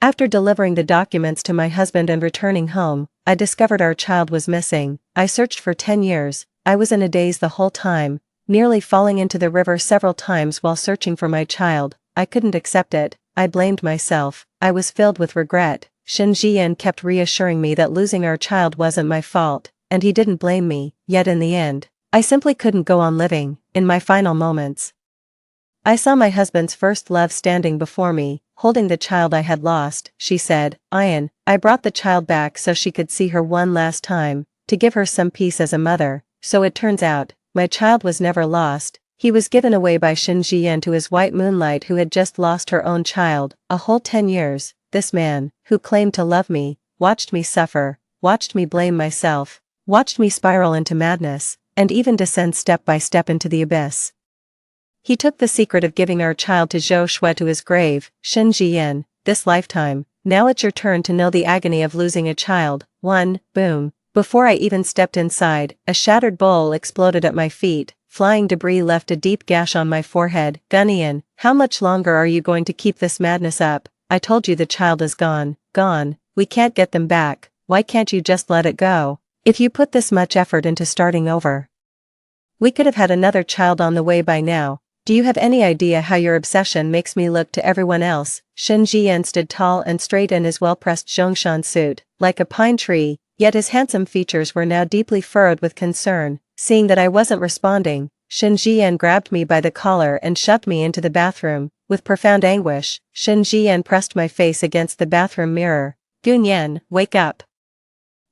After delivering the documents to my husband and returning home, I discovered our child was missing. I searched for 10 years, I was in a daze the whole time, nearly falling into the river several times while searching for my child. I couldn't accept it, I blamed myself, I was filled with regret. Shen Jian kept reassuring me that losing our child wasn't my fault, and he didn't blame me, yet in the end, I simply couldn't go on living. In my final moments, I saw my husband's first love standing before me, holding the child I had lost. She said, "Ian, I brought the child back so she could see her one last time, to give her some peace as a mother." So it turns out, my child was never lost. He was given away by Shen Jian to his wife Moonlight, who had just lost her own child. A whole 10 years, this man, who claimed to love me, watched me suffer, watched me blame myself, watched me spiral into madness, and even descend step by step into the abyss. He took the secret of giving our child to Zhou Shui to his grave. Shen Jian, this lifetime, now it's your turn to know the agony of losing a child. One, boom. Before I even stepped inside, a shattered bowl exploded at my feet. Flying debris left a deep gash on my forehead. Gunnian, how much longer are you going to keep this madness up? I told you the child is gone. Gone. We can't get them back. Why can't you just let it go? If you put this much effort into starting over, we could have had another child on the way by now. Do you have any idea how your obsession makes me look to everyone else? Shen Jian stood tall and straight in his well-pressed Zhongshan suit, like a pine tree, yet his handsome features were now deeply furrowed with concern. Seeing that I wasn't responding, Shen Jian grabbed me by the collar and shoved me into the bathroom. With profound anguish, Shen Jian pressed my face against the bathroom mirror. "Gunyan, wake up.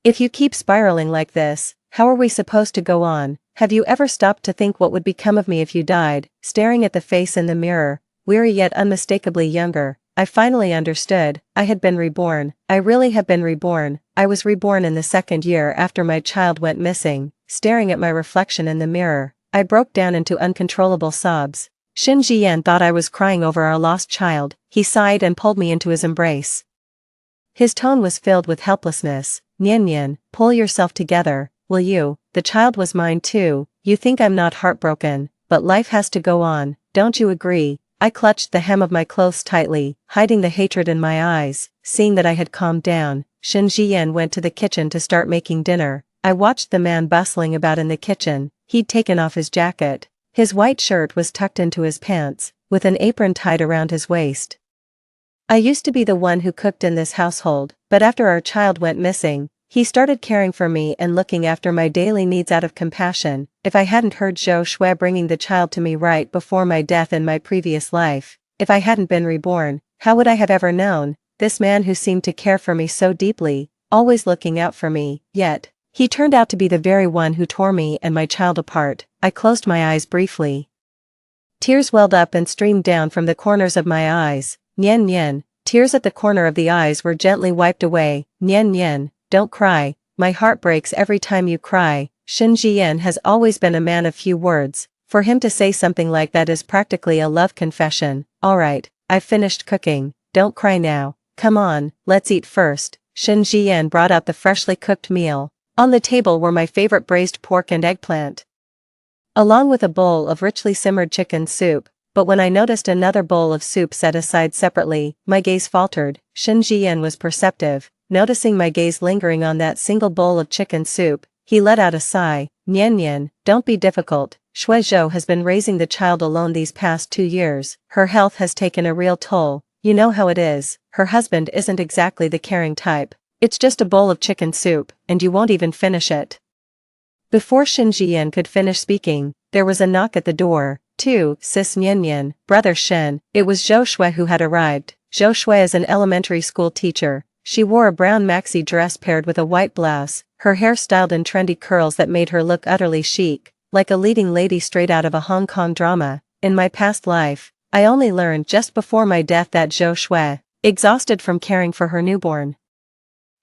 If you keep spiraling like this, how are we supposed to go on? Have you ever stopped to think what would become of me if you died?" Staring at the face in the mirror, weary yet unmistakably younger, I finally understood. I had been reborn. I really have been reborn. I was reborn in the second year after my child went missing. Staring at my reflection in the mirror, I broke down into uncontrollable sobs. Shen Jian thought I was crying over our lost child. He sighed and pulled me into his embrace. His tone was filled with helplessness. "Nian Nian, pull yourself together, will you? The child was mine too. You think I'm not heartbroken, but life has to go on, don't you agree?" I clutched the hem of my clothes tightly, hiding the hatred in my eyes. Seeing that I had calmed down, Shen Jian went to the kitchen to start making dinner. I watched the man bustling about in the kitchen. He'd taken off his jacket. His white shirt was tucked into his pants, with an apron tied around his waist. I used to be the one who cooked in this household, but after our child went missing, he started caring for me and looking after my daily needs out of compassion. If I hadn't heard Zhou Shui bringing the child to me right before my death in my previous life, if I hadn't been reborn, how would I have ever known? This man who seemed to care for me so deeply, always looking out for me, yet he turned out to be the very one who tore me and my child apart. I closed my eyes briefly. Tears welled up and streamed down from the corners of my eyes. "Nian Nian." Tears at the corner of the eyes were gently wiped away. "Nian Nian, don't cry. My heart breaks every time you cry." Shen Jian has always been a man of few words. For him to say something like that is practically a love confession. "Alright, I've finished cooking. Don't cry now. Come on, let's eat first." Shen Jian brought out the freshly cooked meal. On the table were my favorite braised pork and eggplant, along with a bowl of richly simmered chicken soup. But when I noticed another bowl of soup set aside separately, my gaze faltered. Shen Jian was perceptive. Noticing my gaze lingering on that single bowl of chicken soup, he let out a sigh. "Nian Nian, don't be difficult. Shui Zhou has been raising the child alone these past 2 years. Her health has taken a real toll. You know how it is. Her husband isn't exactly the caring type. It's just a bowl of chicken soup, and you won't even finish it." Before Shen Jian could finish speaking, there was a knock at the door. "2, Sis Nian Nian, Brother Shen." It was Zhou Shui who had arrived. Zhou Shui is an elementary school teacher. She wore a brown maxi dress paired with a white blouse, her hair styled in trendy curls that made her look utterly chic, like a leading lady straight out of a Hong Kong drama. In my past life, I only learned just before my death that Zhou Shui, exhausted from caring for her newborn,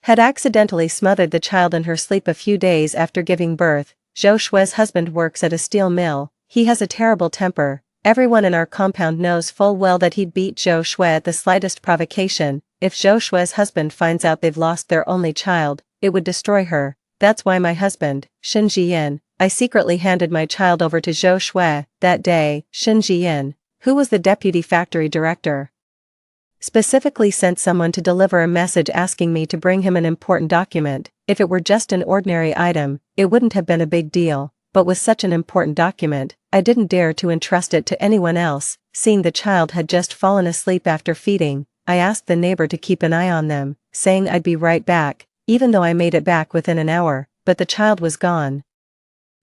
had accidentally smothered the child in her sleep a few days after giving birth. Zhou Shui's husband works at a steel mill. He has a terrible temper. Everyone in our compound knows full well that he'd beat Zhou Shui at the slightest provocation. If Zhou Shui's husband finds out they've lost their only child, it would destroy her. That's why my husband, Shen Jian, I secretly handed my child over to Zhou Shui. That day, Shen Jian, who was the deputy factory director, specifically sent someone to deliver a message asking me to bring him an important document. If it were just an ordinary item, it wouldn't have been a big deal, but with such an important document, I didn't dare to entrust it to anyone else. Seeing the child had just fallen asleep after feeding, I asked the neighbor to keep an eye on them, saying I'd be right back, even though I made it back within an hour, but the child was gone.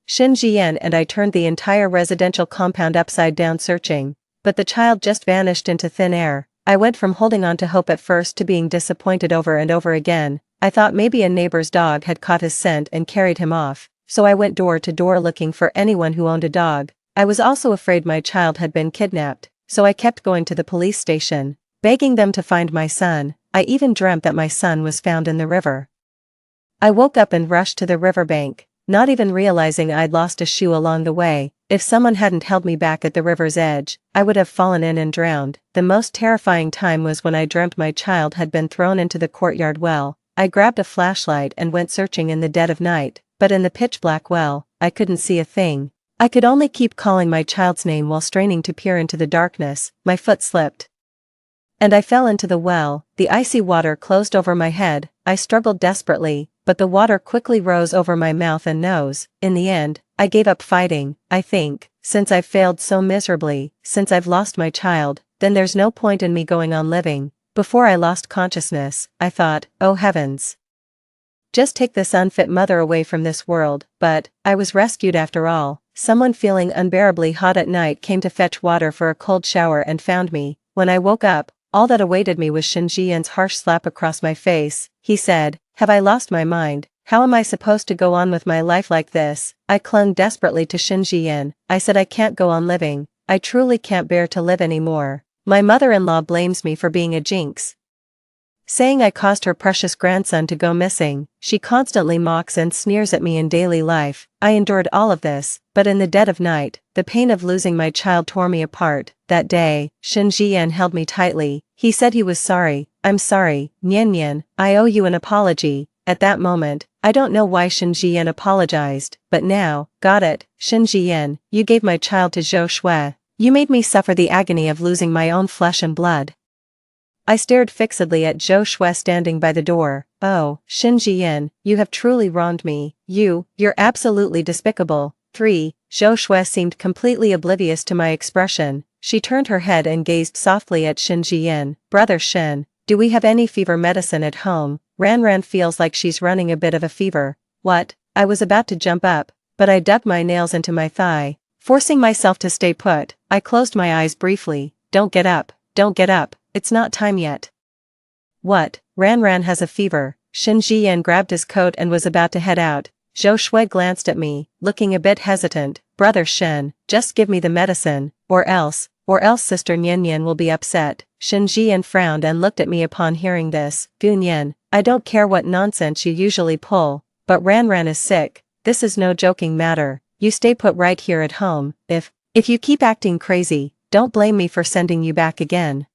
Shin Jian and I turned the entire residential compound upside down searching, but the child just vanished into thin air. I went from holding on to hope at first to being disappointed over and over again. I thought maybe a neighbor's dog had caught his scent and carried him off, so I went door to door looking for anyone who owned a dog. I was also afraid my child had been kidnapped, so I kept going to the police station, begging them to find my son. I even dreamt that my son was found in the river. I woke up and rushed to the riverbank, not even realizing I'd lost a shoe along the way. If someone hadn't held me back at the river's edge, I would have fallen in and drowned. The most terrifying time was when I dreamt my child had been thrown into the courtyard well. I grabbed a flashlight and went searching in the dead of night, but in the pitch-black well, I couldn't see a thing. I could only keep calling my child's name while straining to peer into the darkness. My foot slipped, and I fell into the well. The icy water closed over my head. I struggled desperately, but the water quickly rose over my mouth and nose. In the end, I gave up fighting. I think, since I've failed so miserably, since I've lost my child, then there's no point in me going on living. Before I lost consciousness, I thought, oh heavens, just take this unfit mother away from this world. But I was rescued after all. Someone feeling unbearably hot at night came to fetch water for a cold shower and found me. When I woke up, all that awaited me was Shin Jian's harsh slap across my face. He said, "Have I lost my mind? How am I supposed to go on with my life like this?" I clung desperately to Shin Jian. I said I can't go on living. I truly can't bear to live anymore. My mother-in-law blames me for being a jinx, saying I caused her precious grandson to go missing. She constantly mocks and sneers at me in daily life. I endured all of this, but in the dead of night, the pain of losing my child tore me apart. That day, Shin Jian held me tightly. He said he was sorry. "I'm sorry, Nian Nian, I owe you an apology." At that moment, I don't know why Shin Jian apologized, but now, got it. Shin Jian, you gave my child to Zhou Shui. You made me suffer the agony of losing my own flesh and blood. I stared fixedly at Zhou Shui standing by the door. "Oh, Shin Jian, you have truly wronged me. You're absolutely despicable." 3. Zhou Shui seemed completely oblivious to my expression. She turned her head and gazed softly at Shin Jian. "Brother Shin, do we have any fever medicine at home? Ran feels like she's running a bit of a fever." What? I was about to jump up, but I dug my nails into my thigh. Forcing myself to stay put, I closed my eyes briefly. Don't get up, it's not time yet." "What? Ran has a fever." Shin Jian grabbed his coat and was about to head out. Zhou Shui glanced at me, looking a bit hesitant. "Brother Shin, just give me the medicine, or else Sister Nian Nian will be upset." Shin Jian frowned and looked at me upon hearing this. "Gu Nian, I don't care what nonsense you usually pull, but Ran is sick. This is no joking matter. You stay put right here at home. If you keep acting crazy, don't blame me for sending you back again."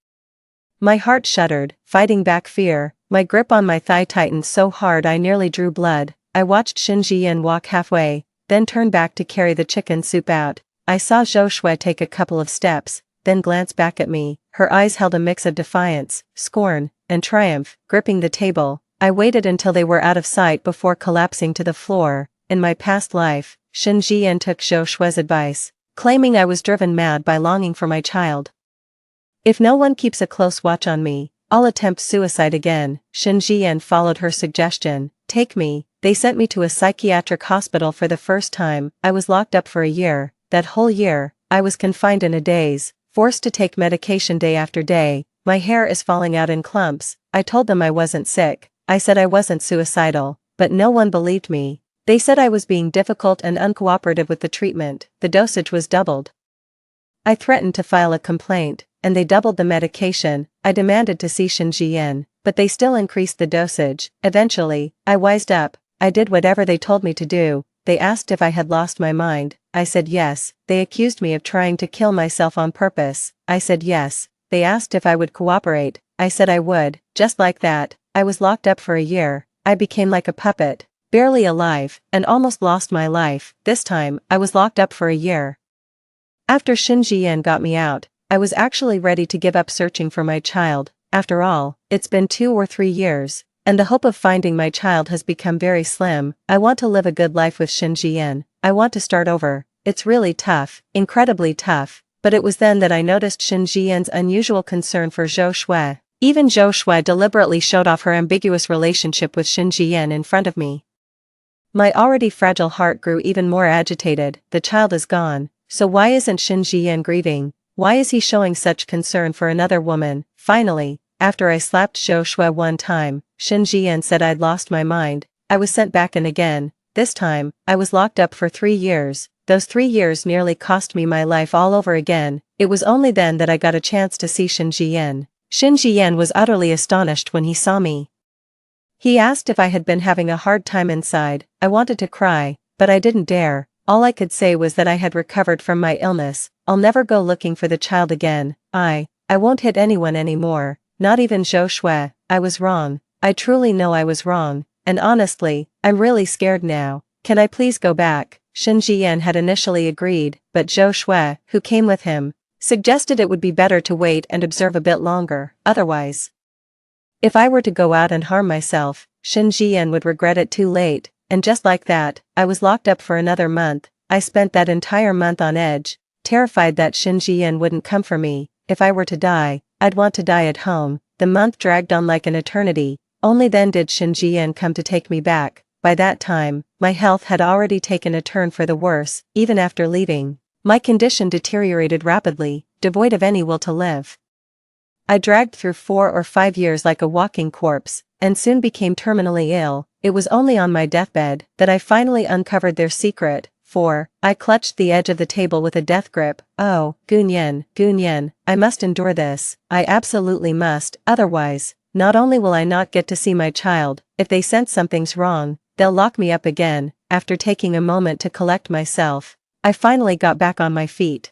My heart shuddered, fighting back fear. My grip on my thigh tightened so hard I nearly drew blood. I watched Shin Jian walk halfway, then turn back to carry the chicken soup out. I saw Zhou Shui take a couple of steps, then glance back at me. Her eyes held a mix of defiance, scorn, and triumph. Gripping the table, I waited until they were out of sight before collapsing to the floor. In my past life, Shin Jian took Zhou Shui's advice, claiming I was driven mad by longing for my child. "If no one keeps a close watch on me, I'll attempt suicide again." Shin Jian followed her suggestion. "Take me." They sent me to a psychiatric hospital for the first time. I was locked up for a year. That whole year, I was confined in a daze, forced to take medication day after day. My hair is falling out in clumps. I told them I wasn't sick. I said I wasn't suicidal, but no one believed me. They said I was being difficult and uncooperative with the treatment. The dosage was doubled. I threatened to file a complaint, and they doubled the medication. I demanded to see Shin Jian, but they still increased the dosage. Eventually, I wised up. I did whatever they told me to do. They asked if I had lost my mind. I said yes. They accused me of trying to kill myself on purpose. I said yes. They asked if I would cooperate. I said I would. Just like that, I was locked up for a year. I became like a puppet, barely alive, and almost lost my life. This time, I was locked up for a year. After Shin Jian got me out, I was actually ready to give up searching for my child. after all, it's been 2 or 3 years, and the hope of finding my child has become very slim. I want to live a good life with Shin Jian. I want to start over. It's really tough, incredibly tough, but it was then that I noticed Shin Jian's unusual concern for Zhou Shui. Even Zhou Shui deliberately showed off her ambiguous relationship with Shin Jian in front of me. My already fragile heart grew even more agitated. The child is gone, so why isn't Shin Jian grieving? Why is he showing such concern for another woman? Finally, after I slapped Zhou Shui one time, Shin Jian said I'd lost my mind. I was sent back in again. This time, I was locked up for 3 years. Those 3 years nearly cost me my life all over again. It was only then that I got a chance to see Shin Jian. Shin Jian was utterly astonished when he saw me. He asked if I had been having a hard time inside. I wanted to cry, but I didn't dare. All I could say was that I had recovered from my illness. I'll never go looking for the child again. I won't hit anyone anymore, not even Zhou Shui. I was wrong. I truly know I was wrong, and honestly, I'm really scared now. Can I please go back? Shin Jian had initially agreed, but Zhou Shui, who came with him, suggested it would be better to wait and observe a bit longer. Otherwise, if I were to go out and harm myself, Shin Jian would regret it too late. And just like that, I was locked up for another month. I spent that entire month on edge, terrified that Shin Jian wouldn't come for me. If I were to die, I'd want to die at home. The month dragged on like an eternity. Only then did Shin Jian come to take me back. By that time, my health had already taken a turn for the worse. Even after leaving, my condition deteriorated rapidly, devoid of any will to live. I dragged through 4 or 5 years like a walking corpse, and soon became terminally ill. It was only on my deathbed that I finally uncovered their secret. For I clutched the edge of the table with a death grip. Oh, Gunyan, I must endure this. I absolutely must. Otherwise, not only will I not get to see my child, if they sense something's wrong, they'll lock me up again. After taking a moment to collect myself, I finally got back on my feet.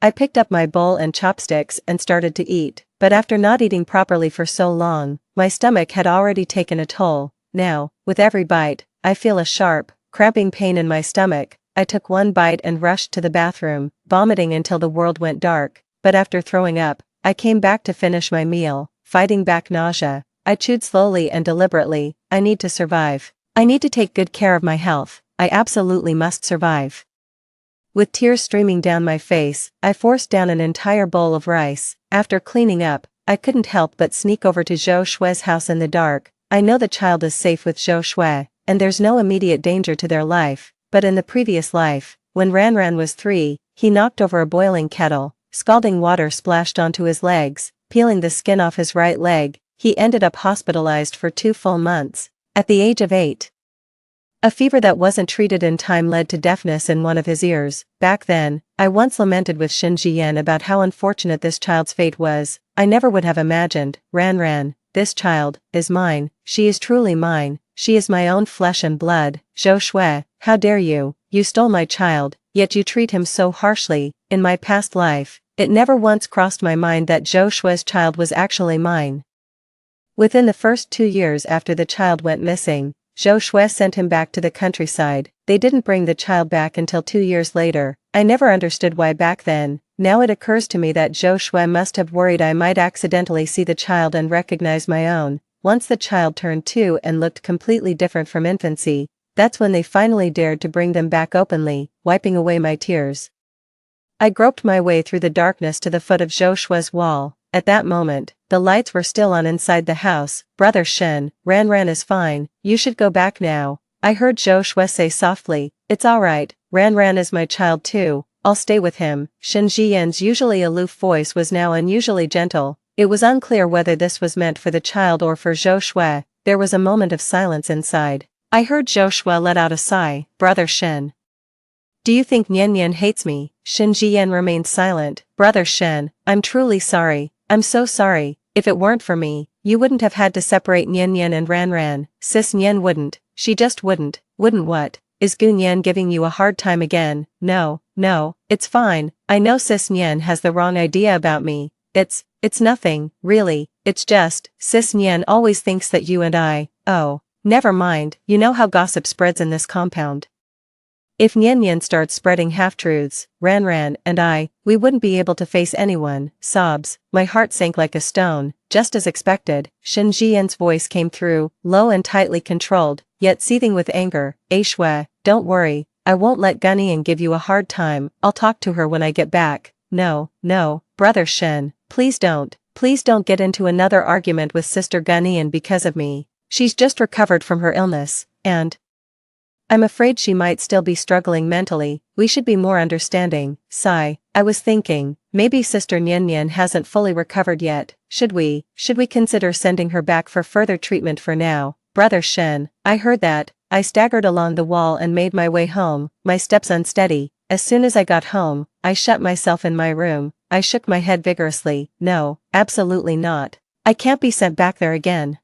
I picked up my bowl and chopsticks and started to eat, but after not eating properly for so long, my stomach had already taken a toll. Now, with every bite, I feel a sharp, cramping pain in my stomach. I took one bite and rushed to the bathroom, vomiting until the world went dark, but after throwing up, I came back to finish my meal, fighting back nausea. I chewed slowly and deliberately. I need to survive. I need to take good care of my health. I absolutely must survive. With tears streaming down my face, I forced down an entire bowl of rice. After cleaning up, I couldn't help but sneak over to Zhou Shui's house in the dark. I know the child is safe with Zhou Shui, and there's no immediate danger to their life, but in the previous life, when Ranran was 3, he knocked over a boiling kettle. Scalding water splashed onto his legs, peeling the skin off his right leg. He ended up hospitalized for 2 full months. At the age of 8. A fever that wasn't treated in time led to deafness in one of his ears. Back then, I once lamented with Shin Jian about how unfortunate this child's fate was. I never would have imagined. Ranran, this child, is mine. She is truly mine. She is my own flesh and blood. Zhou Shui, how dare you? You stole my child, yet you treat him so harshly. In my past life, it never once crossed my mind that Zhou Shui's child was actually mine. Within the first 2 years after the child went missing, Zhou Shui sent him back to the countryside. They didn't bring the child back until 2 years later. I never understood why back then. Now it occurs to me that Zhou Shui must have worried I might accidentally see the child and recognize my own. Once the child turned 2 and looked completely different from infancy, that's when they finally dared to bring them back openly, wiping away my tears. I groped my way through the darkness to the foot of Zhou Shui's wall. At that moment, the lights were still on inside the house. Brother Shen, Ranran is fine, you should go back now. I heard Zhou Shui say softly, it's alright, Ranran is my child too, I'll stay with him. Shin Jian's usually aloof voice was now unusually gentle. It was unclear whether this was meant for the child or for Zhou Shui. There was a moment of silence inside. I heard Zhou Shui let out a sigh. Brother Shen. Do you think Nian hates me? Shin Jian remained silent. Brother Shen, I'm truly sorry. I'm so sorry. If it weren't for me, you wouldn't have had to separate Nian and Ranran. Sis Nian wouldn't. She just wouldn't. Wouldn't what? Is Gunyan giving you a hard time again? No, it's fine. I know Sis Nian has the wrong idea about me. It's nothing, really. It's just, Sis Nian always thinks that you and I, oh, never mind, you know how gossip spreads in this compound. If Nian starts spreading half-truths, Ran and we wouldn't be able to face anyone, sobs. My heart sank like a stone. Just as expected, Shen Jian's voice came through, low and tightly controlled, yet seething with anger. Shui, don't worry, I won't let Gunnyan give you a hard time, I'll talk to her when I get back. No, brother Shen, please don't get into another argument with Sister Gunnyan because of me. She's just recovered from her illness, and I'm afraid she might still be struggling mentally. We should be more understanding. Sigh. I was thinking, maybe Sister Nian hasn't fully recovered yet. Should we consider sending her back for further treatment for now? Brother Shen, I heard that. I staggered along the wall and made my way home, my steps unsteady. As soon as I got home, I shut myself in my room. I shook my head vigorously. No, absolutely not. I can't be sent back there again.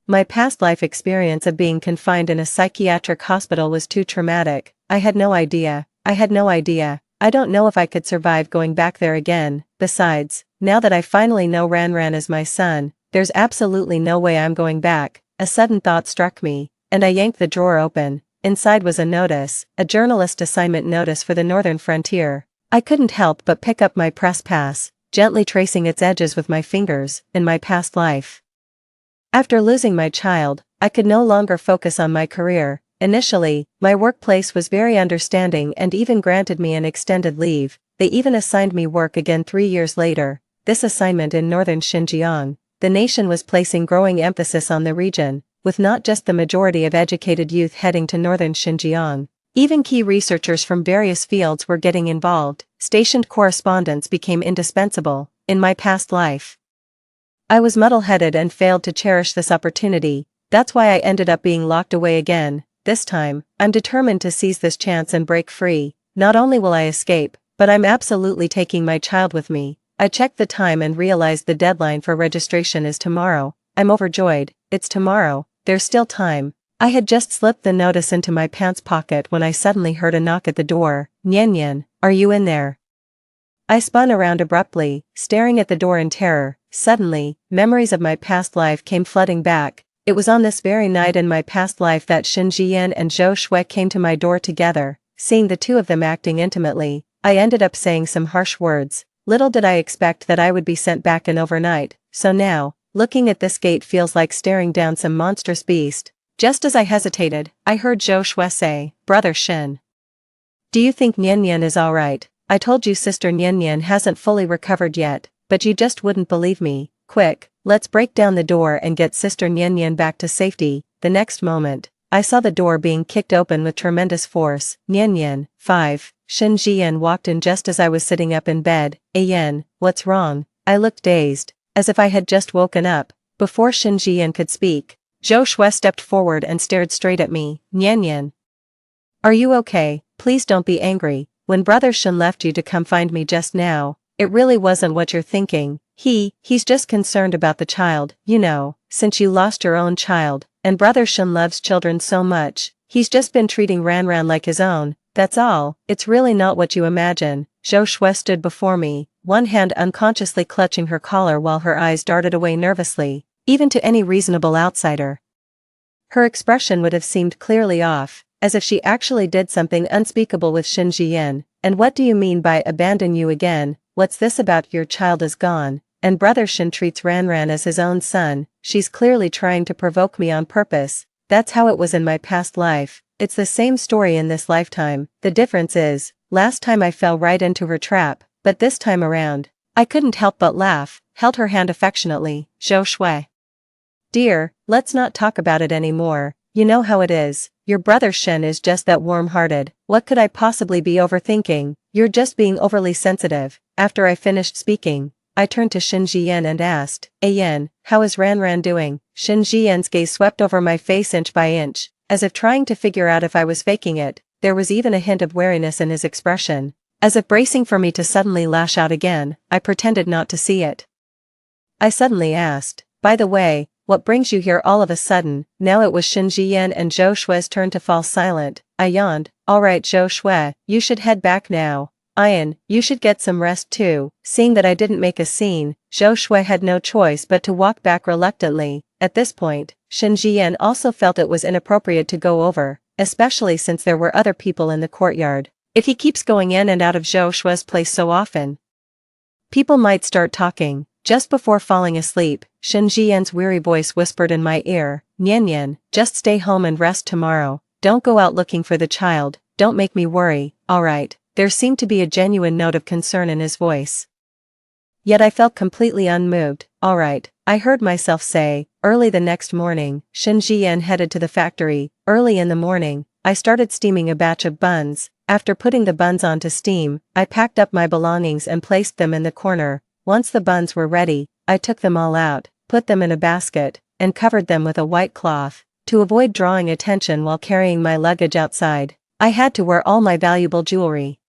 My past life experience of being confined in a psychiatric hospital was too traumatic. I had no idea. I don't know if I could survive going back there again. Besides, now that I finally know Ran is my son, there's absolutely no way I'm going back. A sudden thought struck me, and I yanked the drawer open. Inside was a notice, a journalist assignment notice for the Northern Frontier. I couldn't help but pick up my press pass, gently tracing its edges with my fingers. In my past life, after losing my child, I could no longer focus on my career. Initially, my workplace was very understanding and even granted me an extended leave. They even assigned me work again 3 years later, this assignment in northern Xinjiang. The nation was placing growing emphasis on the region, with not just the majority of educated youth heading to northern Xinjiang. Even key researchers from various fields were getting involved. Stationed correspondents became indispensable. In my past life, I was muddle-headed and failed to cherish this opportunity. That's why I ended up being locked away again. This time, I'm determined to seize this chance and break free. Not only will I escape, but I'm absolutely taking my child with me. I checked the time and realized the deadline for registration is tomorrow. I'm overjoyed. It's tomorrow. There's still time. I had just slipped the notice into my pants pocket when I suddenly heard a knock at the door. Nian, are you in there? I spun around abruptly, staring at the door in terror. Suddenly, memories of my past life came flooding back. It was on this very night in my past life that Xin Jian and Zhou Shui came to my door together. Seeing the two of them acting intimately, I ended up saying some harsh words. Little did I expect that I would be sent back in overnight. So now, looking at this gate feels like staring down some monstrous beast. Just as I hesitated, I heard Zhou Shui say, Brother Shen, do you think Nian is alright? I told you Sister Nian hasn't fully recovered yet, but you just wouldn't believe me. Quick, let's break down the door and get Sister Nian back to safety. The next moment, I saw the door being kicked open with tremendous force. Nian, 5. Shen Jian walked in just as I was sitting up in bed. Ayen, what's wrong? I looked dazed, as if I had just woken up. Before Shen Jian could speak, Zhou Shui stepped forward and stared straight at me. Nian, are you okay? Please don't be angry. When Brother Shen left you to come find me just now, it really wasn't what you're thinking. He's just concerned about the child, you know, since you lost your own child, and Brother Shen loves children so much, he's just been treating Ran like his own, that's all. It's really not what you imagine. Zhou Shui stood before me, one hand unconsciously clutching her collar while her eyes darted away nervously. Even to any reasonable outsider, her expression would have seemed clearly off, as if she actually did something unspeakable with Xin Jian. And what do you mean by abandon you again? What's this about your child is gone, and Brother Shen treats Ran as his own son? She's clearly trying to provoke me on purpose. That's how it was in my past life. It's the same story in this lifetime. The difference is, last time I fell right into her trap, but this time around, I couldn't help but laugh, held her hand affectionately. Zhou Shui, dear, let's not talk about it anymore. You know how it is. Your Brother Shen is just that warm-hearted. What could I possibly be overthinking? You're just being overly sensitive. After I finished speaking, I turned to Xin Jian and asked, Ayen, how is Ran doing? Xin Jian's gaze swept over my face inch by inch, as if trying to figure out if I was faking it. There was even a hint of wariness in his expression. As if bracing for me to suddenly lash out again, I pretended not to see it. I suddenly asked, by the way, what brings you here all of a sudden? Now it was Xin Jian and Zhou Shui's turn to fall silent. I yawned. Alright Zhou Shui, you should head back now. Ayan, you should get some rest too. Seeing that I didn't make a scene, Zhou Shui had no choice but to walk back reluctantly. At this point, Xin Jian also felt it was inappropriate to go over. especially since there were other people in the courtyard. If he keeps going in and out of Zhou Shue's place so often, people might start talking. Just before falling asleep, Shen Jian's weary voice whispered in my ear, "Nian Nian, just stay home and rest tomorrow. Don't go out looking for the child, don't make me worry, alright." There seemed to be a genuine note of concern in his voice. Yet I felt completely unmoved. "Alright," I heard myself say. Early the next morning, Shen Jian headed to the factory. Early in the morning, I started steaming a batch of buns. After putting the buns onto steam, I packed up my belongings and placed them in the corner. Once the buns were ready, I took them all out, put them in a basket, and covered them with a white cloth. To avoid drawing attention while carrying my luggage outside, I had to wear all my valuable jewelry.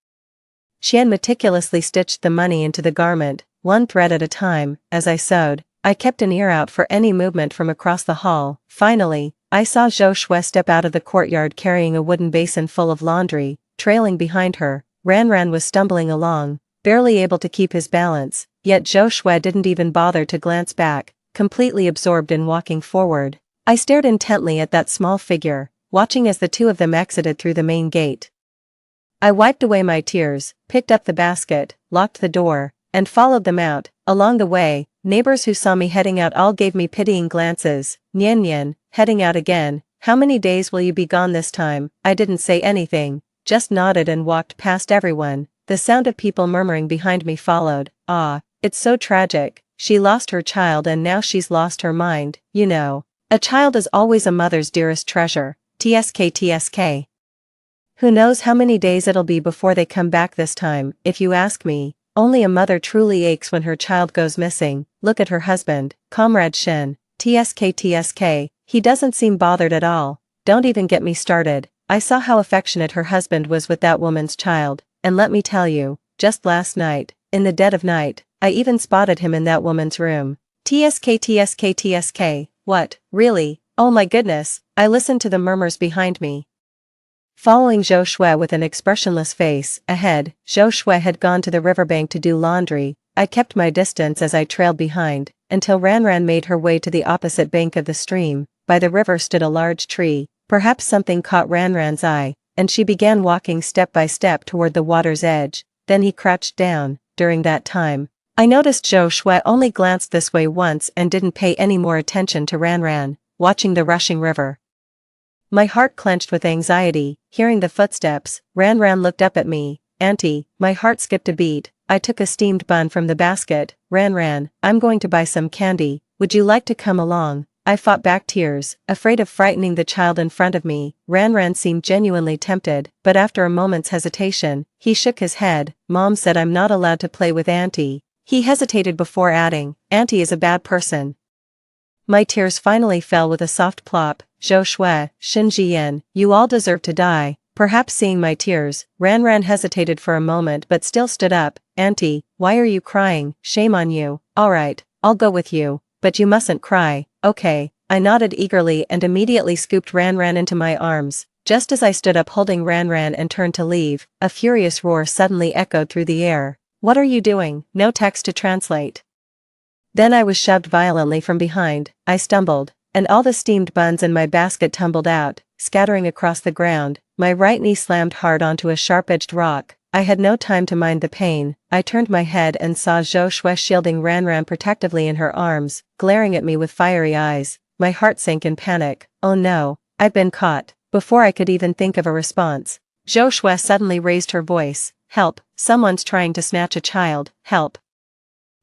Xian meticulously stitched the money into the garment, one thread at a time. As I sewed, I kept an ear out for any movement from across the hall. Finally, I saw Zhou Shui step out of the courtyard carrying a wooden basin full of laundry. Trailing behind her, Ran Ran was stumbling along, barely able to keep his balance, yet Zhou Shui didn't even bother to glance back, completely absorbed in walking forward. I stared intently at that small figure, watching as the two of them exited through the main gate. I wiped away my tears, picked up the basket, locked the door, and followed them out. Along the way, neighbors who saw me heading out all gave me pitying glances. "Nian Nian, heading out again, how many days will you be gone this time?" I didn't say anything, just nodded and walked past everyone. The sound of people murmuring behind me followed. "Ah, it's so tragic, she lost her child and now she's lost her mind, you know. A child is always a mother's dearest treasure. TSK. Who knows how many days it'll be before they come back this time. If you ask me, only a mother truly aches when her child goes missing. Look at her husband, Comrade Shen. TSK. He doesn't seem bothered at all. Don't even get me started. I saw how affectionate her husband was with that woman's child, and let me tell you, just last night, in the dead of night, I even spotted him in that woman's room. TSK. What, really? Oh my goodness." I listened to the murmurs behind me, following Zhou Shui with an expressionless face. Ahead, Zhou Shui had gone to the riverbank to do laundry. I kept my distance as I trailed behind, until Ran Ran made her way to the opposite bank of the stream. By the river stood a large tree. Perhaps something caught Ran Ran's eye, and she began walking step by step toward the water's edge. Then he crouched down. During that time, I noticed Zhou Shui only glanced this way once and didn't pay any more attention to Ran Ran, watching the rushing river. My heart clenched with anxiety. Hearing the footsteps, Ran Ran looked up at me. "Auntie," my heart skipped a beat. I took a steamed bun from the basket. "Ran Ran, I'm going to buy some candy. Would you like to come along?" I fought back tears, afraid of frightening the child in front of me. Ran Ran seemed genuinely tempted, but after a moment's hesitation, he shook his head. "Mom said I'm not allowed to play with Auntie." He hesitated before adding, "Auntie is a bad person." My tears finally fell with a soft plop. "Zhou Shui, Shen Jian, you all deserve to die." Perhaps seeing my tears, Ran Ran hesitated for a moment but still stood up. "Auntie, why are you crying? Shame on you." "Alright, I'll go with you, but you mustn't cry." "Okay." I nodded eagerly and immediately scooped Ran Ran into my arms. Just as I stood up holding Ran Ran and turned to leave, a furious roar suddenly echoed through the air. "What are you doing?" No text to translate. Then I was shoved violently from behind. I stumbled, and all the steamed buns in my basket tumbled out, scattering across the ground. My right knee slammed hard onto a sharp-edged rock. I had no time to mind the pain. I turned my head and saw Zhou Shui shielding Ran Ran protectively in her arms, glaring at me with fiery eyes. My heart sank in panic. Oh no, I'd been caught. Before I could even think of a response, Zhou Shui suddenly raised her voice. "Help, someone's trying to snatch a child, help.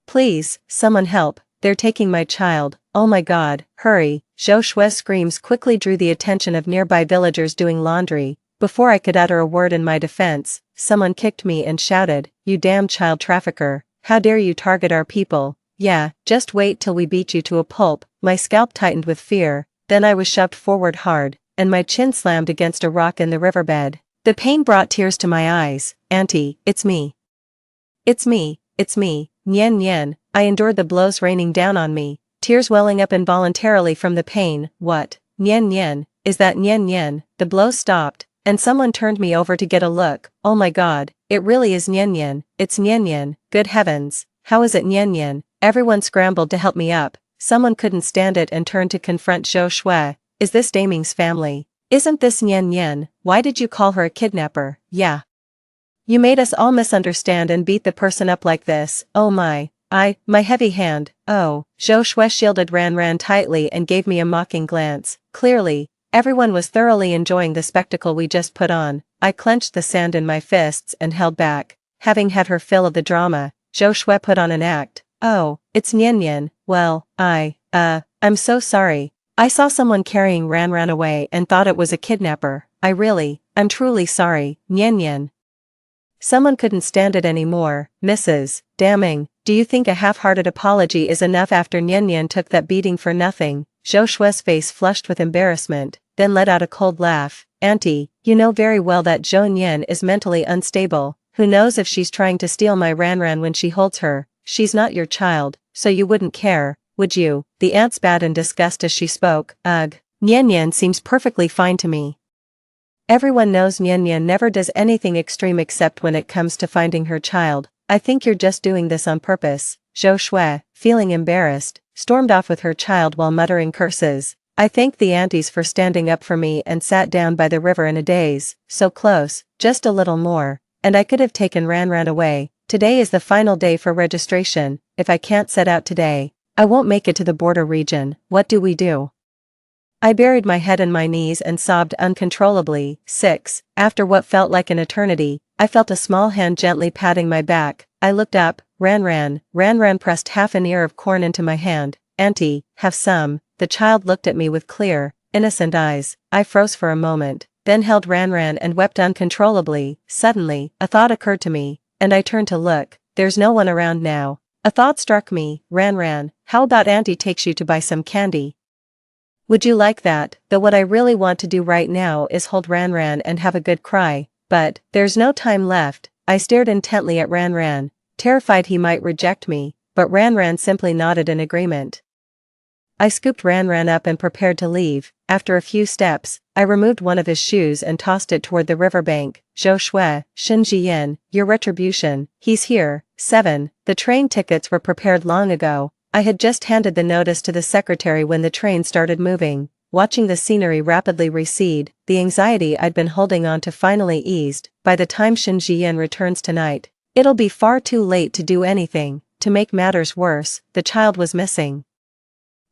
Please, someone help, they're taking my child, oh my god, hurry." Zhou Shui's screams quickly drew the attention of nearby villagers doing laundry. Before I could utter a word in my defense, someone kicked me and shouted, "You damn child trafficker, how dare you target our people? Yeah, just wait till we beat you to a pulp." My scalp tightened with fear, then I was shoved forward hard, and my chin slammed against a rock in the riverbed. The pain brought tears to my eyes. "Auntie, it's me. It's me. Nian Nian." I endured the blows raining down on me, tears welling up involuntarily from the pain. "What? Nian Nian, is that Nian Nian?" The blows stopped, and someone turned me over to get a look. Oh my god, it really is Nian Nian. It's Nian Nian. Good heavens, how is it Nian Nian? Everyone scrambled to help me up. Someone couldn't stand it and turned to confront Zhou Shui. "Is this Daming's family?" Isn't this Nyen Nyen? Why did you call her a kidnapper? Yeah. You made us all misunderstand and beat the person up like this. Oh my heavy hand. Oh, Zhou Shui shielded Ran tightly and gave me a mocking glance. Clearly, everyone was thoroughly enjoying the spectacle we just put on. I clenched the sand in my fists and held back. Having had her fill of the drama, Zhou Shui put on an act. Oh, it's Nyen Nyen. Well, I'm so sorry. I saw someone carrying Ran away and thought it was a kidnapper. I'm truly sorry, Nyen Nyen. Someone couldn't stand it anymore. Mrs. Damning, do you think a half-hearted apology is enough after Nyen Nyen took that beating for nothing? Zhou Shui's face flushed with embarrassment, then let out a cold laugh. Auntie, you know very well that Zhou Nyen is mentally unstable. Who knows if she's trying to steal my Ran when she holds her? She's not your child, so you wouldn't care, would you? The aunt spat in disgust as she spoke. Ugh. Nyen Nyen seems perfectly fine to me. Everyone knows Nyen Nyen never does anything extreme except when it comes to finding her child. I think you're just doing this on purpose. Zhou Shui, feeling embarrassed, stormed off with her child while muttering curses. I thanked the aunties for standing up for me and sat down by the river in a daze. So close, just a little more, and I could have taken Ran away. Today is the final day for registration. If I can't set out today, I won't make it to the border region. What do we do? I buried my head in my knees and sobbed uncontrollably. 6. After what felt like an eternity, I felt a small hand gently patting my back. I looked up. Ran pressed half an ear of corn into my hand. Auntie, have some. The child looked at me with clear, innocent eyes. I froze for a moment, then held Ran and wept uncontrollably. Suddenly, a thought occurred to me, and I turned to look. There's no one around now. A thought struck me. Ran, how about Auntie takes you to buy some candy? Would you like that? Though what I really want to do right now is hold Ran and have a good cry. But, there's no time left. I stared intently at Ran, terrified he might reject me, but Ran simply nodded in agreement. I scooped Ran up and prepared to leave. After a few steps, I removed one of his shoes and tossed it toward the riverbank. Zhou Shui, Shen Jiyan, your retribution. He's here. 7. The train tickets were prepared long ago. I had just handed the notice to the secretary when the train started moving. Watching the scenery rapidly recede, the anxiety I'd been holding on to finally eased. By the time Shen Jiyan returns tonight, it'll be far too late to do anything. To make matters worse, the child was missing.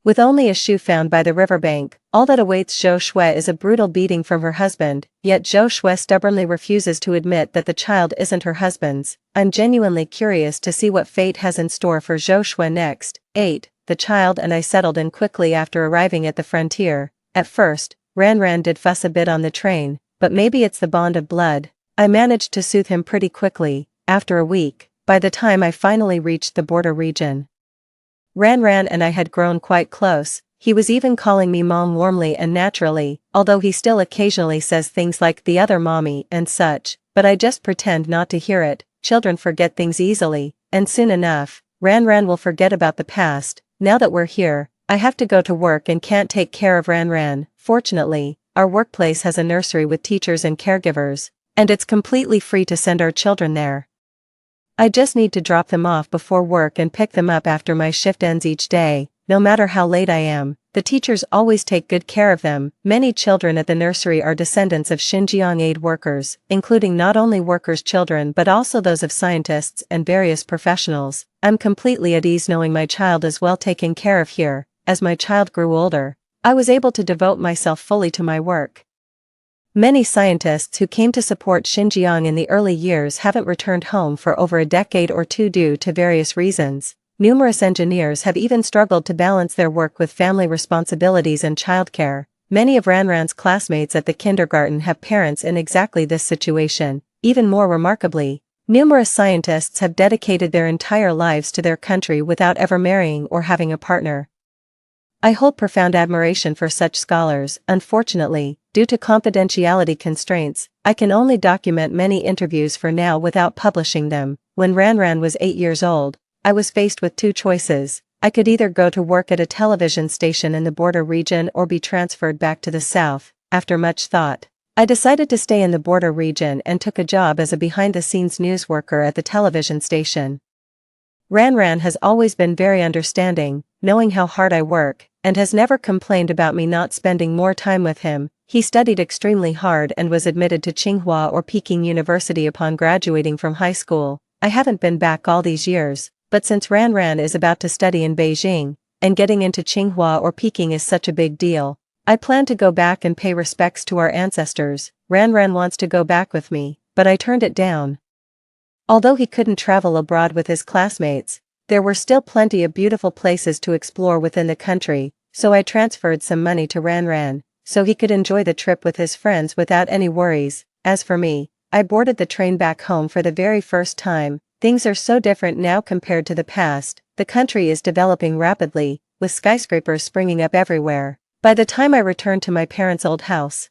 With only a shoe found by the riverbank, all that awaits Zhou Shui is a brutal beating from her husband, yet Zhou Shui stubbornly refuses to admit that the child isn't her husband's. I'm genuinely curious to see what fate has in store for Zhou Shui next. 8. The child and I settled in quickly after arriving at the frontier. At first, Ran did fuss a bit on the train, but maybe it's the bond of blood. I managed to soothe him pretty quickly. After a week, by the time I finally reached the border region, Ran and I had grown quite close. He was even calling me mom warmly and naturally, although he still occasionally says things like the other mommy and such, but I just pretend not to hear it. Children forget things easily, and soon enough, Ran will forget about the past. Now that we're here, I have to go to work and can't take care of Ran. Fortunately, our workplace has a nursery with teachers and caregivers, and it's completely free to send our children there. I just need to drop them off before work and pick them up after my shift ends each day. No matter how late I am, the teachers always take good care of them. Many children at the nursery are descendants of Xinjiang aid workers, including not only workers' children but also those of scientists and various professionals. I'm completely at ease knowing my child is well taken care of here. As my child grew older, I was able to devote myself fully to my work. Many scientists who came to support Xinjiang in the early years haven't returned home for over a decade or two due to various reasons. Numerous engineers have even struggled to balance their work with family responsibilities and childcare. Many of Ran's classmates at the kindergarten have parents in exactly this situation. Even more remarkably, numerous scientists have dedicated their entire lives to their country without ever marrying or having a partner. I hold profound admiration for such scholars. Unfortunately, due to confidentiality constraints, I can only document many interviews for now without publishing them. When Ran was 8 years old, I was faced with two choices. I could either go to work at a television station in the border region or be transferred back to the south. After much thought, I decided to stay in the border region and took a job as a behind-the-scenes news worker at the television station. Ran has always been very understanding, knowing how hard I work, and has never complained about me not spending more time with him. He studied extremely hard and was admitted to Tsinghua or Peking University upon graduating from high school. I haven't been back all these years, but since Ran is about to study in Beijing, and getting into Tsinghua or Peking is such a big deal, I plan to go back and pay respects to our ancestors. Ran wants to go back with me, but I turned it down. Although he couldn't travel abroad with his classmates, there were still plenty of beautiful places to explore within the country, so I transferred some money to Ran, so he could enjoy the trip with his friends without any worries. As for me, I boarded the train back home for the very first time. Things are so different now compared to the past. The country is developing rapidly, with skyscrapers springing up everywhere. By the time I returned to my parents' old house,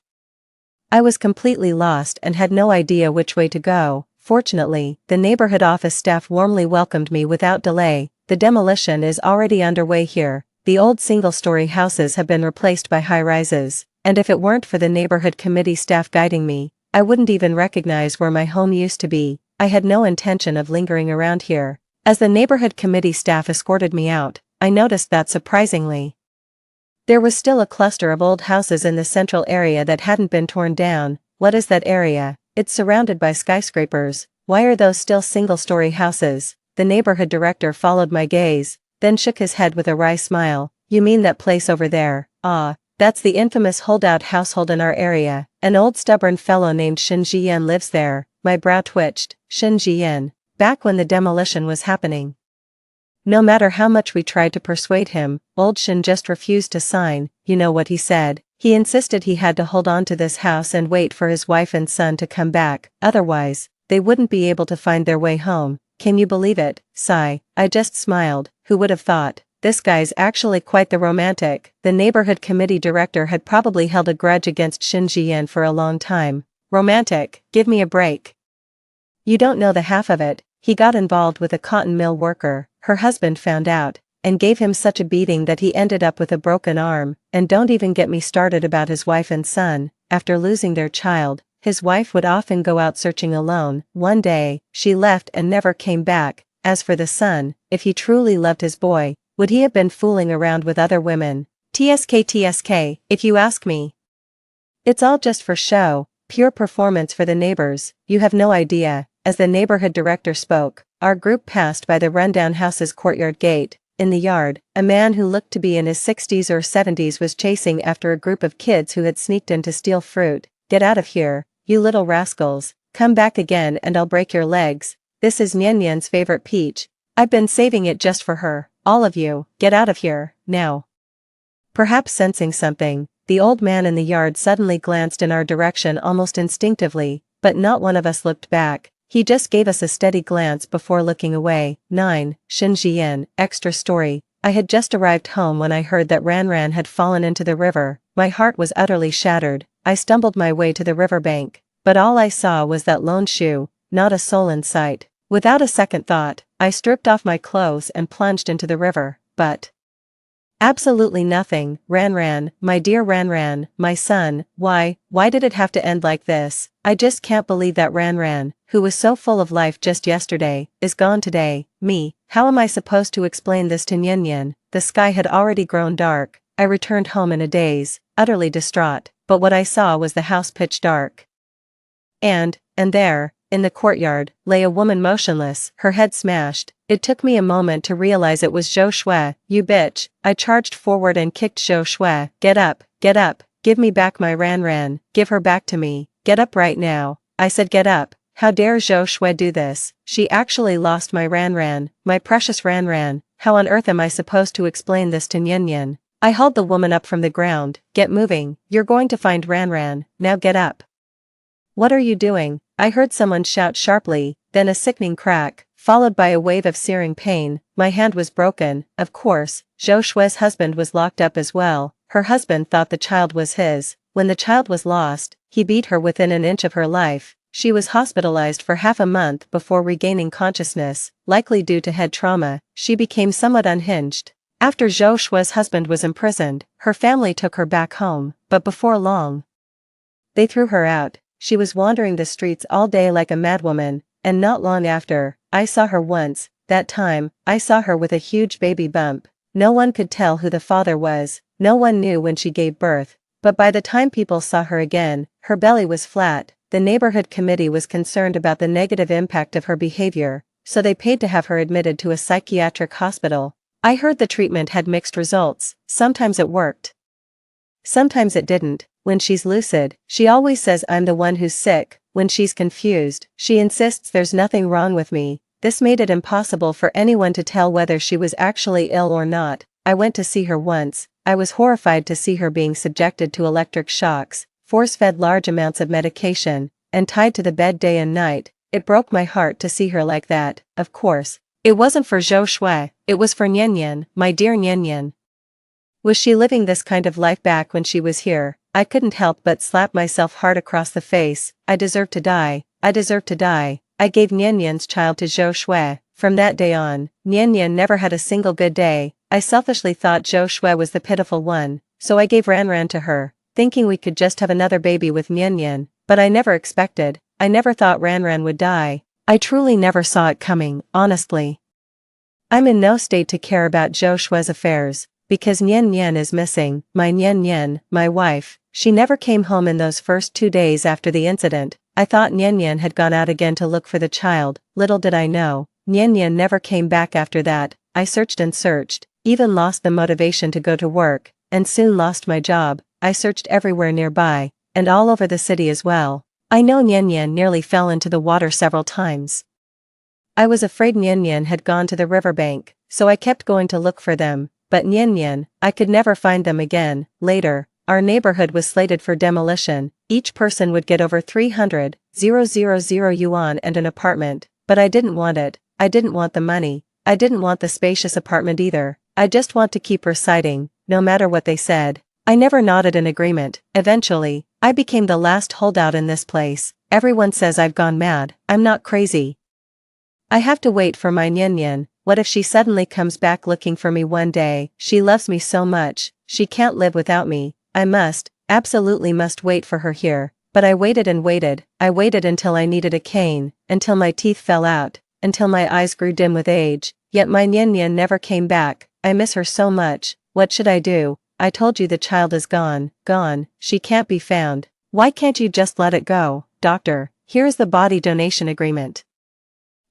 I was completely lost and had no idea which way to go. Fortunately, the neighborhood office staff warmly welcomed me without delay. The demolition is already underway here. The old single-story houses have been replaced by high-rises, and if it weren't for the neighborhood committee staff guiding me, I wouldn't even recognize where my home used to be. I had no intention of lingering around here. As the neighborhood committee staff escorted me out, I noticed that surprisingly, there was still a cluster of old houses in the central area that hadn't been torn down. What is that area? It's surrounded by skyscrapers. Why are those still single-story houses? The neighborhood director followed my gaze, then shook his head with a wry smile. You mean that place over there? Ah, that's the infamous holdout household in our area. An old stubborn fellow named Shin Jiyan lives there. My brow twitched. Shin Jiyan. Back when the demolition was happening, no matter how much we tried to persuade him, old Shin just refused to sign. You know what he said? He insisted he had to hold on to this house and wait for his wife and son to come back, otherwise, they wouldn't be able to find their way home. Can you believe it? Sigh. I just smiled. Who would have thought? This guy's actually quite the romantic. The neighborhood committee director had probably held a grudge against Shin Jiyan for a long time. Romantic? Give me a break. You don't know the half of it. He got involved with a cotton mill worker. Her husband found out, and gave him such a beating that he ended up with a broken arm. And don't even get me started about his wife and son. After losing their child, his wife would often go out searching alone. One day, she left and never came back. As for the son, if he truly loved his boy, would he have been fooling around with other women? TSK, if you ask me. It's all just for show, pure performance for the neighbors. You have no idea. As the neighborhood director spoke, our group passed by the rundown house's courtyard gate. In the yard, a man who looked to be in his 60s or 70s was chasing after a group of kids who had sneaked in to steal fruit. Get out of here, you little rascals. Come back again and I'll break your legs. This is Nyan Nyan's favorite peach. I've been saving it just for her. All of you, get out of here, now. Perhaps sensing something, the old man in the yard suddenly glanced in our direction almost instinctively, but not one of us looked back. He just gave us a steady glance before looking away. 9. Shin Jiyan, extra story. I had just arrived home when I heard that Ran had fallen into the river. My heart was utterly shattered. I stumbled my way to the riverbank, but all I saw was that lone shoe, not a soul in sight. Without a second thought, I stripped off my clothes and plunged into the river, but absolutely nothing. Ran, my dear Ran, my son, why did it have to end like this? I just can't believe that Ran, who was so full of life just yesterday, is gone today. Me, how am I supposed to explain this to Nyan Nyan? The sky had already grown dark. I returned home in a daze, utterly distraught, but what I saw was the house pitch dark. And there, in the courtyard, lay a woman motionless, her head smashed. It took me a moment to realize it was Zhou Shui. You bitch. I charged forward and kicked Zhou Shui. Get up, give me back my Ran, give her back to me, get up right now. I said get up. How dare Zhou Shui do this? She actually lost my Ran, my precious Ran. How on earth am I supposed to explain this to Nyan Nyan? I hauled the woman up from the ground. Get moving, you're going to find Ran, now get up. What are you doing? I heard someone shout sharply, then a sickening crack, followed by a wave of searing pain. My hand was broken. Of course, Zhou Shui's husband was locked up as well. Her husband thought the child was his. When the child was lost, he beat her within an inch of her life. She was hospitalized for half a month before regaining consciousness, likely due to head trauma. She became somewhat unhinged. After Zhou Shui's husband was imprisoned, her family took her back home, but before long, they threw her out. She was wandering the streets all day like a madwoman, and not long after, I saw her once. That time, I saw her with a huge baby bump. No one could tell who the father was. no one knew when she gave birth. But by the time people saw her again, her belly was flat. The neighborhood committee was concerned about the negative impact of her behavior, so they paid to have her admitted to a psychiatric hospital. I heard the treatment had mixed results. Sometimes it worked. Sometimes it didn't. When she's lucid, she always says I'm the one who's sick. When she's confused, she insists there's nothing wrong with me. This made it impossible for anyone to tell whether she was actually ill or not. I went to see her once. I was horrified to see her being subjected to electric shocks, force-fed large amounts of medication, and tied to the bed day and night. It broke my heart to see her like that. Of course, it wasn't for Zhou Shui, it was for Nian Nian, my dear Nian Nian. Was she living this kind of life back when she was here? I couldn't help but slap myself hard across the face. I deserve to die. I deserve to die. I gave Nian Nian's child to Zhou Shui. From that day on, Nian Nian never had a single good day. I selfishly thought Zhou Shui was the pitiful one, so I gave Ran Ran to her, thinking we could just have another baby with Nian Nian, but I never thought Ran Ran would die. I truly never saw it coming, honestly. I'm in no state to care about Zhou Shui's affairs, because Nian Nian is missing. My Nian Nian, my wife, she never came home in those first 2 days after the incident. I thought Nian Nian had gone out again to look for the child. Little did I know, Nian Nian never came back after that. I searched and searched, even lost the motivation to go to work, and soon lost my job. I searched everywhere nearby, and all over the city as well. I know Nian Nian nearly fell into the water several times. I was afraid Nian Nian had gone to the riverbank, so I kept going to look for them. But Nian Nian, I could never find them again. Later, our neighborhood was slated for demolition. Each person would get over 300,000 yuan and an apartment, but I didn't want it. I didn't want the money. I didn't want the spacious apartment either. I just want to keep reciting, no matter what they said. I never nodded in agreement. Eventually, I became the last holdout in this place. Everyone says I've gone mad. I'm not crazy. I have to wait for my Nian Nian. What if she suddenly comes back looking for me one day? She loves me so much, she can't live without me. I absolutely must wait for her here. But I waited and waited. I waited until I needed a cane, until my teeth fell out, until my eyes grew dim with age. Yet my Nian Nian never came back. I miss her so much. What should I do? I told you the child is gone. Gone. She can't be found. Why can't you just let it go, doctor? Here is the body donation agreement.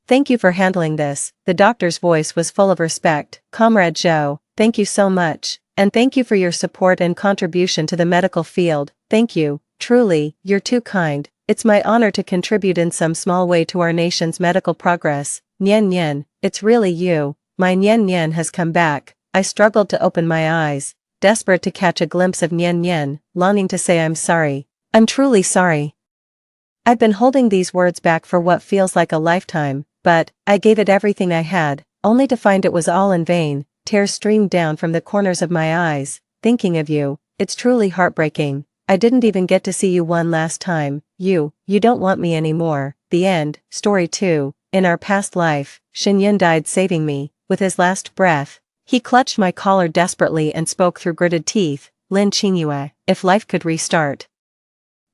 Thank you for handling this. The doctor's voice was full of respect. Comrade Zhou, thank you so much. And thank you for your support and contribution to the medical field. Thank you. Truly, you're too kind. It's my honor to contribute in some small way to our nation's medical progress. Nian Nian, it's really you. My Nian Nian has come back. I struggled to open my eyes, desperate to catch a glimpse of Nian Nian, longing to say I'm sorry. I'm truly sorry. I've been holding these words back for what feels like a lifetime. But, I gave it everything I had, only to find it was all in vain. Tears streamed down from the corners of my eyes. Thinking of you, it's truly heartbreaking. I didn't even get to see you one last time. You don't want me anymore. The end. Story 2. In our past life, Xinyan died saving me. With his last breath, he clutched my collar desperately and spoke through gritted teeth. Lin Qingyue, if life could restart,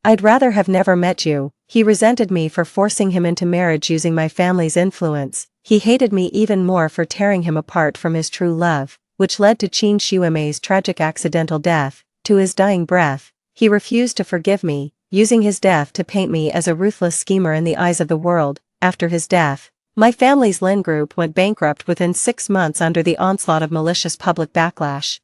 I'd rather have never met you. He resented me for forcing him into marriage using my family's influence. He hated me even more for tearing him apart from his true love, which led to Qin Shuimei's tragic accidental death. To his dying breath, he refused to forgive me, using his death to paint me as a ruthless schemer in the eyes of the world. After his death, my family's Lin group went bankrupt within 6 months under the onslaught of malicious public backlash.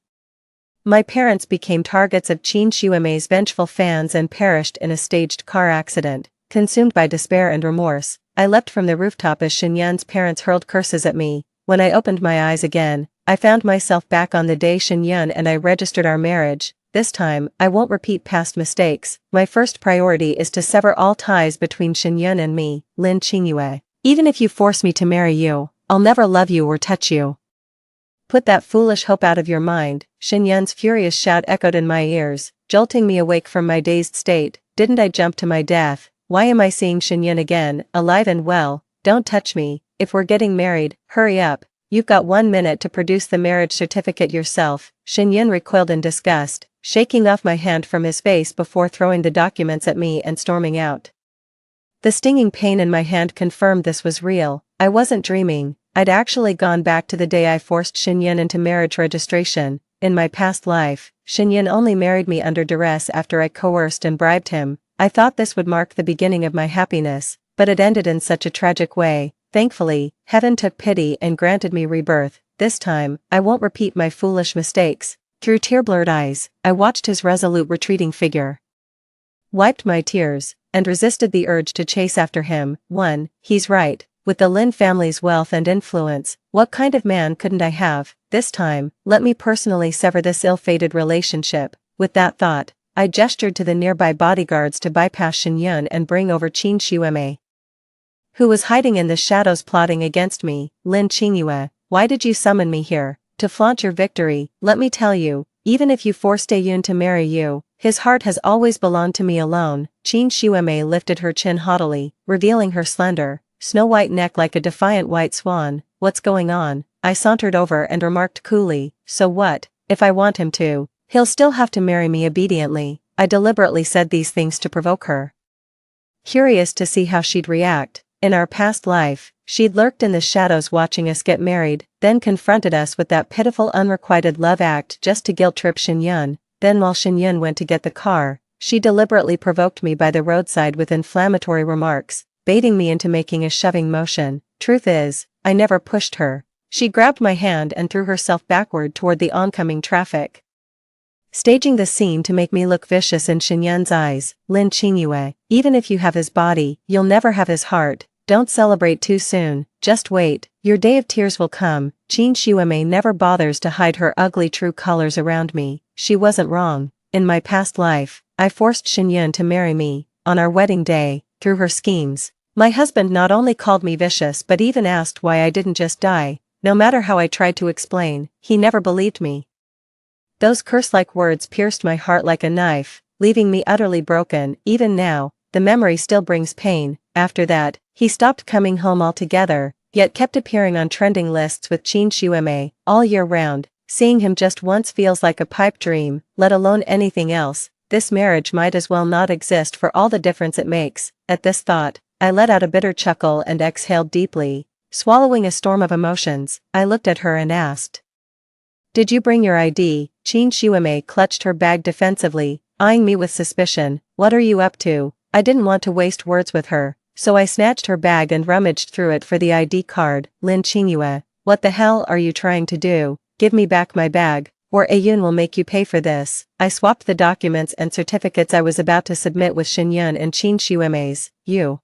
My parents became targets of Qin Shuimei's vengeful fans and perished in a staged car accident. Consumed by despair and remorse, I leapt from the rooftop as Xinyan's parents hurled curses at me. When I opened my eyes again, I found myself back on the day Xinyan and I registered our marriage. This time, I won't repeat past mistakes. My first priority is to sever all ties between Xinyan and me, Lin Qingyue. Even if you force me to marry you, I'll never love you or touch you. Put that foolish hope out of your mind. Xinyan's furious shout echoed in my ears, jolting me awake from my dazed state. Didn't I jump to my death? Why am I seeing Xinyan again, alive and well? Don't touch me. If we're getting married, hurry up. You've got 1 minute to produce the marriage certificate yourself. Xinyan recoiled in disgust, shaking off my hand from his face before throwing the documents at me and storming out. The stinging pain in my hand confirmed this was real. I wasn't dreaming. I'd actually gone back to the day I forced Xinyan into marriage registration. In my past life, Shin-yun only married me under duress after I coerced and bribed him. I thought this would mark the beginning of my happiness, but it ended in such a tragic way. Thankfully, heaven took pity and granted me rebirth. This time, I won't repeat my foolish mistakes. Through tear-blurred eyes, I watched his resolute retreating figure, wiped my tears, and resisted the urge to chase after him. He's right. With the Lin family's wealth and influence, what kind of man couldn't I have? This time, let me personally sever this ill-fated relationship. With that thought, I gestured to the nearby bodyguards to bypass Shin-yun and bring over Qin Xiume, who was hiding in the shadows plotting against me. Lin Qingyue, why did you summon me here? To flaunt your victory. Let me tell you, even if you forced Taeyun to marry you, his heart has always belonged to me alone. Qin Xiume lifted her chin haughtily, revealing her slender, snow-white neck like a defiant white swan. What's going on? I sauntered over and remarked coolly, so what, if I want him to? He'll still have to marry me obediently. I deliberately said these things to provoke her, curious to see how she'd react. In our past life, she'd lurked in the shadows watching us get married, then confronted us with that pitiful unrequited love act just to guilt-trip Shin-yun. Then while Shin-yun went to get the car, she deliberately provoked me by the roadside with inflammatory remarks, baiting me into making a shoving motion. Truth is, I never pushed her. She grabbed my hand and threw herself backward toward the oncoming traffic, staging the scene to make me look vicious in Shin-yun's eyes. Lin Qingyue, even if you have his body, you'll never have his heart. Don't celebrate too soon, just wait, your day of tears will come. Qin Xiume never bothers to hide her ugly true colors around me. She wasn't wrong. In my past life, I forced Shin-yun to marry me. On our wedding day, through her schemes, my husband not only called me vicious but even asked why I didn't just die. No matter how I tried to explain, he never believed me. Those curse-like words pierced my heart like a knife, leaving me utterly broken. Even now, the memory still brings pain. After that, he stopped coming home altogether, yet kept appearing on trending lists with Qin Xiume all year round. Seeing him just once feels like a pipe dream, let alone anything else. This marriage might as well not exist for all the difference it makes. At this thought, I let out a bitter chuckle and exhaled deeply. Swallowing a storm of emotions, I looked at her and asked, "Did you bring your ID?" Qin Xiume clutched her bag defensively, eyeing me with suspicion. "What are you up to?" I didn't want to waste words with her, so I snatched her bag and rummaged through it for the ID card. Lin Qingyue, what the hell are you trying to do? Give me back my bag, or Taeyun will make you pay for this. I swapped the documents and certificates I was about to submit with Shin-yun and Qin Xiume's. You.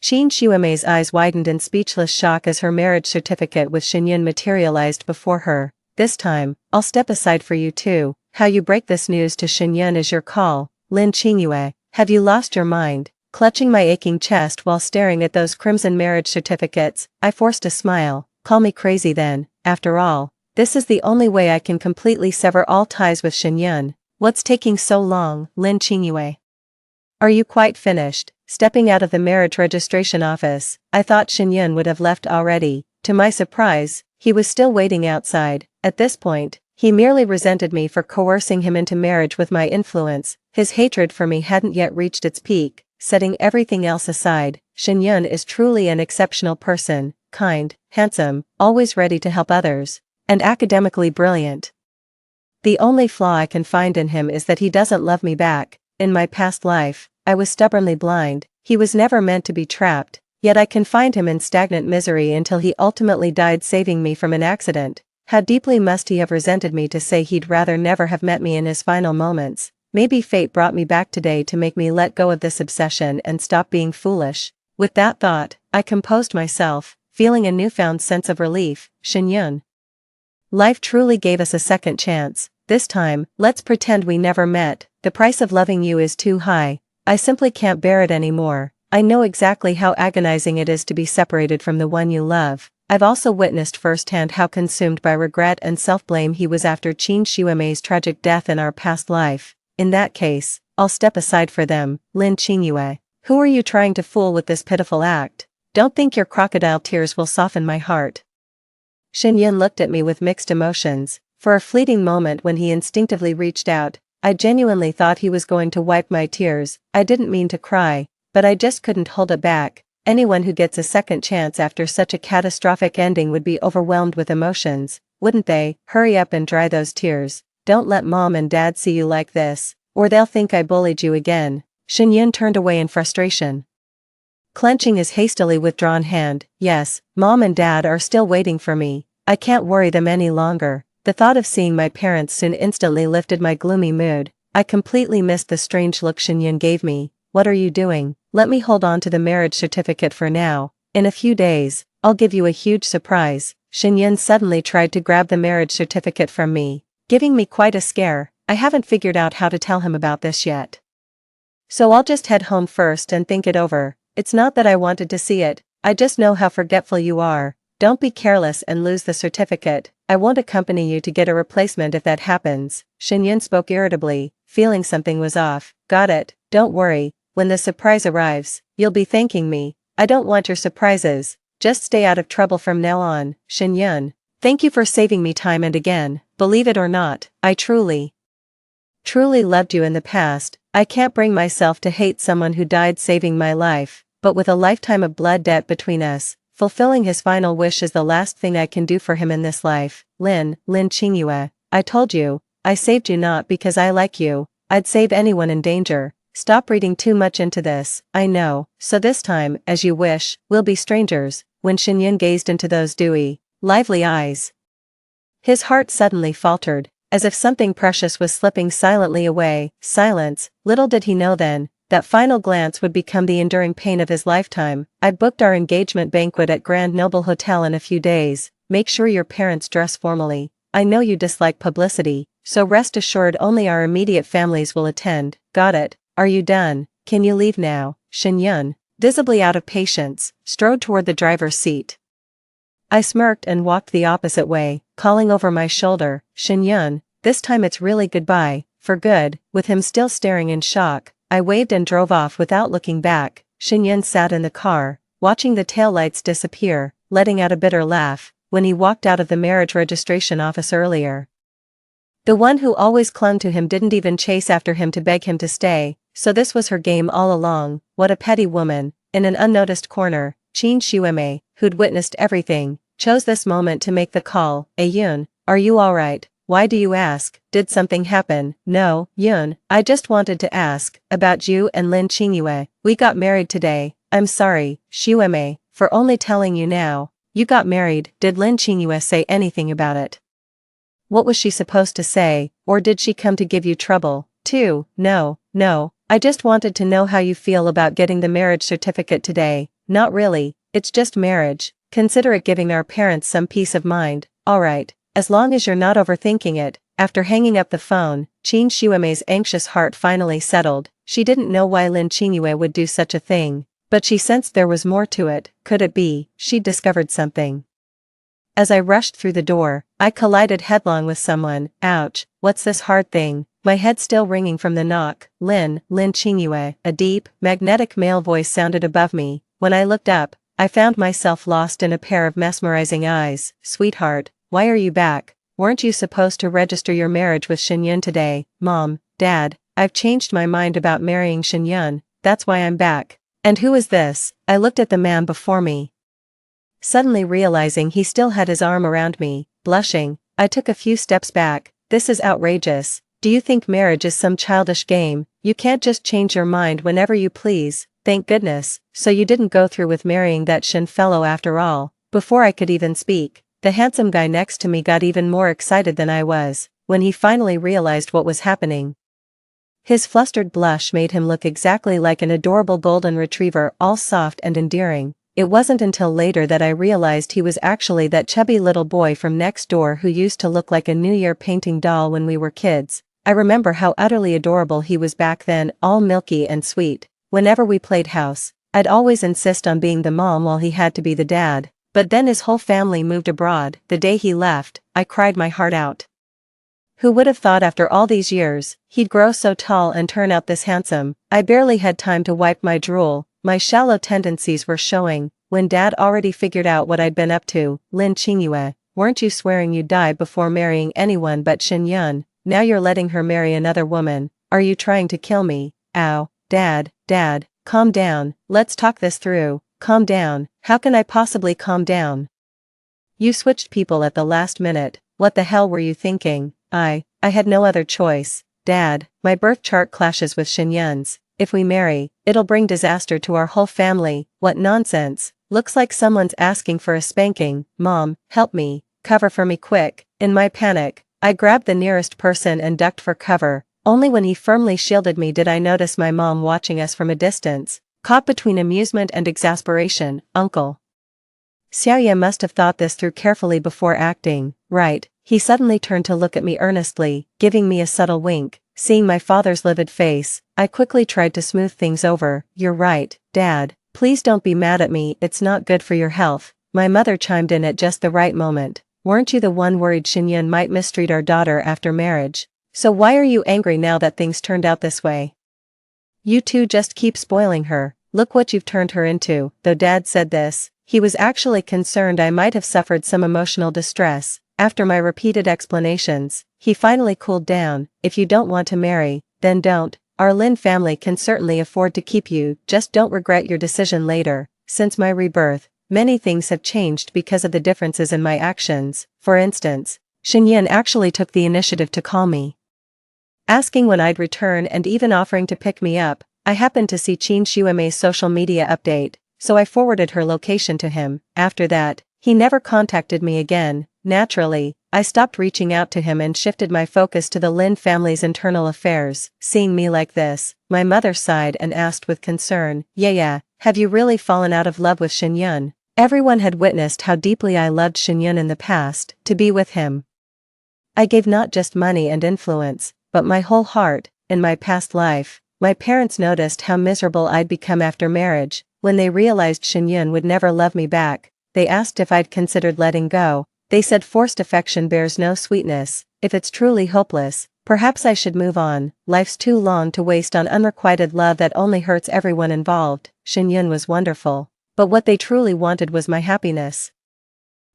Qin Xiume's eyes widened in speechless shock as her marriage certificate with Shin-yun materialized before her. This time, I'll step aside for you too. How you break this news to Shin-yun is your call. Lin Qingyue, have you lost your mind? Clutching my aching chest while staring at those crimson marriage certificates, I forced a smile. Call me crazy then. After all, this is the only way I can completely sever all ties with Shin-yun. What's taking so long? Lin Qingyue, are you quite finished? Stepping out of the marriage registration office, I thought Shin-yun would have left already. To my surprise, he was still waiting outside. At this point, he merely resented me for coercing him into marriage with my influence. His hatred for me hadn't yet reached its peak. Setting everything else aside, Shin-yun is truly an exceptional person, kind, handsome, always ready to help others, and academically brilliant. The only flaw I can find in him is that he doesn't love me back. In my past life, I was stubbornly blind. He was never meant to be trapped, yet I confined him in stagnant misery until he ultimately died saving me from an accident. How deeply must he have resented me to say he'd rather never have met me in his final moments? Maybe fate brought me back today to make me let go of this obsession and stop being foolish. With that thought, I composed myself, feeling a newfound sense of relief. Shin-yun, life truly gave us a second chance. This time, let's pretend we never met. The price of loving you is too high. I simply can't bear it anymore. I know exactly how agonizing it is to be separated from the one you love. I've also witnessed firsthand how consumed by regret and self-blame he was after Qin Xiume's tragic death in our past life. In that case, I'll step aside for them. Lin Qingyue, who are you trying to fool with this pitiful act? Don't think your crocodile tears will soften my heart. Shin-yun looked at me with mixed emotions. For a fleeting moment when he instinctively reached out, I genuinely thought he was going to wipe my tears. I didn't mean to cry, but I just couldn't hold it back. Anyone who gets a second chance after such a catastrophic ending would be overwhelmed with emotions, wouldn't they? Hurry up and dry those tears. don't let mom and dad see you like this, or they'll think I bullied you again. Shin-yun turned away in frustration, clenching his hastily withdrawn hand. Yes, mom and dad are still waiting for me. I can't worry them any longer. The thought of seeing my parents soon instantly lifted my gloomy mood. I completely missed the strange look Shin-yun gave me. What are you doing? Let me hold on to the marriage certificate for now. In a few days, I'll give you a huge surprise. Shin-yun suddenly tried to grab the marriage certificate from me, giving me quite a scare. I haven't figured out how to tell him about this yet. So I'll just head home first and think it over. It's not that I wanted to see it, I just know how forgetful you are. Don't be careless and lose the certificate. I won't accompany you to get a replacement if that happens. Shin-yun spoke irritably, feeling something was off. Got it, don't worry, when the surprise arrives, you'll be thanking me. I don't want your surprises, just stay out of trouble from now on. Shin-yun, thank you for saving me time and again. Believe it or not, I truly loved you in the past. I can't bring myself to hate someone who died saving my life, but with a lifetime of blood debt between us, fulfilling his final wish is the last thing I can do for him in this life. Lin Qingyue, I told you, I saved you not because I like you, I'd save anyone in danger. Stop reading too much into this. I know, so this time, as you wish, we'll be strangers. When Shin-yun gazed into those dewy, lively eyes, his heart suddenly faltered, as if something precious was slipping silently away. Silence. Little did he know then, that final glance would become the enduring pain of his lifetime. I booked our engagement banquet at Grand Noble Hotel in a few days. Make sure your parents dress formally. I know you dislike publicity, so rest assured only our immediate families will attend. Got it? Are you done? Can you leave now? Shin-yun, visibly out of patience, strode toward the driver's seat. I smirked and walked the opposite way, calling over my shoulder, Shin-yun, this time it's really goodbye, for good. With him still staring in shock, I waved and drove off without looking back. Shin-yun sat in the car, watching the taillights disappear, letting out a bitter laugh, when he walked out of the marriage registration office earlier. The one who always clung to him didn't even chase after him to beg him to stay, so this was her game all along. What a petty woman. In an unnoticed corner, Qin Shuemei, who'd witnessed everything, chose this moment to make the call. Yun, are you alright? Why do you ask? Did something happen? No, Yun, I just wanted to ask about you and Lin Qingyue. We got married today. I'm sorry, Shuemei, for only telling you now. You got married. Did Lin Qingyue say anything about it? What was she supposed to say, or did she come to give you trouble, too? No, I just wanted to know how you feel about getting the marriage certificate today. Not really, it's just marriage. Consider it giving our parents some peace of mind. Alright, as long as you're not overthinking it. After hanging up the phone, Qin Shuemei's anxious heart finally settled. She didn't know why Lin Qingyue would do such a thing, but she sensed there was more to it. Could it be she'd discovered something? As I rushed through the door, I collided headlong with someone. Ouch, what's this hard thing? My head still ringing from the knock. Lin Qingyue. A deep, magnetic male voice sounded above me. When I looked up, I found myself lost in a pair of mesmerizing eyes. Sweetheart, why are you back? Weren't you supposed to register your marriage with Shin-yun today? Mom, Dad, I've changed my mind about marrying Shin-yun, that's why I'm back. And who is this? I looked at the man before me, suddenly realizing he still had his arm around me. Blushing, I took a few steps back. This is outrageous. Do you think marriage is some childish game? You can't just change your mind whenever you please. Thank goodness, so you didn't go through with marrying that Shin fellow after all. Before I could even speak, the handsome guy next to me got even more excited than I was, when he finally realized what was happening. His flustered blush made him look exactly like an adorable golden retriever, all soft and endearing. It wasn't until later that I realized he was actually that chubby little boy from next door who used to look like a New Year painting doll when we were kids. I remember how utterly adorable he was back then, all milky and sweet. Whenever we played house, I'd always insist on being the mom while he had to be the dad. But then his whole family moved abroad. The day he left, I cried my heart out. Who would have thought after all these years, he'd grow so tall and turn out this handsome? I barely had time to wipe my drool. My shallow tendencies were showing, when Dad already figured out what I'd been up to. Lin Qingyue, weren't you swearing you'd die before marrying anyone but Shin-yun? Now you're letting her marry another woman. Are you trying to kill me? Ow, Dad, calm down, let's talk this through. Calm down. How can I possibly calm down? You switched people at the last minute. What the hell were you thinking? I had no other choice. Dad, my birth chart clashes with Xinyun's. If we marry, it'll bring disaster to our whole family. What nonsense. Looks like someone's asking for a spanking. Mom, help me. Cover for me quick. In my panic, I grabbed the nearest person and ducked for cover. Only when he firmly shielded me did I notice my mom watching us from a distance. Caught between amusement and exasperation, Uncle Xiaoye must have thought this through carefully before acting, right? He suddenly turned to look at me earnestly, giving me a subtle wink. Seeing my father's livid face, I quickly tried to smooth things over. You're right, Dad. Please don't be mad at me, it's not good for your health. My mother chimed in at just the right moment. Weren't you the one worried Xinyun might mistreat our daughter after marriage? So why are you angry now that things turned out this way? You two just keep spoiling her. Look what you've turned her into. Though Dad said this, he was actually concerned I might have suffered some emotional distress. After my repeated explanations, he finally cooled down. If you don't want to marry, then don't. Our Lin family can certainly afford to keep you, just don't regret your decision later. Since my rebirth, many things have changed because of the differences in my actions. For instance, Xinyun actually took the initiative to call me, asking when I'd return and even offering to pick me up. I happened to see Qin Xuemei's social media update, so I forwarded her location to him. After that, he never contacted me again. Naturally, I stopped reaching out to him and shifted my focus to the Lin family's internal affairs. Seeing me like this, my mother sighed and asked with concern, Yeah, have you really fallen out of love with Xinyun? Everyone had witnessed how deeply I loved Xinyun in the past. To be with him, I gave not just money and influence, but my whole heart. In my past life, my parents noticed how miserable I'd become after marriage. When they realized Xinyun would never love me back, they asked if I'd considered letting go. They said forced affection bears no sweetness. If it's truly hopeless, perhaps I should move on. Life's too long to waste on unrequited love that only hurts everyone involved. Xinyun was wonderful, but what they truly wanted was my happiness.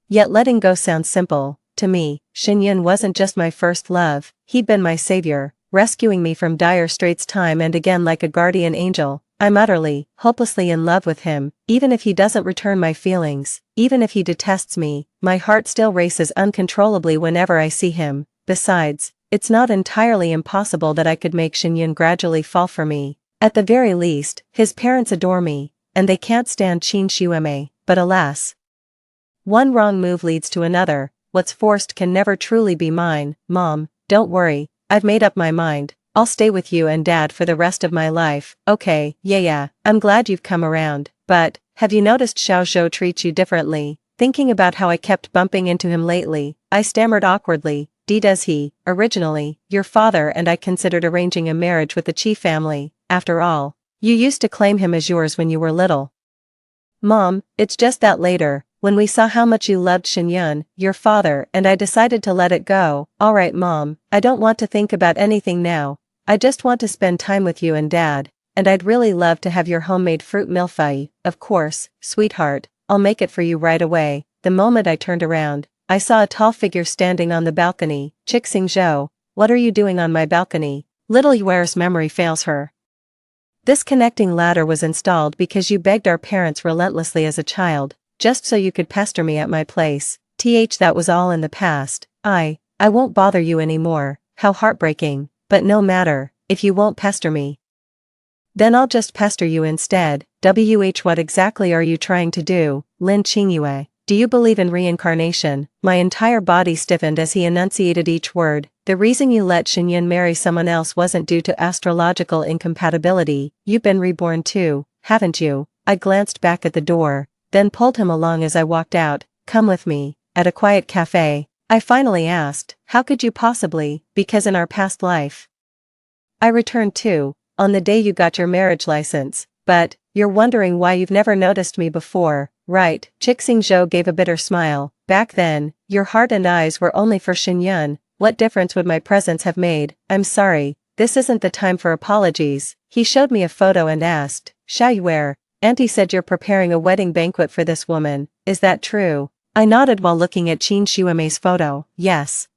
Yet letting go sounds simple. To me, Xinyun wasn't just my first love, he'd been my savior, rescuing me from dire straits time and again like a guardian angel. I'm utterly, hopelessly in love with him. Even if he doesn't return my feelings, even if he detests me, my heart still races uncontrollably whenever I see him. Besides, it's not entirely impossible that I could make Xinyun gradually fall for me. At the very least, his parents adore me, and they can't stand Qin Xuemei. But alas, one wrong move leads to another. What's forced can never truly be mine. Mom, don't worry, I've made up my mind. I'll stay with you and Dad for the rest of my life. Okay, yeah, I'm glad you've come around. But, have you noticed Xiao Zhou treats you differently? Thinking about how I kept bumping into him lately, I stammered awkwardly. Does he? Originally, your father and I considered arranging a marriage with the Qi family. After all, you used to claim him as yours when you were little. Mom, it's just that later, when we saw how much you loved Xinyun, your father, and I decided to let it go. Alright Mom, I don't want to think about anything now. I just want to spend time with you and Dad, and I'd really love to have your homemade fruit milfai. Of course, sweetheart, I'll make it for you right away. The moment I turned around, I saw a tall figure standing on the balcony. Qixing Zhou, what are you doing on my balcony? Little Yuer's memory fails her. This connecting ladder was installed because you begged our parents relentlessly as a child, just so you could pester me at my place. That was all in the past. I won't bother you anymore. How heartbreaking. But no matter, if you won't pester me, then I'll just pester you instead. What exactly are you trying to do, Lin Qingyue? Do you believe in reincarnation? My entire body stiffened as he enunciated each word. The reason you let Xinyun marry someone else wasn't due to astrological incompatibility. You've been reborn too, haven't you? I glanced back at the door, then pulled him along as I walked out. Come with me. At a quiet cafe, I finally asked, how could you possibly? Because in our past life, I returned too, on the day you got your marriage license. But, you're wondering why you've never noticed me before, right? Qixing Zhou gave a bitter smile. Back then, your heart and eyes were only for Xinyun. What difference would my presence have made? I'm sorry, this isn't the time for apologies. He showed me a photo and asked, Xiaoyue, Auntie said you're preparing a wedding banquet for this woman, is that true? I nodded while looking at Qin Xuemei's photo. Yes.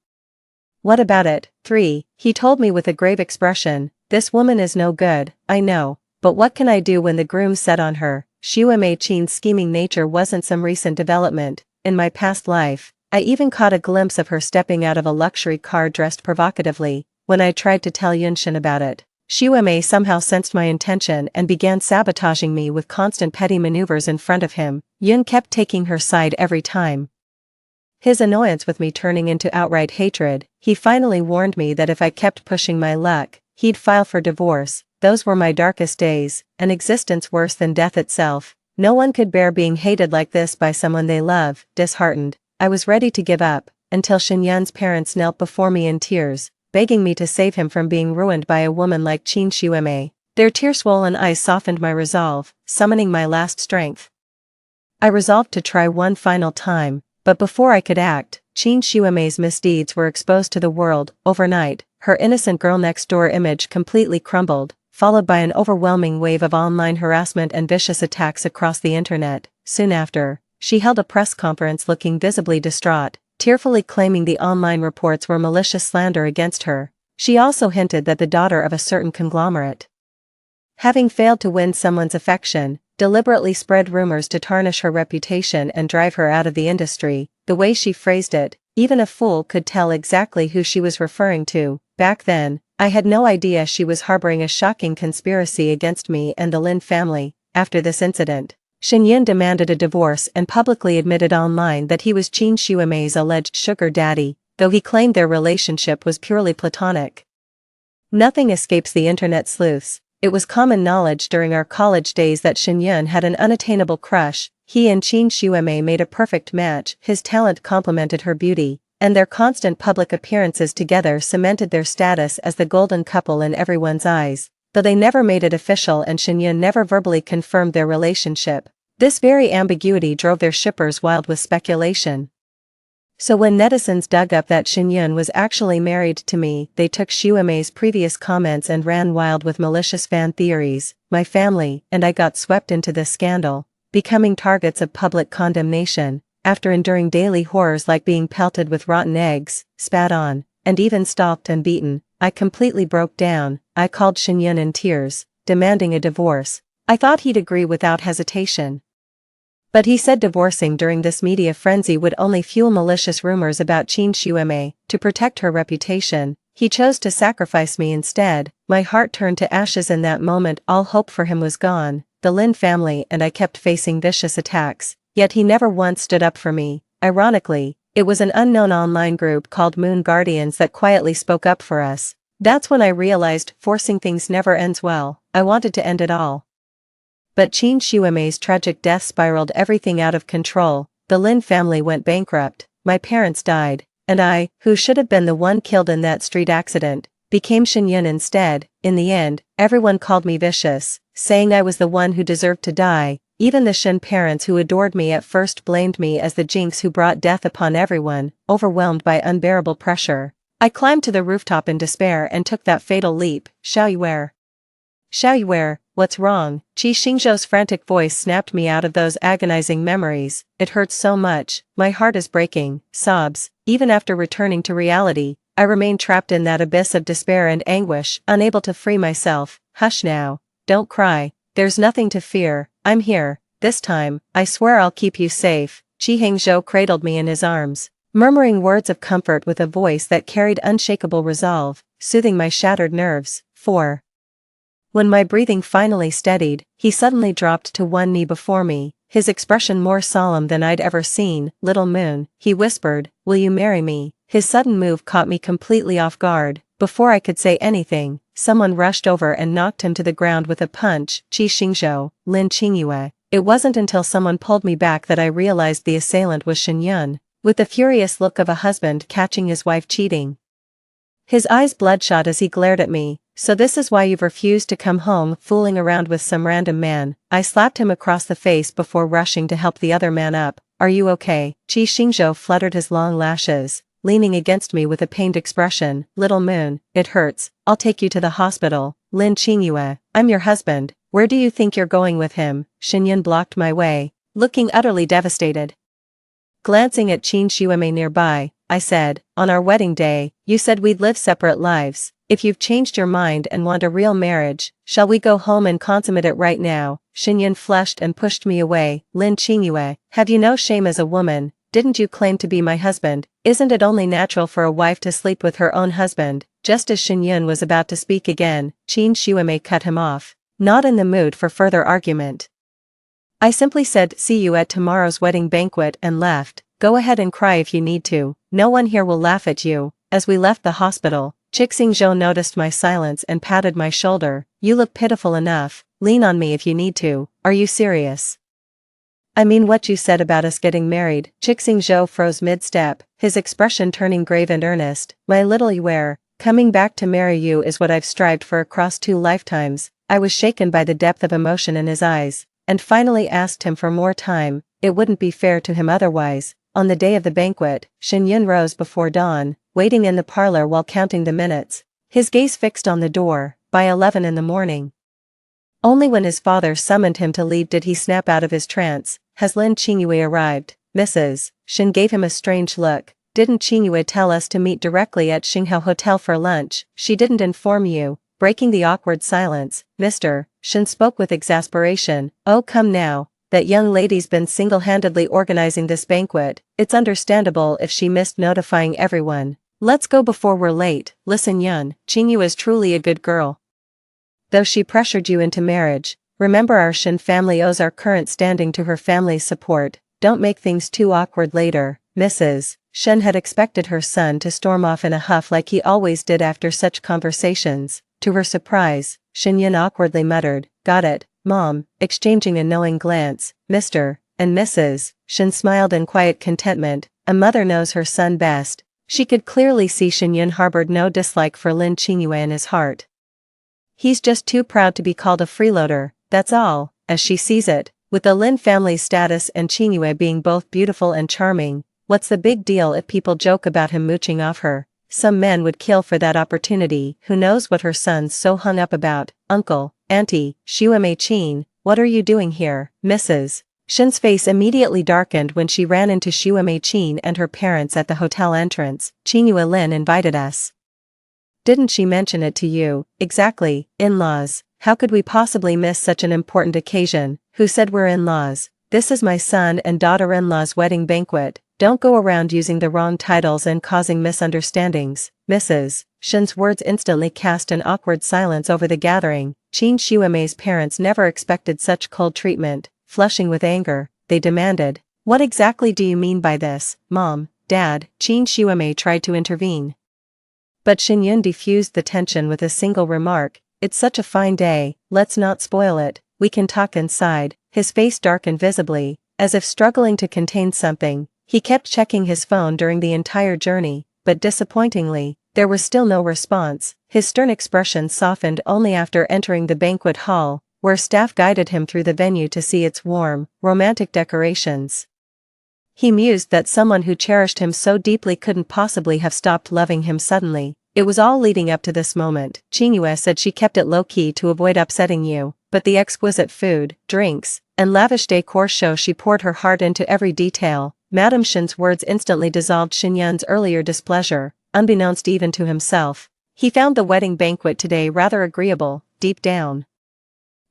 What about it? 3. He told me with a grave expression, this woman is no good, I know, but what can I do when the grooms set on her? Xuemei Qin's scheming nature wasn't some recent development. In my past life, I even caught a glimpse of her stepping out of a luxury car dressed provocatively. When I tried to tell Yunshin about it, Xiuemei somehow sensed my intention and began sabotaging me with constant petty maneuvers in front of him. Yun kept taking her side every time, his annoyance with me turning into outright hatred. He finally warned me that if I kept pushing my luck, he'd file for divorce. Those were my darkest days, an existence worse than death itself. No one could bear being hated like this by someone they love. Disheartened, I was ready to give up, until Xinyun's parents knelt before me in tears, begging me to save him from being ruined by a woman like Qin Xiuemei. Their tear-swollen eyes softened my resolve, summoning my last strength. I resolved to try one final time, but before I could act, Qin Xiuemei's misdeeds were exposed to the world. Overnight, her innocent girl-next-door image completely crumbled, followed by an overwhelming wave of online harassment and vicious attacks across the internet. Soon after, she held a press conference looking visibly distraught, tearfully claiming the online reports were malicious slander against her. She also hinted that the daughter of a certain conglomerate, having failed to win someone's affection, deliberately spread rumors to tarnish her reputation and drive her out of the industry. The way she phrased it, even a fool could tell exactly who she was referring to. Back then, I had no idea she was harboring a shocking conspiracy against me and the Lin family. After this incident, Xinyun demanded a divorce and publicly admitted online that he was Qin Xiuemei's alleged sugar daddy, though he claimed their relationship was purely platonic. Nothing escapes the internet sleuths. It was common knowledge during our college days that Xinyun had an unattainable crush. He and Qin Xiuemei made a perfect match. His talent complemented her beauty, and their constant public appearances together cemented their status as the golden couple in everyone's eyes, though they never made it official and Xinyun never verbally confirmed their relationship. This very ambiguity drove their shippers wild with speculation. So when netizens dug up that Xinyun was actually married to me, they took Xiuemei's previous comments and ran wild with malicious fan theories. My family and I got swept into this scandal, becoming targets of public condemnation. After enduring daily horrors like being pelted with rotten eggs, spat on, and even stalked and beaten, I completely broke down. I called Xinyun in tears, demanding a divorce. I thought he'd agree without hesitation, but he said divorcing during this media frenzy would only fuel malicious rumors about Qin Xiuemei. To protect her reputation, he chose to sacrifice me instead. My heart turned to ashes in that moment. All hope for him was gone. The Lin family and I kept facing vicious attacks, yet he never once stood up for me. Ironically, it was an unknown online group called Moon Guardians that quietly spoke up for us. That's when I realized forcing things never ends well. I wanted to end it all, but Qin Xiuemei's tragic death spiraled everything out of control. The Lin family went bankrupt, my parents died, and I, who should have been the one killed in that street accident, became Xinyun instead. In the end, everyone called me vicious, saying I was the one who deserved to die. Even the Shin parents who adored me at first blamed me as the jinx who brought death upon everyone. Overwhelmed by unbearable pressure, I climbed to the rooftop in despair and took that fatal leap. Xiaoyue, what's wrong? Qi Xingzhou's frantic voice snapped me out of those agonizing memories. It hurts so much, my heart is breaking. Sobs. Even after returning to reality, I remained trapped in that abyss of despair and anguish, unable to free myself. Hush now, don't cry, there's nothing to fear, I'm here. This time, I swear I'll keep you safe. Qi Hengzhou cradled me in his arms, murmuring words of comfort with a voice that carried unshakable resolve, soothing my shattered nerves. 4. When my breathing finally steadied, he suddenly dropped to one knee before me, his expression more solemn than I'd ever seen. Little Moon, he whispered, will you marry me? His sudden move caught me completely off guard. Before I could say anything, someone rushed over and knocked him to the ground with a punch. Qi Xingzhou, Lin Qingyue. It wasn't until someone pulled me back that I realized the assailant was Xinyun, with the furious look of a husband catching his wife cheating, his eyes bloodshot as he glared at me. So this is why you've refused to come home, fooling around with some random man. I slapped him across the face before rushing to help the other man up. Are you okay? Qi Xingzhou fluttered his long lashes, leaning against me with a pained expression. Little Moon, it hurts, I'll take you to the hospital. Lin Qingyue, I'm your husband, where do you think you're going with him? Xinyun blocked my way, looking utterly devastated. Glancing at Qin Xiuemei nearby, I said, on our wedding day, you said we'd live separate lives. If you've changed your mind and want a real marriage, shall we go home and consummate it right now? Xinyun flushed and pushed me away. Lin Qingyue, have you no shame as a woman? didn't you claim to be my husband? Isn't it only natural for a wife to sleep with her own husband? Just as Shin Yun was about to speak again, Qin Shuamei cut him off. Not in the mood for further argument. I simply said, see you at tomorrow's wedding banquet, and left. Go ahead and cry if you need to. No one here will laugh at you. As we left the hospital, Chixingzhou noticed my silence and patted my shoulder. You look pitiful enough. Lean on me if you need to. Are you serious? I mean what you said about us getting married. Chixingzhou froze mid-step, his expression turning grave and earnest. My little Yuer, coming back to marry you is what I've strived for across 2 lifetimes. I was shaken by the depth of emotion in his eyes, and finally asked him for more time. It wouldn't be fair to him otherwise. On the day of the banquet, Shin Yun rose before dawn, waiting in the parlor while counting the minutes, his gaze fixed on the door. By 11 in the morning. Only when his father summoned him to leave did he snap out of his trance. Has Lin Qingyue arrived, Mrs.? Shin gave him a strange look. Didn't Qingyue tell us to meet directly at Xinghao Hotel for lunch? She didn't inform you. Breaking the awkward silence, Mr. Shin spoke with exasperation. Oh come now, that young lady's been single-handedly organizing this banquet. It's understandable if she missed notifying everyone. Let's go before we're late. Listen Yun, Qingyue is truly a good girl. Though she pressured you into marriage, remember our Shin family owes our current standing to her family's support. Don't make things too awkward later, Mrs. Shen had expected her son to storm off in a huff like he always did after such conversations. To her surprise, Shin Yun awkwardly muttered, got it, Mom, exchanging a knowing glance. Mr. and Mrs. Shin smiled in quiet contentment. A mother knows her son best. She could clearly see Shin Yun harbored no dislike for Lin Qingyue in his heart. He's just too proud to be called a freeloader, that's all, as she sees it. With the Lin family's status and Qingyue being both beautiful and charming, what's the big deal if people joke about him mooching off her? Some men would kill for that opportunity. Who knows what her son's so hung up about? Uncle, Auntie, Shuamei Qin, what are you doing here, Mrs.? Shin's face immediately darkened when she ran into Shuamei Qin and her parents at the hotel entrance. Qingyue Lin invited us. Didn't she mention it to you? Exactly, in-laws. How could we possibly miss such an important occasion? Who said we're in-laws? This is my son and daughter-in-law's wedding banquet. Don't go around using the wrong titles and causing misunderstandings, Mrs. Shin's words instantly cast an awkward silence over the gathering. Qin Shuamei's parents never expected such cold treatment. Flushing with anger, they demanded, what exactly do you mean by this, Mom, Dad? Qin Shuamei tried to intervene. But Shin Yun diffused the tension with a single remark, it's such a fine day, let's not spoil it, we can talk inside. His face darkened visibly, as if struggling to contain something. He kept checking his phone during the entire journey, but disappointingly, there was still no response. His stern expression softened only after entering the banquet hall, where staff guided him through the venue to see its warm, romantic decorations. He mused that someone who cherished him so deeply couldn't possibly have stopped loving him suddenly. It was all leading up to this moment. Qingyue said she kept it low-key to avoid upsetting you, but the exquisite food, drinks, and lavish decor show she poured her heart into every detail. Madame Shin's words instantly dissolved Shin Yun's earlier displeasure, unbeknownst even to himself. He found the wedding banquet today rather agreeable, deep down.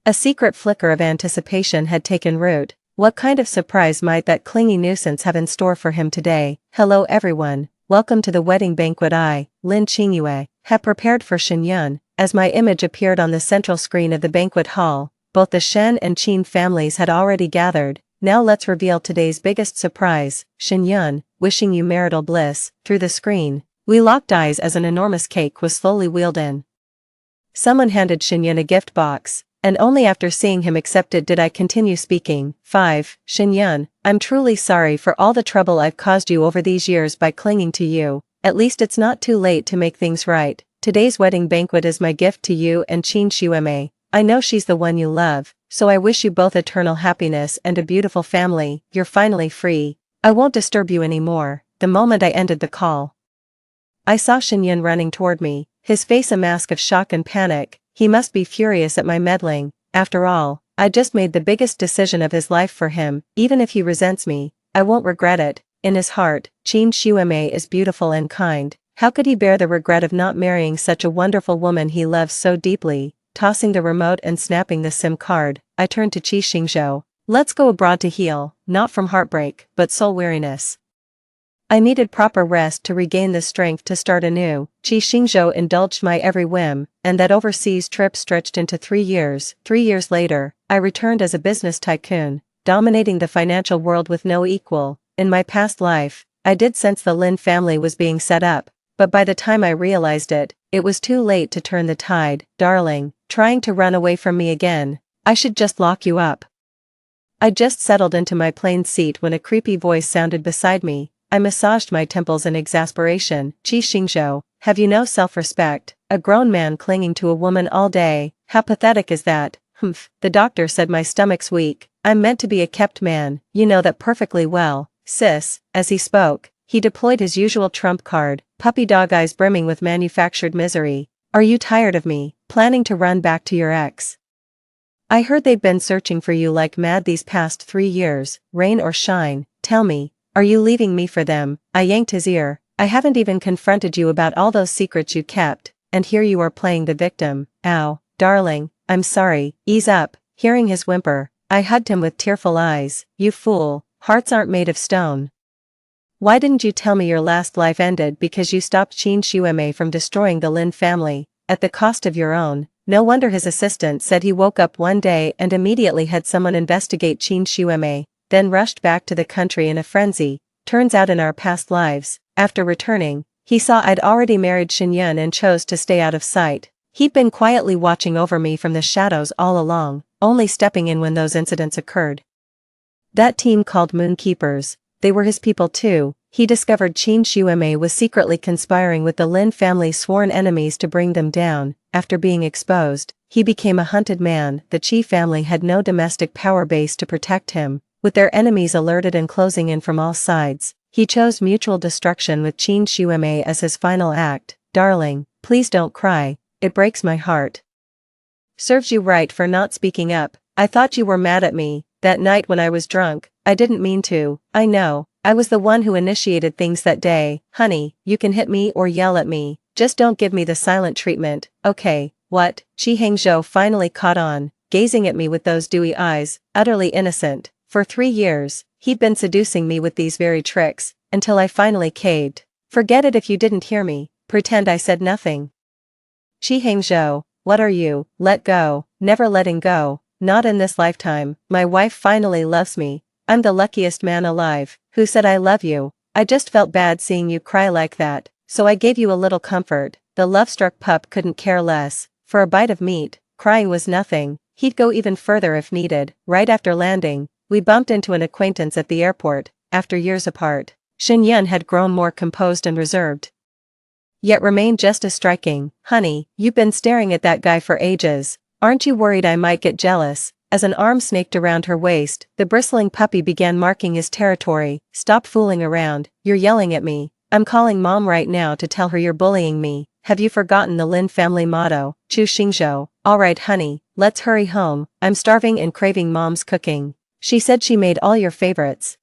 A secret flicker of anticipation had taken root. What kind of surprise might that clingy nuisance have in store for him today? Hello everyone, welcome to the wedding banquet I, Lin Qingyue, have prepared for Shin Yun. As my image appeared on the central screen of the banquet hall, both the Shen and Qin families had already gathered. Now let's reveal today's biggest surprise, Shin Yun, wishing you marital bliss. Through the screen, we locked eyes as an enormous cake was slowly wheeled in. Someone handed Shin Yun a gift box, and only after seeing him accept it did I continue speaking. 5. Shin Yun, I'm truly sorry for all the trouble I've caused you over these years by clinging to you. At least it's not too late to make things right. Today's wedding banquet is my gift to you and Qin Shuamei. I know she's the one you love, so I wish you both eternal happiness and a beautiful family. You're finally free. I won't disturb you anymore. The moment I ended the call, I saw Shin Yun running toward me, his face a mask of shock and panic. He must be furious at my meddling. After all, I just made the biggest decision of his life for him. Even if he resents me, I won't regret it. In his heart, Qin Shuamei is beautiful and kind. How could he bear the regret of not marrying such a wonderful woman he loves so deeply? Tossing the remote and snapping the SIM card, I turned to Qixingzhou. Let's go abroad to heal, not from heartbreak, but soul weariness. I needed proper rest to regain the strength to start anew. Qi Xingzhou indulged my every whim, and that overseas trip stretched into 3 years. 3 years later, I returned as a business tycoon, dominating the financial world with no equal. In my past life, I did sense the Lin family was being set up, but by the time I realized it, it was too late to turn the tide. Darling, trying to run away from me again. I should just lock you up. I just settled into my plane seat when a creepy voice sounded beside me. I massaged my temples in exasperation. Qi Xingzhou, have you no self-respect? A grown man clinging to a woman all day, how pathetic is that? Humph, the doctor said my stomach's weak. I'm meant to be a kept man, you know that perfectly well, sis. As he spoke, he deployed his usual trump card, puppy dog eyes brimming with manufactured misery. Are you tired of me, planning to run back to your ex? I heard they've been searching for you like mad these past 3 years, rain or shine. Tell me, are you leaving me for them? I yanked his ear. I haven't even confronted you about all those secrets you kept, and here you are playing the victim. Ow, darling, I'm sorry, ease up. Hearing his whimper, I hugged him with tearful eyes. You fool, hearts aren't made of stone. Why didn't you tell me your last life ended because you stopped Qin Shuemei from destroying the Lin family, at the cost of your own? No wonder his assistant said he woke up one day and immediately had someone investigate Qin Shuemei, then rushed back to the country in a frenzy. Turns out in our past lives, after returning, he saw I'd already married Shenyun and chose to stay out of sight. He'd been quietly watching over me from the shadows all along, only stepping in when those incidents occurred. That team called Moonkeepers, they were his people too. He discovered Qin Shuemei was secretly conspiring with the Lin family's sworn enemies to bring them down. After being exposed, he became a hunted man. The Qi family had no domestic power base to protect him. With their enemies alerted and closing in from all sides, he chose mutual destruction with Qin Shuemei as his final act. Darling, please don't cry, it breaks my heart. Serves you right for not speaking up. I thought you were mad at me, that night when I was drunk. I didn't mean to. I know, I was the one who initiated things that day. Honey, you can hit me or yell at me, just don't give me the silent treatment, okay? What? Qi Hangzhou finally caught on, gazing at me with those dewy eyes, utterly innocent. For 3 years, he'd been seducing me with these very tricks, until I finally caved. Forget it if you didn't hear me, pretend I said nothing. Qi Hangzhou, what are you? Let go, never letting go, not in this lifetime. My wife finally loves me. I'm the luckiest man alive. Who said I love you? I just felt bad seeing you cry like that, so I gave you a little comfort. The love-struck pup couldn't care less. For a bite of meat, crying was nothing. He'd go even further if needed. Right after landing, we bumped into an acquaintance at the airport. After years apart, Shenyun had grown more composed and reserved, yet remained just as striking. Honey, you've been staring at that guy for ages. Aren't you worried I might get jealous? As an arm snaked around her waist, the bristling puppy began marking his territory. Stop fooling around, you're yelling at me. I'm calling mom right now to tell her you're bullying me. Have you forgotten the Lin family motto? Qi Xingzhou. Alright honey, let's hurry home. I'm starving and craving mom's cooking. She said she made all your favorites.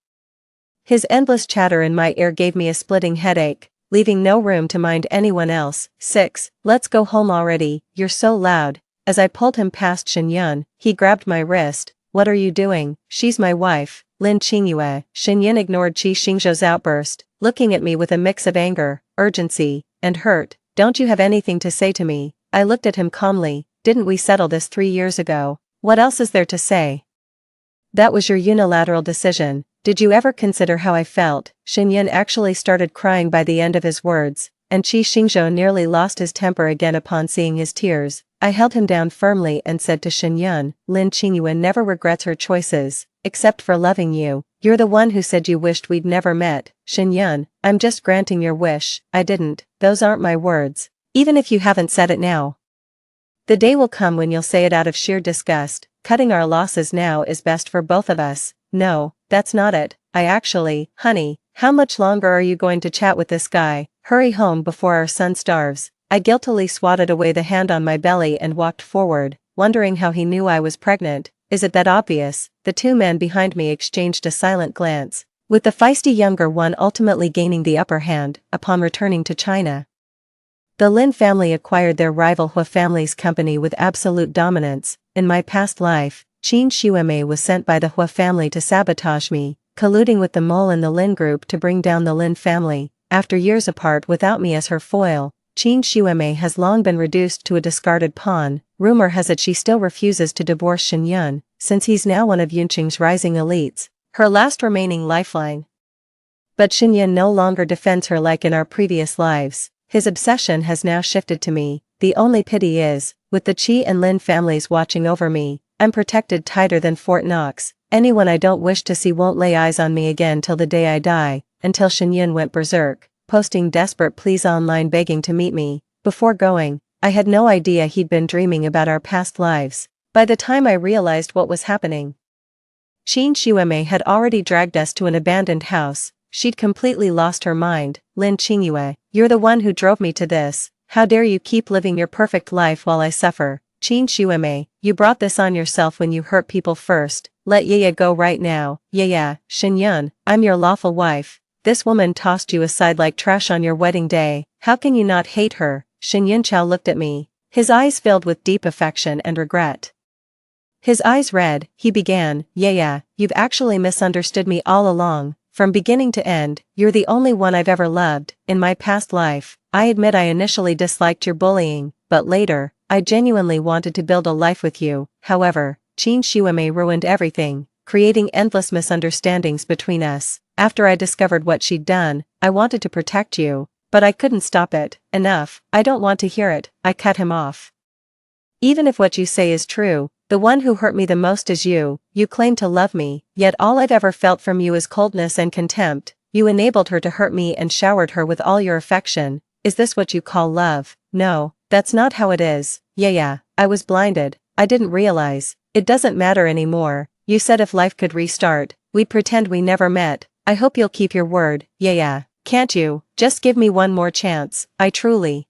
His endless chatter in my ear gave me a splitting headache, leaving no room to mind anyone else. 6. Let's go home already, you're so loud. As I pulled him past Shenyun, he grabbed my wrist. What are you doing? She's my wife, Lin Qingyue. Shenyun ignored Qi Xingzhou's outburst, looking at me with a mix of anger, urgency, and hurt. Don't you have anything to say to me? I looked at him calmly. Didn't we settle this 3 years ago? What else is there to say? That was your unilateral decision. Did you ever consider how I felt? Shenyun actually started crying by the end of his words, and Qi Xingzhou nearly lost his temper again upon seeing his tears. I held him down firmly and said to Shenyun, Lin Qingyue never regrets her choices, except for loving you. You're the one who said you wished we'd never met. Shenyun, I'm just granting your wish. I didn't. Those aren't my words. Even if you haven't said it now. The day will come when you'll say it out of sheer disgust. Cutting our losses now is best for both of us. No, that's not it. Honey, how much longer are you going to chat with this guy? Hurry home before our son starves. I guiltily swatted away the hand on my belly and walked forward, wondering how he knew I was pregnant. Is it that obvious? The 2 men behind me exchanged a silent glance, with the feisty younger one ultimately gaining the upper hand upon returning to China. The Lin family acquired their rival Hua family's company with absolute dominance. In my past life, Qin Shuemei was sent by the Hua family to sabotage me. colluding with the Mole and the Lin group to bring down the Lin family. After years apart without me as her foil, Qin Xuemei has long been reduced to a discarded pawn. Rumor has it she still refuses to divorce Shen Yun, since he's now one of Yunqing's rising elites, her last remaining lifeline. But Shen Yun no longer defends her like in our previous lives. His obsession has now shifted to me. The only pity is, with the Qi and Lin families watching over me, I'm protected tighter than Fort Knox. Anyone I don't wish to see won't lay eyes on me again till the day I die, until Shen Yun went berserk, posting desperate pleas online begging to meet me. Before going, I had no idea he'd been dreaming about our past lives. By the time I realized what was happening, Qin Xuemei had already dragged us to an abandoned house. She'd completely lost her mind. Lin Qingyue, you're the one who drove me to this. How dare you keep living your perfect life while I suffer? Qin Xuemei, you brought this on yourself when you hurt people first. Let Yaya go right now. Yaya, Shen Yun, I'm your lawful wife. This woman tossed you aside like trash on your wedding day. How can you not hate her? Shen Yunqiao looked at me, his eyes filled with deep affection and regret. His eyes red, he began, Yaya, you've actually misunderstood me all along. From beginning to end, you're the only one I've ever loved. In my past life, I admit I initially disliked your bullying, but later, I genuinely wanted to build a life with you. However, Qin Xuemei ruined everything, creating endless misunderstandings between us. After I discovered what she'd done, I wanted to protect you, but I couldn't stop it. Enough, I don't want to hear it. I cut him off. Even if what you say is true, the one who hurt me the most is you. You claim to love me, yet all I've ever felt from you is coldness and contempt. You enabled her to hurt me and showered her with all your affection. Is this what you call love? No, that's not how it is. Yeah, I was blinded. I didn't realize. It doesn't matter anymore. You said if life could restart, we'd pretend we never met. I hope you'll keep your word. Yeah. Can't you? Just give me one more chance. I truly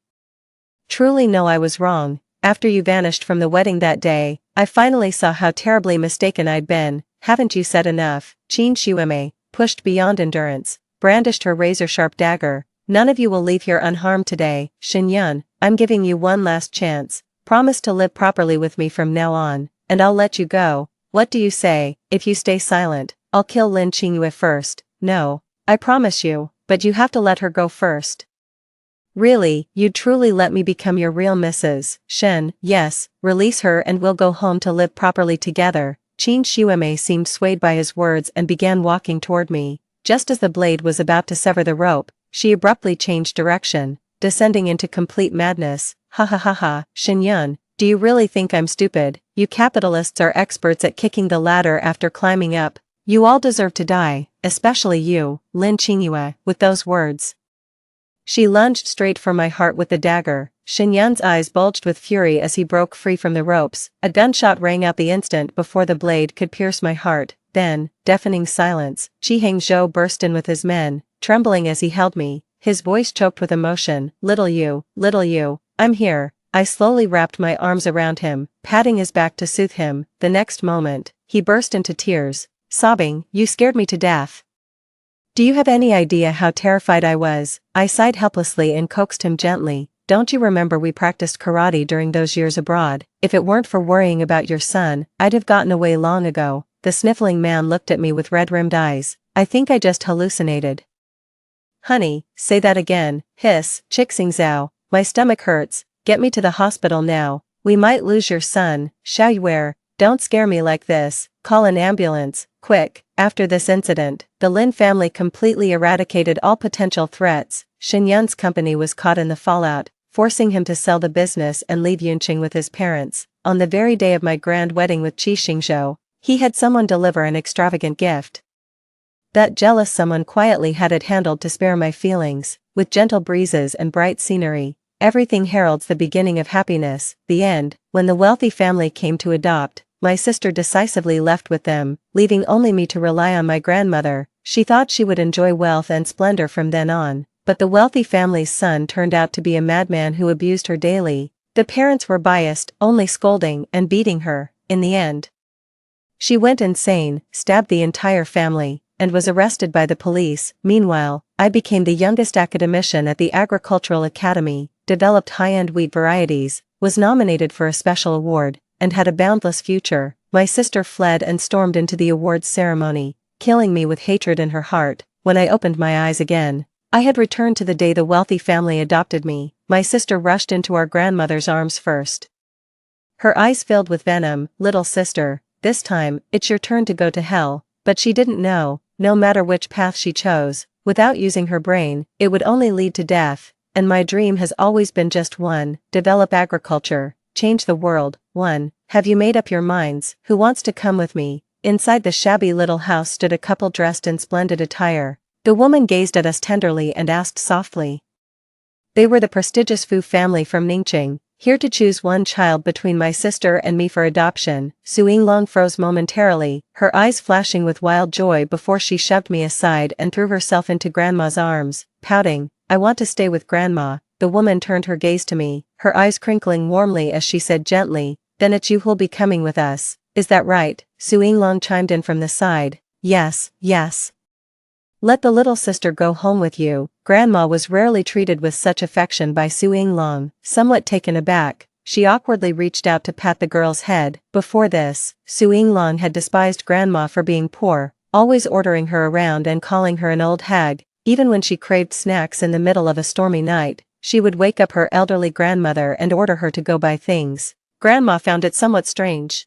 know I was wrong. After you vanished from the wedding that day, I finally saw how terribly mistaken I'd been. Haven't you said enough? Qin Xuemei, pushed beyond endurance, brandished her razor-sharp dagger. None of you will leave here unharmed today. Shen Yun, I'm giving you one last chance. Promise to live properly with me from now on, and I'll let you go. What do you say? If you stay silent, I'll kill Lin Qingyue first. No, I promise you, but you have to let her go first. Really, you'd truly let me become your real Mrs. Shen? Yes, release her and we'll go home to live properly together. Qin Xuemei seemed swayed by his words and began walking toward me. Just as the blade was about to sever the rope, she abruptly changed direction, descending into complete madness. Ha ha ha ha, Shen Yun, do you really think I'm stupid? You capitalists are experts at kicking the ladder after climbing up. You all deserve to die, especially you, Lin Qingyue. With those words, she lunged straight for my heart with the dagger. Shen Yun's eyes bulged with fury as he broke free from the ropes. A gunshot rang out the instant before the blade could pierce my heart. Then, deafening silence, Qi Hangzhou burst in with his men, trembling as he held me, his voice choked with emotion. Little you, I'm here. I slowly wrapped my arms around him, patting his back to soothe him. The next moment, he burst into tears, sobbing, you scared me to death. Do you have any idea how terrified I was? I sighed helplessly and coaxed him gently. Don't you remember we practiced karate during those years abroad? If it weren't for worrying about your son, I'd have gotten away long ago. The sniffling man looked at me with red-rimmed eyes. I think I just hallucinated. Honey, say that again. Hiss, Chixing Zhao, my stomach hurts. Get me to the hospital now. We might lose your son. Xiaoyue, don't scare me like this. Call an ambulance, quick. After this incident, the Lin family completely eradicated all potential threats. Shen Yun's company was caught in the fallout, forcing him to sell the business and leave Yunqing with his parents. On the very day of my grand wedding with Qi Xingzhou, he had someone deliver an extravagant gift. That jealous someone quietly had it handled to spare my feelings, with gentle breezes and bright scenery. Everything heralds the beginning of happiness. The end, when the wealthy family came to adopt, my sister decisively left with them, leaving only me to rely on my grandmother. She thought she would enjoy wealth and splendor from then on, but the wealthy family's son turned out to be a madman who abused her daily. The parents were biased, only scolding and beating her. In the end, she went insane, stabbed the entire family, and was arrested by the police. Meanwhile, I became the youngest academician at the Agricultural Academy, developed high-end wheat varieties, was nominated for a special award, and had a boundless future. My sister fled and stormed into the awards ceremony, killing me with hatred in her heart. When I opened my eyes again, I had returned to the day the wealthy family adopted me. My sister rushed into our grandmother's arms first. Her eyes filled with venom. "Little sister, this time, it's your turn to go to hell." But she didn't know, no matter which path she chose, without using her brain, it would only lead to death. And my dream has always been just one: develop agriculture, change the world. One. Have you made up your minds? Who wants to come with me? Inside the shabby little house stood a couple dressed in splendid attire. The woman gazed at us tenderly and asked softly. They were the prestigious Fu family from Ningqing, here to choose one child between my sister and me for adoption. Su Yinglong froze momentarily, her eyes flashing with wild joy before she shoved me aside and threw herself into Grandma's arms, pouting, "I want to stay with Grandma." The woman turned her gaze to me, her eyes crinkling warmly as she said gently, "Then it's you who'll be coming with us, is that right?" Su Yinglong chimed in from the side, "Yes, yes. Let the little sister go home with you." Grandma was rarely treated with such affection by Su Yinglong. Somewhat taken aback, she awkwardly reached out to pat the girl's head. Before this, Su Yinglong had despised Grandma for being poor, always ordering her around and calling her an old hag. Even when she craved snacks in the middle of a stormy night, she would wake up her elderly grandmother and order her to go buy things. Grandma found it somewhat strange.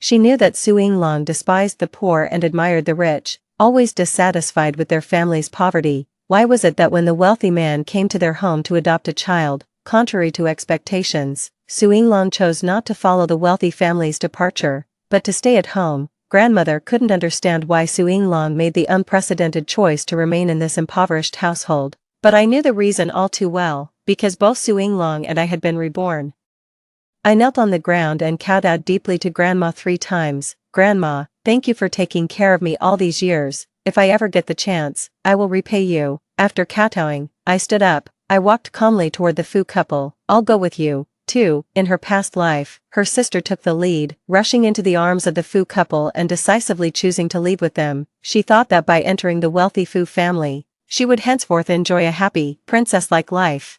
She knew that Su Yinglong despised the poor and admired the rich, always dissatisfied with their family's poverty. Why was it that when the wealthy man came to their home to adopt a child, contrary to expectations, Su Yinglong chose not to follow the wealthy family's departure, but to stay at home? Grandmother couldn't understand why Su Yinglong made the unprecedented choice to remain in this impoverished household. But I knew the reason all too well, because both Su Yinglong and I had been reborn. I knelt on the ground and kowtowed deeply to Grandma 3 times. "Grandma, thank you for taking care of me all these years. If I ever get the chance, I will repay you." After kowtowing, I stood up. I walked calmly toward the Fu couple. "I'll go with you, too." In her past life, her sister took the lead, rushing into the arms of the Fu couple and decisively choosing to leave with them. She thought that by entering the wealthy Fu family, she would henceforth enjoy a happy, princess-like life.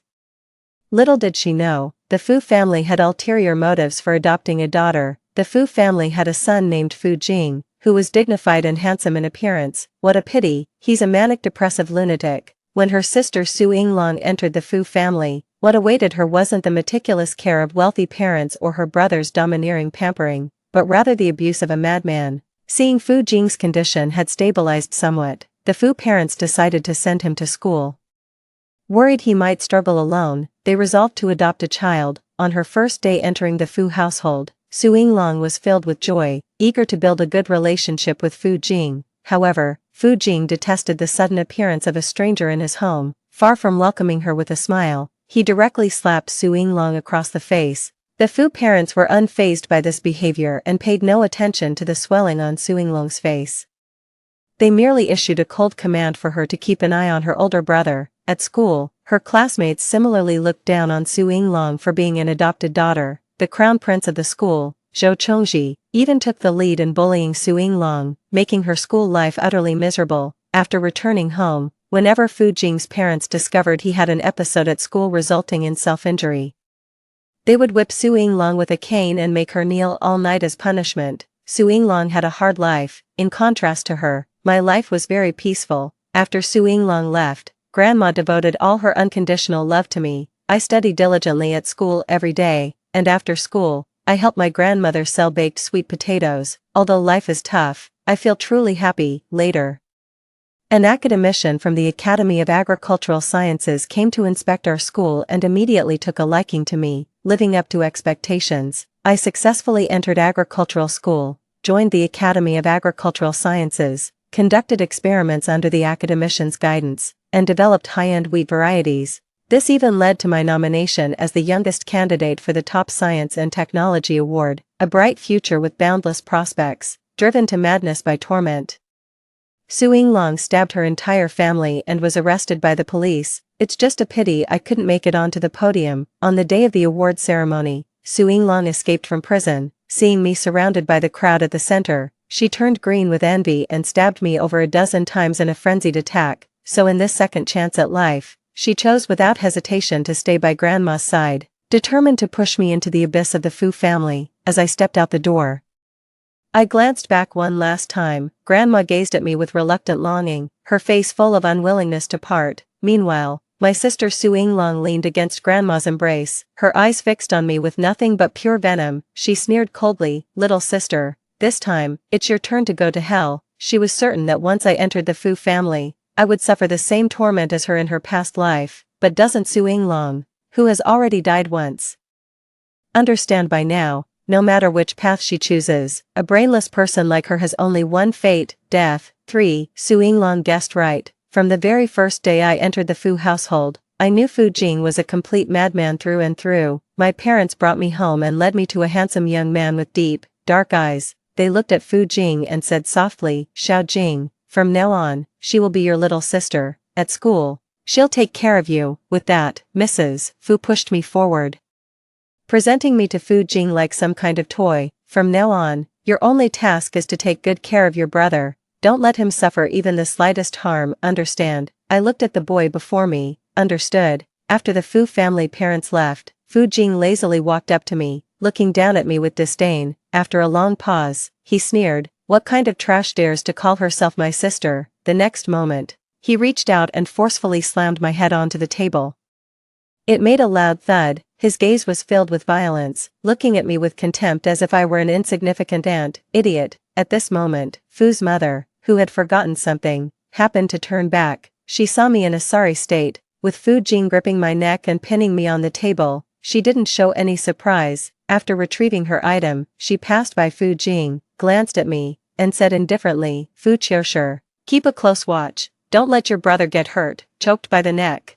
Little did she know, the Fu family had ulterior motives for adopting a daughter. The Fu family had a son named Fu Jing, who was dignified and handsome in appearance. What a pity, he's a manic-depressive lunatic. When her sister Su Yinglong entered the Fu family, what awaited her wasn't the meticulous care of wealthy parents or her brother's domineering pampering, but rather the abuse of a madman. Seeing Fu Jing's condition had stabilized somewhat, the Fu parents decided to send him to school. Worried he might struggle alone, they resolved to adopt a child. On her first day entering the Fu household, Su Yinglong was filled with joy, eager to build a good relationship with Fu Jing. However, Fu Jing detested the sudden appearance of a stranger in his home. Far from welcoming her with a smile, he directly slapped Su Yinglong across the face. The Fu parents were unfazed by this behavior and paid no attention to the swelling on Su Yinglong's face. They merely issued a cold command for her to keep an eye on her older brother. At school, her classmates similarly looked down on Su Yinglong for being an adopted daughter. The crown prince of the school, Zhou Chongji, even took the lead in bullying Su Yinglong, making her school life utterly miserable. After returning home, whenever Fu Jing's parents discovered he had an episode at school resulting in self-injury, they would whip Su Yinglong with a cane and make her kneel all night as punishment. Su Yinglong had a hard life. In contrast to her, my life was very peaceful. After Su Yinglong left, Grandma devoted all her unconditional love to me. I studied diligently at school every day, and after school, I helped my grandmother sell baked sweet potatoes. Although life is tough, I feel truly happy. Later, an academician from the Academy of Agricultural Sciences came to inspect our school and immediately took a liking to me. Living up to expectations, I successfully entered agricultural school, joined the Academy of Agricultural Sciences, conducted experiments under the academician's guidance, and developed high-end wheat varieties. This even led to my nomination as the youngest candidate for the top Science and Technology Award. A bright future with boundless prospects, driven to madness by torment. Su Yinglong stabbed her entire family and was arrested by the police. It's just a pity I couldn't make it onto the podium. On the day of the award ceremony, Su Yinglong escaped from prison. Seeing me surrounded by the crowd at the center, she turned green with envy and stabbed me over a dozen times in a frenzied attack. So in this second chance at life, she chose without hesitation to stay by Grandma's side, determined to push me into the abyss of the Fu family. As I stepped out the door, I glanced back one last time. Grandma gazed at me with reluctant longing, her face full of unwillingness to part. Meanwhile, my sister Su Yinglong leaned against Grandma's embrace, her eyes fixed on me with nothing but pure venom. She sneered coldly, "Little sister, this time, it's your turn to go to hell." She was certain that once I entered the Fu family, I would suffer the same torment as her in her past life, but doesn't Su Yinglong, who has already died once, understand by now? No matter which path she chooses, a brainless person like her has only one fate, death. 3. Su Yinglong guessed right. From the very first day I entered the Fu household, I knew Fu Jing was a complete madman through and through. My parents brought me home and led me to a handsome young man with deep, dark eyes. They looked at Fu Jing and said softly, "Xiao Jing, from now on, she will be your little sister. At school, she'll take care of you." With that, Mrs. Fu pushed me forward, presenting me to Fu Jing like some kind of toy. "From now on, your only task is to take good care of your brother. Don't let him suffer even the slightest harm, understand?" I looked at the boy before me. Understood. After the Fu family parents left, Fu Jing lazily walked up to me, looking down at me with disdain. After a long pause, he sneered, "What kind of trash dares to call herself my sister?" The next moment, he reached out and forcefully slammed my head onto the table. It made a loud thud. His gaze was filled with violence, looking at me with contempt as if I were an insignificant ant. Idiot. At this moment, Fu's mother, who had forgotten something, happened to turn back. She saw me in a sorry state, with Fu Jing gripping my neck and pinning me on the table. She didn't show any surprise. After retrieving her item, she passed by Fu Jing, glanced at me, and said indifferently, "Fu Qiushi, keep a close watch. Don't let your brother get hurt." Choked by the neck,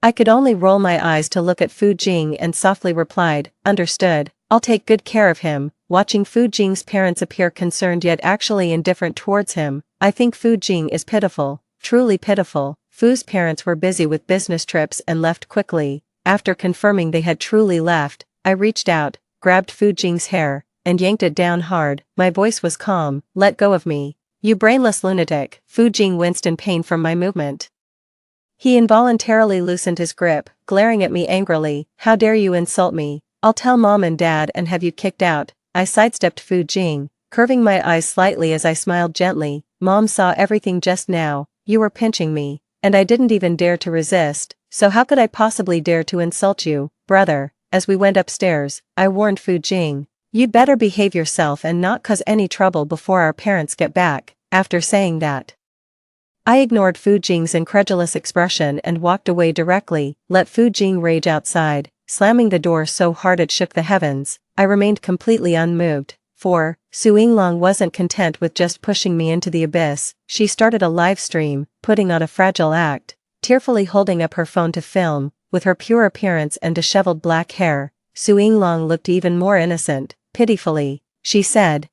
I could only roll my eyes to look at Fu Jing and softly replied, "Understood, I'll take good care of him." Watching Fu Jing's parents appear concerned yet actually indifferent towards him, I think Fu Jing is pitiful, truly pitiful. Fu's parents were busy with business trips and left quickly. After confirming they had truly left, I reached out, grabbed Fu Jing's hair, and yanked it down hard. My voice was calm, "Let go of me, you brainless lunatic." Fu Jing winced in pain from my movement. He involuntarily loosened his grip, glaring at me angrily. "How dare you insult me? I'll tell Mom and Dad and have you kicked out." I sidestepped Fu Jing, curving my eyes slightly as I smiled gently. "Mom saw everything just now. You were pinching me, and I didn't even dare to resist, so how could I possibly dare to insult you, brother?" As we went upstairs, I warned Fu Jing, "You'd better behave yourself and not cause any trouble before our parents get back." After saying that, I ignored Fu Jing's incredulous expression and walked away directly. Let Fu Jing rage outside, slamming the door so hard it shook the heavens. I remained completely unmoved. 4. Su Yinglong wasn't content with just pushing me into the abyss. She started a live stream, putting on a fragile act, tearfully holding up her phone to film. With her pure appearance and disheveled black hair, Su Yinglong looked even more innocent. Pitifully, she said,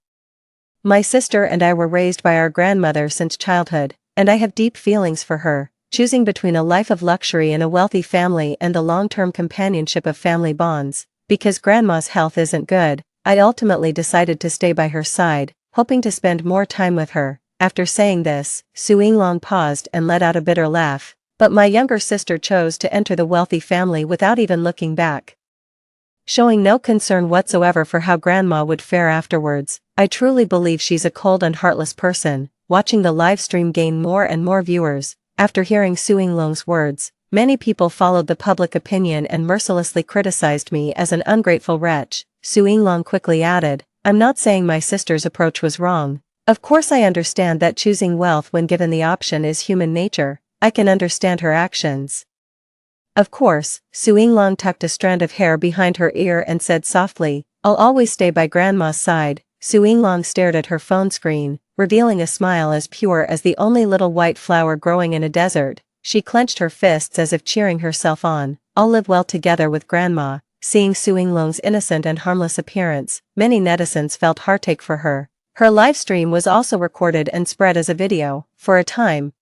"My sister and I were raised by our grandmother since childhood, and I have deep feelings for her. Choosing between a life of luxury in a wealthy family and the long-term companionship of family bonds, because grandma's health isn't good, I ultimately decided to stay by her side, hoping to spend more time with her." After saying this, Su Yinglong paused and let out a bitter laugh. "But my younger sister chose to enter the wealthy family without even looking back, showing no concern whatsoever for how grandma would fare afterwards. I truly believe she's a cold and heartless person." Watching the live stream gain more and more viewers, after hearing Su Yinglong's words, many people followed the public opinion and mercilessly criticized me as an ungrateful wretch. Su Yinglong quickly added, "I'm not saying my sister's approach was wrong. Of course I understand that choosing wealth when given the option is human nature. I can understand her actions." Of course, Su Yinglong tucked a strand of hair behind her ear and said softly, "I'll always stay by grandma's side." Su Yinglong stared at her phone screen, revealing a smile as pure as the only little white flower growing in a desert. She clenched her fists as if cheering herself on. "I'll live well together with grandma." Seeing Su Yinglong's innocent and harmless appearance, many netizens felt heartache for her. Her live stream was also recorded and spread as a video. For a time,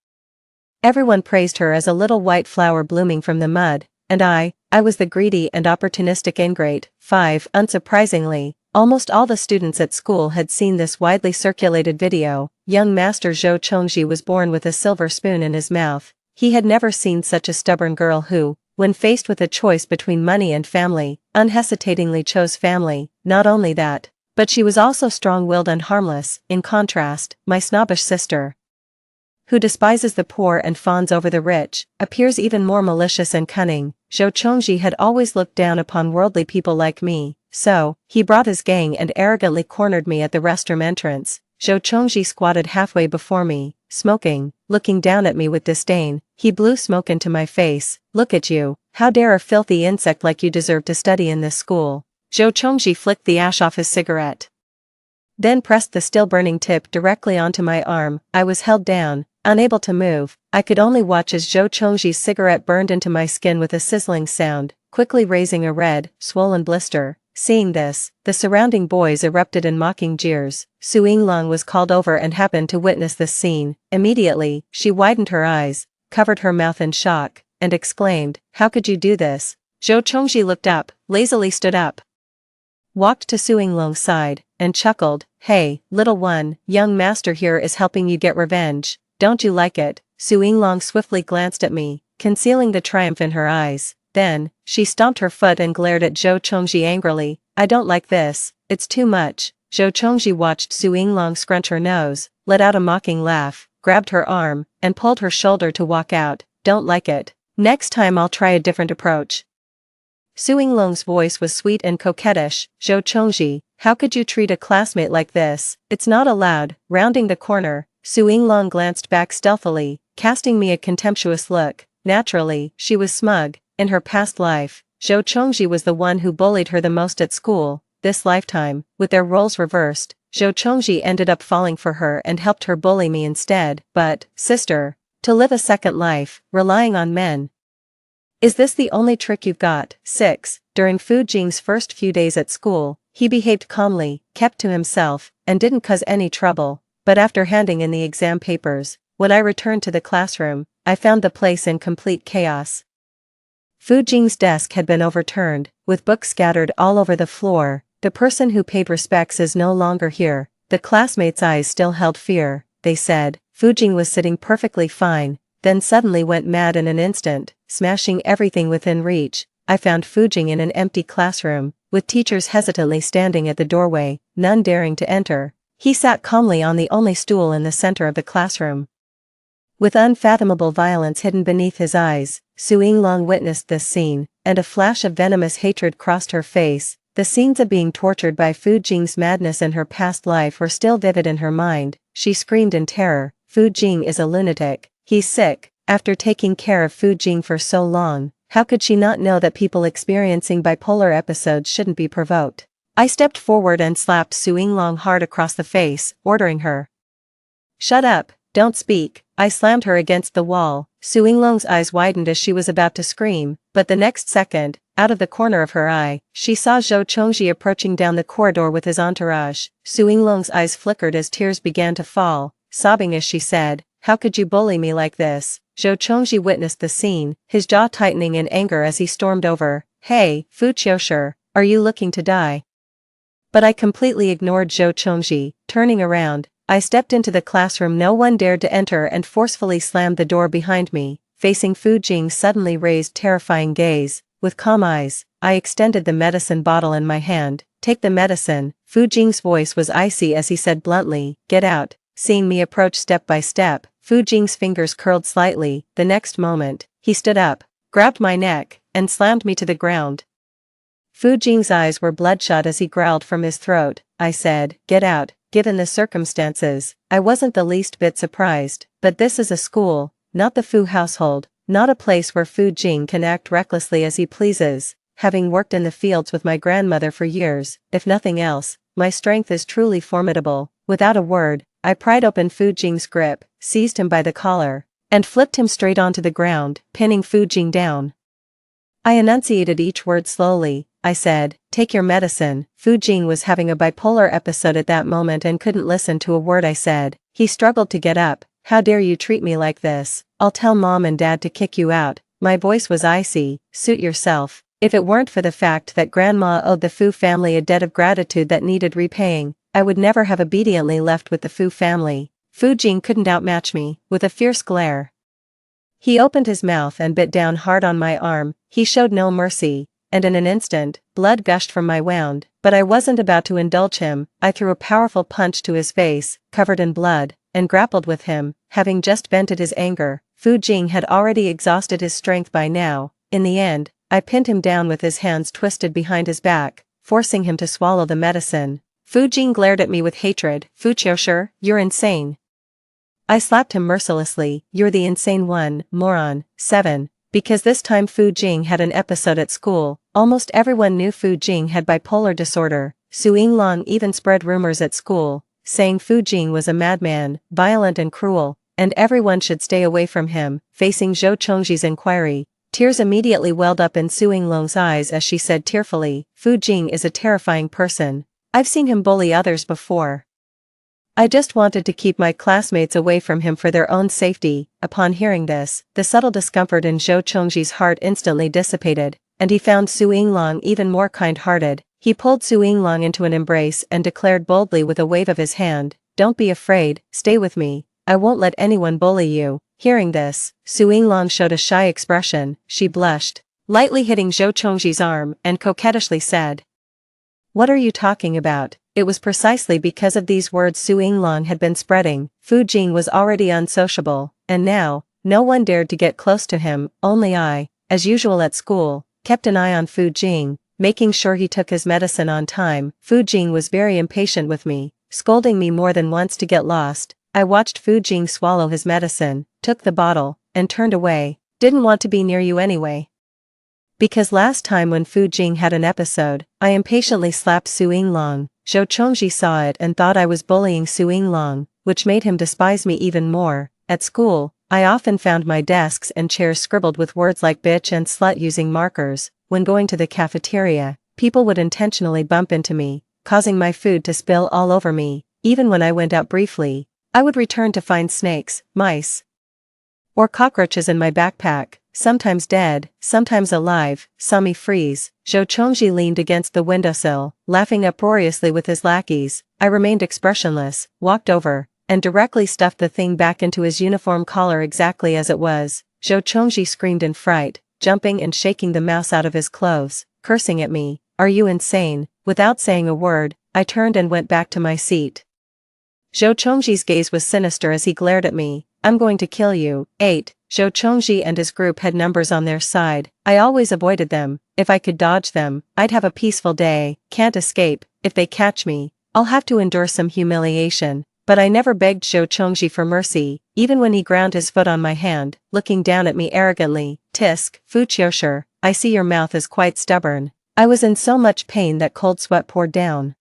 everyone praised her as a little white flower blooming from the mud, and I was the greedy and opportunistic ingrate. 5. Unsurprisingly, almost all the students at school had seen this widely circulated video. Young Master Zhou Chongji was born with a silver spoon in his mouth. He had never seen such a stubborn girl who, when faced with a choice between money and family, unhesitatingly chose family. Not only that, But she was also strong-willed and harmless. In contrast, my snobbish sister, who despises the poor and fawns over the rich, appears even more malicious and cunning. Zhou Chongji had always looked down upon worldly people like me, so, he brought his gang and arrogantly cornered me at the restroom entrance. Zhou Chongji squatted halfway before me, smoking, looking down at me with disdain. He blew smoke into my face. Look at you, how dare a filthy insect like you deserve to study in this school? Zhou Chongji flicked the ash off his cigarette, then pressed the still-burning tip directly onto my arm. I was held down, unable to move. I could only watch as Zhou Chongji's cigarette burned into my skin with a sizzling sound, quickly raising a red, swollen blister. Seeing this, the surrounding boys erupted in mocking jeers. Su Yinglong was called over and happened to witness this scene. Immediately, she widened her eyes, covered her mouth in shock, and exclaimed, "How could you do this?" Zhou Chongji looked up, lazily stood up, walked to Su Yinglong's side, and chuckled, "Hey, little one, young master here is helping you get revenge. Don't you like it?" Su Yinglong swiftly glanced at me, concealing the triumph in her eyes. Then, she stomped her foot and glared at Zhou Chongji angrily. "I don't like this, it's too much." Zhou Chongji watched Su Yinglong scrunch her nose, let out a mocking laugh, grabbed her arm, and pulled her shoulder to walk out. "Don't like it? Next time I'll try a different approach." Su Yinglong's voice was sweet and coquettish. "Zhou Chongji, how could you treat a classmate like this? It's not allowed." Rounding the corner, Su Yinglong glanced back stealthily, casting me a contemptuous look. Naturally, she was smug. In her past life, Zhou Chongji was the one who bullied her the most at school. This lifetime, with their roles reversed, Zhou Chongji ended up falling for her and helped her bully me instead. But, sister, to live a second life, relying on men. Is this the only trick you've got? 6. During Fu Jing's first few days at school, he behaved calmly, kept to himself, and didn't cause any trouble. But after handing in the exam papers, when I returned to the classroom, I found the place in complete chaos. Fu Jing's desk had been overturned, with books scattered all over the floor. The person who paid respects is no longer here. The classmates' eyes still held fear. They said, Fu Jing was sitting perfectly fine, then suddenly went mad in an instant, smashing everything within reach. I found Fu Jing in an empty classroom, with teachers hesitantly standing at the doorway, none daring to enter. He sat calmly on the only stool in the center of the classroom, with unfathomable violence hidden beneath his eyes. Su Yinglong witnessed this scene, and a flash of venomous hatred crossed her face. The scenes of being tortured by Fu Jing's madness in her past life were still vivid in her mind. She screamed in terror, "Fu Jing is a lunatic. He's sick." After taking care of Fu Jing for so long, how could she not know that people experiencing bipolar episodes shouldn't be provoked? I stepped forward and slapped Su Yinglong hard across the face, ordering her, "Shut up, don't speak." I slammed her against the wall. Su Yinglong's eyes widened as she was about to scream, but the next second, out of the corner of her eye, she saw Zhou Chongji approaching down the corridor with his entourage. Su Yinglong's eyes flickered as tears began to fall, sobbing as she said, "How could you bully me like this?" Zhou Chongji witnessed the scene, his jaw tightening in anger as he stormed over. "Hey, Fu Qiushi, are you looking to die?" But I completely ignored Zhou Chongji. Turning around, I stepped into the classroom. No one dared to enter and forcefully slammed the door behind me. Facing Fu Jing's suddenly raised terrifying gaze, with calm eyes, I extended the medicine bottle in my hand. "Take the medicine." Fu Jing's voice was icy as he said bluntly, "Get out." Seeing me approach step by step, Fu Jing's fingers curled slightly. The next moment, he stood up, grabbed my neck, and slammed me to the ground. Fu Jing's eyes were bloodshot as he growled from his throat. I said, "Get out." Given the circumstances, I wasn't the least bit surprised, but this is a school, not the Fu household, not a place where Fu Jing can act recklessly as he pleases. Having worked in the fields with my grandmother for years, if nothing else, my strength is truly formidable. Without a word, I pried open Fu Jing's grip, seized him by the collar, and flipped him straight onto the ground, pinning Fu Jing down. I enunciated each word slowly. I said, "Take your medicine." Fu Jing was having a bipolar episode at that moment and couldn't listen to a word I said. He struggled to get up. "How dare you treat me like this? I'll tell Mom and Dad to kick you out." My voice was icy. "Suit yourself." If it weren't for the fact that Grandma owed the Fu family a debt of gratitude that needed repaying, I would never have obediently left with the Fu family. Fu Jing couldn't outmatch me. With a fierce glare, he opened his mouth and bit down hard on my arm. He showed no mercy. and in an instant, blood gushed from my wound, but I wasn't about to indulge him. I threw a powerful punch to his face, covered in blood, and grappled with him, having just vented his anger. Fu Jing had already exhausted his strength by now. In the end, I pinned him down with his hands twisted behind his back, forcing him to swallow the medicine. Fu Jing glared at me with hatred. Fu Qiushi, you're insane. I slapped him mercilessly. You're the insane one, moron. 7. Because this time Fu Jing had an episode at school. Almost everyone knew Fu Jing had bipolar disorder. Su Yinglong even spread rumors at school, saying Fu Jing was a madman, violent and cruel, and everyone should stay away from him. Facing Zhou Chongji's inquiry, tears immediately welled up in Su Yinglong's eyes as she said tearfully, Fu Jing is a terrifying person. I've seen him bully others before. I just wanted to keep my classmates away from him for their own safety. Upon hearing this, the subtle discomfort in Zhou Chongji's heart instantly dissipated, and he found Su Yinglong even more kind-hearted. He pulled Su Yinglong into an embrace and declared boldly with a wave of his hand, don't be afraid, stay with me, I won't let anyone bully you. Hearing this, Su Yinglong showed a shy expression. She blushed, lightly hitting Zhou Chongji's arm, and coquettishly said, what are you talking about? It was precisely because of these words Su Yinglong had been spreading. Fu Jing was already unsociable, and now, no one dared to get close to him. Only I, as usual at school, kept an eye on Fu Jing, making sure he took his medicine on time. Fu Jing was very impatient with me, scolding me more than once to get lost. I watched Fu Jing swallow his medicine, took the bottle, and turned away. Didn't want to be near you anyway. Because last time when Fu Jing had an episode, I impatiently slapped Su Yinglong. Zhou Chongji saw it and thought I was bullying Su Yinglong, which made him despise me even more. At school, I often found my desks and chairs scribbled with words like bitch and slut using markers. When going to the cafeteria, people would intentionally bump into me, causing my food to spill all over me. Even when I went out briefly, I would return to find snakes, mice, or cockroaches in my backpack, sometimes dead, sometimes alive, saw me freeze. Zhou Chongji leaned against the windowsill, laughing uproariously with his lackeys. I remained expressionless, walked over, and directly stuffed the thing back into his uniform collar exactly as it was. Zhou Chongji screamed in fright, jumping and shaking the mouse out of his clothes, cursing at me. Are you insane? Without saying a word, I turned and went back to my seat. Zhou Chongji's gaze was sinister as he glared at me. I'm going to kill you. 8. Zhou Chongji and his group had numbers on their side. I always avoided them. If I could dodge them, I'd have a peaceful day. Can't escape. If they catch me, I'll have to endure some humiliation. But I never begged Zhou Chongji for mercy, even when he ground his foot on my hand, looking down at me arrogantly. Tisk, Fu Qiushi, I see your mouth is quite stubborn. I was in so much pain that cold sweat poured down,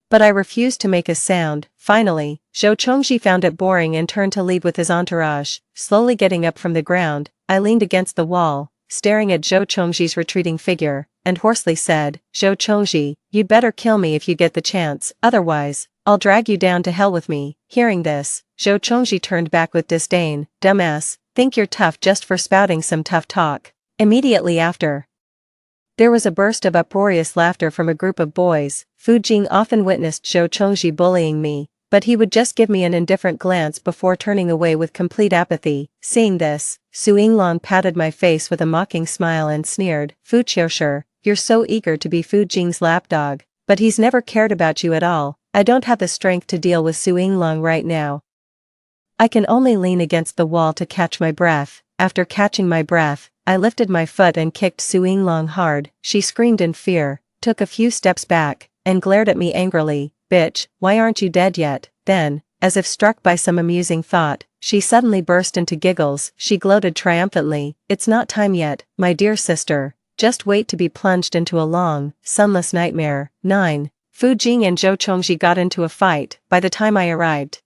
but I refused to make a sound. Finally, Zhou Chongji found it boring and turned to leave with his entourage. Slowly getting up from the ground, I leaned against the wall, staring at Zhou Chongji's retreating figure, and hoarsely said, Zhou Chongji, you'd better kill me if you get the chance, otherwise, I'll drag you down to hell with me. Hearing this, Zhou Chongji turned back with disdain. Dumbass, think you're tough just for spouting some tough talk. Immediately after, there was a burst of uproarious laughter from a group of boys. Fu Jing often witnessed Zhou Chongji bullying me, but he would just give me an indifferent glance before turning away with complete apathy. Seeing this, Su Yinglong patted my face with a mocking smile and sneered, Fu Qiushi, you're so eager to be Fu Jing's lapdog, but he's never cared about you at all. I don't have the strength to deal with Su Yinglong right now. I can only lean against the wall to catch my breath. After catching my breath, I lifted my foot and kicked Su Yinglong hard. She screamed in fear, took a few steps back, and glared at me angrily. Bitch, why aren't you dead yet? Then, as if struck by some amusing thought, she suddenly burst into giggles. She gloated triumphantly. It's not time yet, my dear sister. Just wait to be plunged into a long, sunless nightmare. 9. Fu Jing and Zhou Chongji got into a fight. By the time I arrived,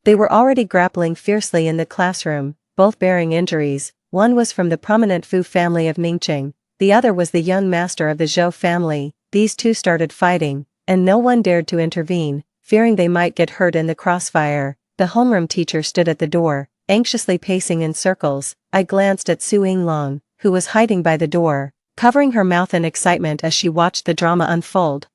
they were already grappling fiercely in the classroom, both bearing injuries. One was from the prominent Fu family of Ningqing, the other was the young master of the Zhou family. These two started fighting, and no one dared to intervene, fearing they might get hurt in the crossfire. The homeroom teacher stood at the door, anxiously pacing in circles. I glanced at Su Yinglong, who was hiding by the door, covering her mouth in excitement as she watched the drama unfold.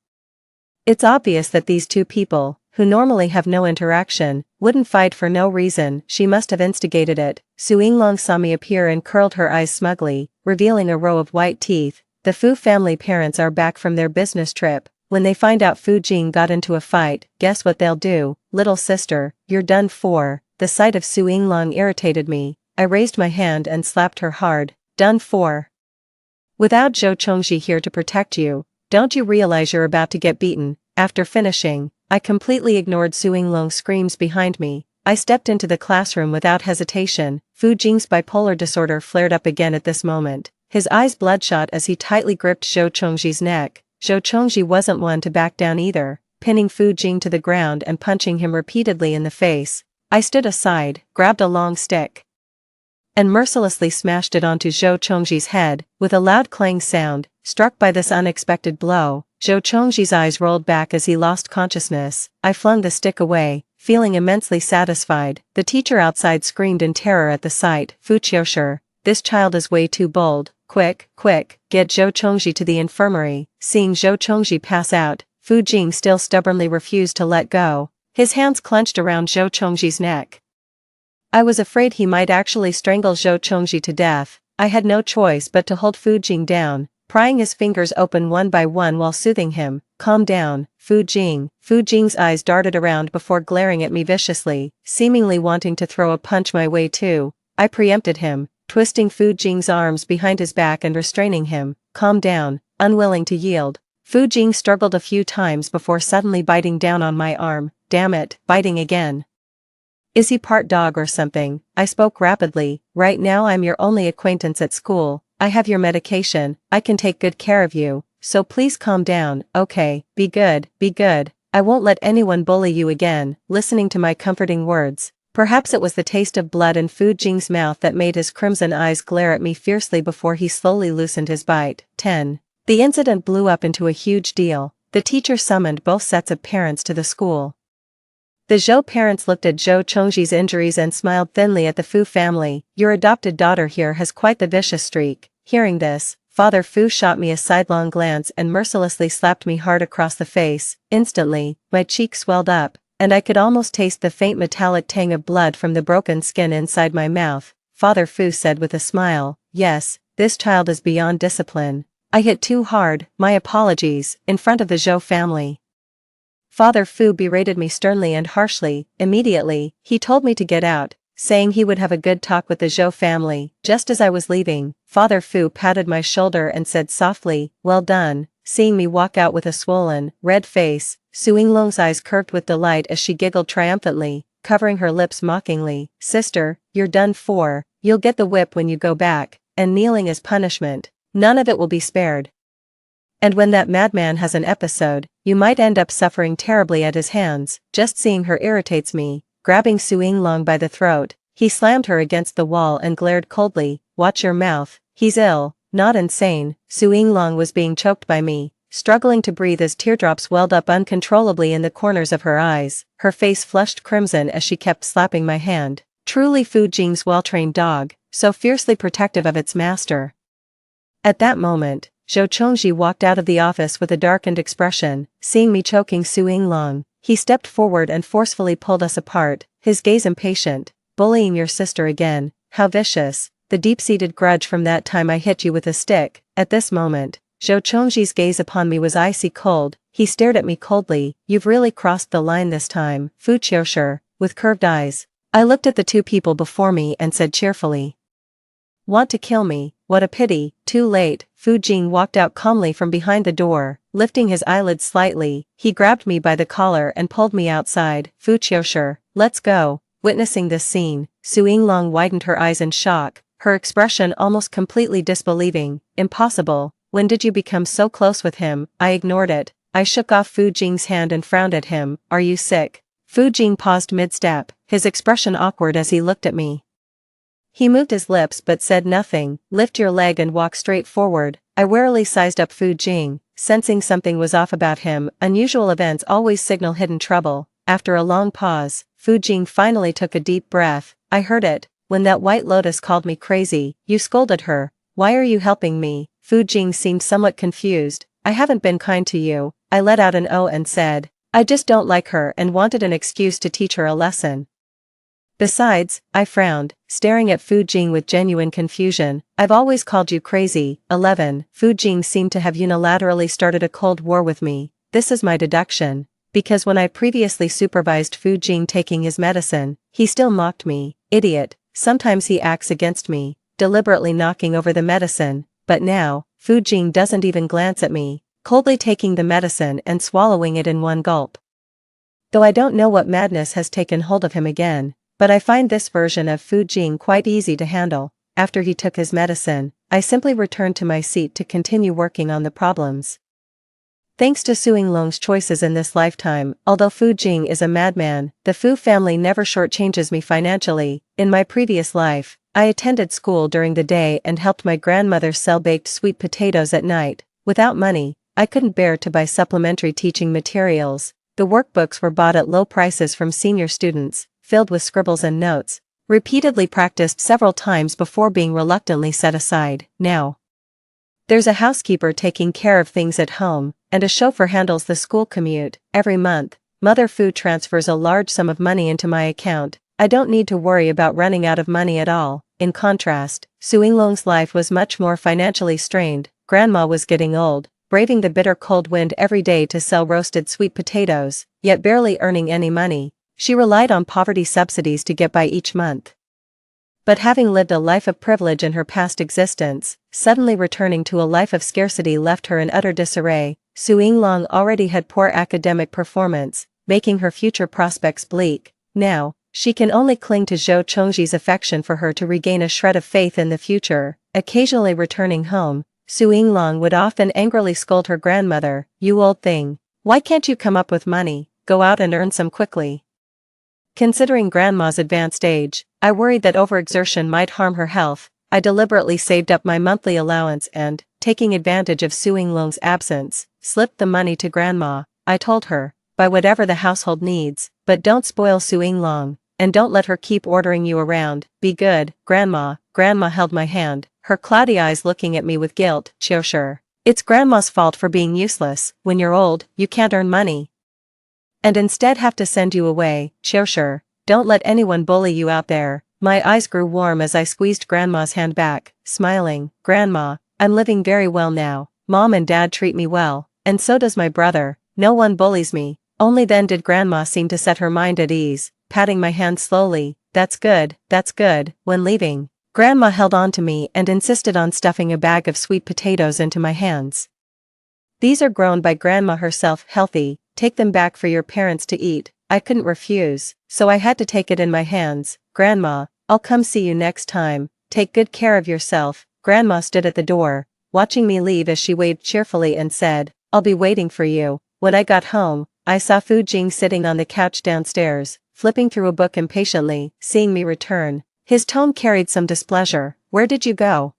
It's obvious that these two people, who normally have no interaction, wouldn't fight for no reason. She must have instigated it. Su Yinglong saw me appear and curled her eyes smugly, revealing a row of white teeth. The Fu family parents are back from their business trip. When they find out Fu Jing got into a fight, guess what they'll do? Little sister, you're done for. The sight of Su Yinglong irritated me. I raised my hand and slapped her hard. Done for. Without Zhou Chongji here to protect you, don't you realize you're about to get beaten? After finishing, I completely ignored Su Yinglong's screams behind me. I stepped into the classroom without hesitation. Fu Jing's bipolar disorder flared up again at this moment, his eyes bloodshot as he tightly gripped Zhou Chongji's neck. Zhou Chongji wasn't one to back down either, pinning Fu Jing to the ground and punching him repeatedly in the face. I stood aside, grabbed a long stick, and mercilessly smashed it onto Zhou Chongji's head. With a loud clang sound, struck by this unexpected blow, Zhou Chongji's eyes rolled back as he lost consciousness. I flung the stick away, feeling immensely satisfied. The teacher outside screamed in terror at the sight. Fu Qiushi, this child is way too bold. Quick, quick, get Zhou Chongji to the infirmary. Seeing Zhou Chongji pass out, Fu Jing still stubbornly refused to let go. His hands clenched around Zhou Chongji's neck. I was afraid he might actually strangle Zhou Chongji to death. I had no choice but to hold Fu Jing down, prying his fingers open one by one while soothing him. Calm down, Fu Jing. Fu Jing's eyes darted around before glaring at me viciously, seemingly wanting to throw a punch my way too. I preempted him, twisting Fu Jing's arms behind his back and restraining him. Calm down, unwilling to yield. Fu Jing struggled a few times before suddenly biting down on my arm. Damn it, biting again. Is he part dog or something? I spoke rapidly. Right now I'm your only acquaintance at school. I have your medication. I can take good care of you. So please calm down. Okay, be good, be good. I won't let anyone bully you again. Listening to my comforting words, perhaps it was the taste of blood in Fu Jing's mouth that made his crimson eyes glare at me fiercely before he slowly loosened his bite. 10. The incident blew up into a huge deal. The teacher summoned both sets of parents to the school. The Zhou parents looked at Zhou Chongji's injuries and smiled thinly at the Fu family. Your adopted daughter here has quite the vicious streak. Hearing this, Father Fu shot me a sidelong glance and mercilessly slapped me hard across the face. Instantly, my cheek swelled up, and I could almost taste the faint metallic tang of blood from the broken skin inside my mouth. Father Fu said with a smile, yes, this child is beyond discipline. I hit too hard, my apologies, in front of the Zhou family. Father Fu berated me sternly and harshly. Immediately, he told me to get out, saying he would have a good talk with the Zhou family. Just as I was leaving, Father Fu patted my shoulder and said softly, well done. Seeing me walk out with a swollen, red face, Su Yinglong's eyes curved with delight as she giggled triumphantly, covering her lips mockingly. Sister, you're done for. You'll get the whip when you go back, and kneeling as punishment. None of it will be spared. And when that madman has an episode, you might end up suffering terribly at his hands. Just seeing her irritates me. Grabbing Su Yinglong by the throat, he slammed her against the wall and glared coldly. Watch your mouth. He's ill, not insane. Su Yinglong was being choked by me, struggling to breathe as teardrops welled up uncontrollably in the corners of her eyes. Her face flushed crimson as she kept slapping my hand. Truly Fu Jing's well-trained dog, so fiercely protective of its master. At that moment, Zhou Chongji walked out of the office with a darkened expression. Seeing me choking Su Yinglong, he stepped forward and forcefully pulled us apart, his gaze impatient. Bullying your sister again, how vicious. The deep-seated grudge from that time I hit you with a stick. At this moment, Zhou Chongji's gaze upon me was icy cold. He stared at me coldly. You've really crossed the line this time. Fu Qiushi, with curved eyes. I looked at the two people before me and said cheerfully, want to kill me? What a pity. Too late. Fu Jing walked out calmly from behind the door. Lifting his eyelids slightly, he grabbed me by the collar and pulled me outside. Fu Qiushi, let's go. Witnessing this scene, Su Yinglong widened her eyes in shock, her expression almost completely disbelieving. Impossible. When did you become so close with him? I ignored it. I shook off Fu Jing's hand and frowned at him. Are you sick? Fu Jing paused mid-step, his expression awkward as he looked at me. He moved his lips but said nothing. Lift your leg and walk straight forward. I warily sized up Fu Jing, sensing something was off about him. Unusual events always signal hidden trouble. After a long pause, Fu Jing finally took a deep breath. I heard it. When that white lotus called me crazy, you scolded her. Why are you helping me? Fu Jing seemed somewhat confused. I haven't been kind to you. I let out an "oh" and said, I just don't like her and wanted an excuse to teach her a lesson. Besides, I frowned, staring at Fu Jing with genuine confusion. I've always called you crazy. 11. Fu Jing seemed to have unilaterally started a cold war with me. This is my deduction. Because when I previously supervised Fu Jing taking his medicine, he still mocked me. Idiot. Sometimes he acts against me, deliberately knocking over the medicine, but now, Fu Jing doesn't even glance at me, coldly taking the medicine and swallowing it in one gulp. Though I don't know what madness has taken hold of him again, but I find this version of Fu Jing quite easy to handle. After he took his medicine, I simply returned to my seat to continue working on the problems. Thanks to Su Yinglong's choices in this lifetime, although Fu Jing is a madman, the Fu family never shortchanges me financially. In my previous life, I attended school during the day and helped my grandmother sell baked sweet potatoes at night. Without money, I couldn't bear to buy supplementary teaching materials. The workbooks were bought at low prices from senior students, filled with scribbles and notes, repeatedly practiced several times before being reluctantly set aside. Now, there's a housekeeper taking care of things at home, and a chauffeur handles the school commute. Every month, Mother Fu transfers a large sum of money into my account. I don't need to worry about running out of money at all. In contrast, Su Yinglong's life was much more financially strained. Grandma was getting old, braving the bitter cold wind every day to sell roasted sweet potatoes, yet barely earning any money. She relied on poverty subsidies to get by each month. But having lived a life of privilege in her past existence, suddenly returning to a life of scarcity left her in utter disarray. Su Yinglong already had poor academic performance, making her future prospects bleak. Now, she can only cling to Zhou Chongji's affection for her to regain a shred of faith in the future. Occasionally returning home, Su Yinglong would often angrily scold her grandmother, "You old thing. Why can't you come up with money? Go out and earn some quickly." Considering Grandma's advanced age, I worried that overexertion might harm her health. I deliberately saved up my monthly allowance and, taking advantage of Su Yinglong's absence, slipped the money to Grandma. I told her, "Buy whatever the household needs, but don't spoil Su Yinglong, and don't let her keep ordering you around. Be good, Grandma." Grandma held my hand, her cloudy eyes looking at me with guilt. "Sure. It's Grandma's fault for being useless. When you're old, you can't earn money and instead have to send you away. Sure. Don't let anyone bully you out there." My eyes grew warm as I squeezed Grandma's hand back, smiling. "Grandma, I'm living very well now. Mom and Dad treat me well, and so does my brother. No one bullies me." Only then did Grandma seem to set her mind at ease, patting my hand slowly. That's good. When leaving, Grandma held on to me and insisted on stuffing a bag of sweet potatoes into my hands. "These are grown by Grandma herself, healthy. Take them back for your parents to eat." I couldn't refuse, so I had to take it in my hands. "Grandma, I'll come see you next time. Take good care of yourself." Grandma stood at the door, watching me leave as she waved cheerfully and said, "I'll be waiting for you." When I got home, I saw Fu Jing sitting on the couch downstairs, flipping through a book impatiently. Seeing me return, his tone carried some displeasure. "Where did you go?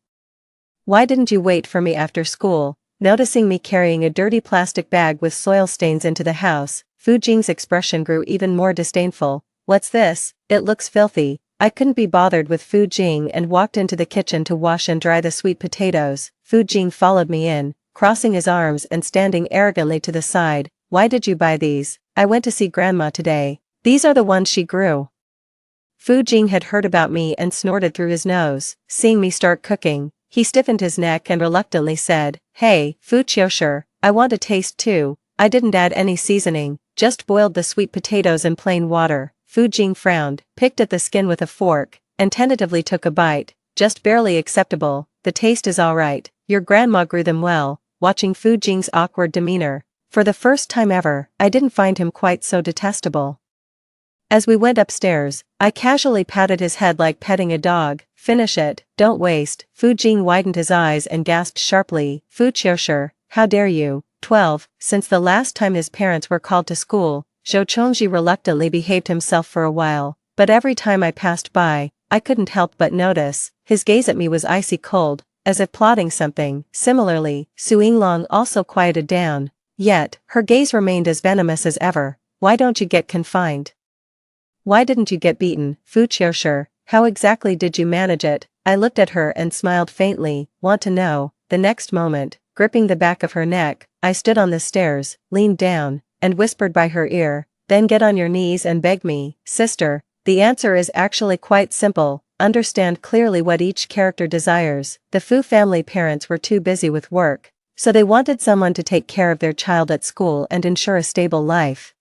Why didn't you wait for me after school?" Noticing me carrying a dirty plastic bag with soil stains into the house, Fu Jing's expression grew even more disdainful. "What's this? It looks filthy." I couldn't be bothered with Fu Jing and walked into the kitchen to wash and dry the sweet potatoes. Fu Jing followed me in, crossing his arms and standing arrogantly to the side. "Why did you buy these?" "I went to see Grandma today. These are the ones she grew." Fu Jing had heard about me and snorted through his nose. Seeing me start cooking, he stiffened his neck and reluctantly said, "Hey, Fu Qiushi, I want a taste too." I didn't add any seasoning, just boiled the sweet potatoes in plain water. Fu Jing frowned, picked at the skin with a fork, and tentatively took a bite. "Just barely acceptable. The taste is alright. Your grandma grew them well." Watching Fu Jing's awkward demeanor, for the first time ever, I didn't find him quite so detestable. As we went upstairs, I casually patted his head like petting a dog. "Finish it, don't waste." Fu Jing widened his eyes and gasped sharply, "Fu Qiushi, how dare you?" 12. Since the last time his parents were called to school, Zhou Chongji reluctantly behaved himself for a while, but every time I passed by, I couldn't help but notice, his gaze at me was icy cold, as if plotting something. Similarly, Su Yinglong also quieted down, yet, her gaze remained as venomous as ever. "Why don't you get confined? Why didn't you get beaten?" "Fu Qiushi, how exactly did you manage it?" I looked at her and smiled faintly. "Want to know?" The next moment, gripping the back of her neck, I stood on the stairs, leaned down, and whispered by her ear, "Then get on your knees and beg me." "Sister, The answer is actually quite simple: understand clearly what each character desires. The Fu family parents were too busy with work, so they wanted someone to take care of their child at school and ensure a stable life.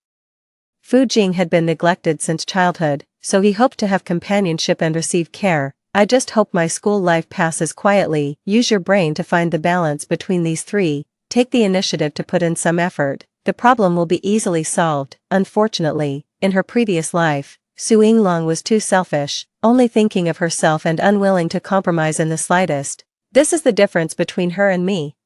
Fu Jing had been neglected since childhood, so he hoped to have companionship and receive care. I just hope my school life passes quietly. Use your brain to find the balance between these three. Take the initiative to put in some effort. The problem will be easily solved. Unfortunately, in her previous life, Su Yinglong was too selfish, only thinking of herself and unwilling to compromise in the slightest. This is the difference between her and me.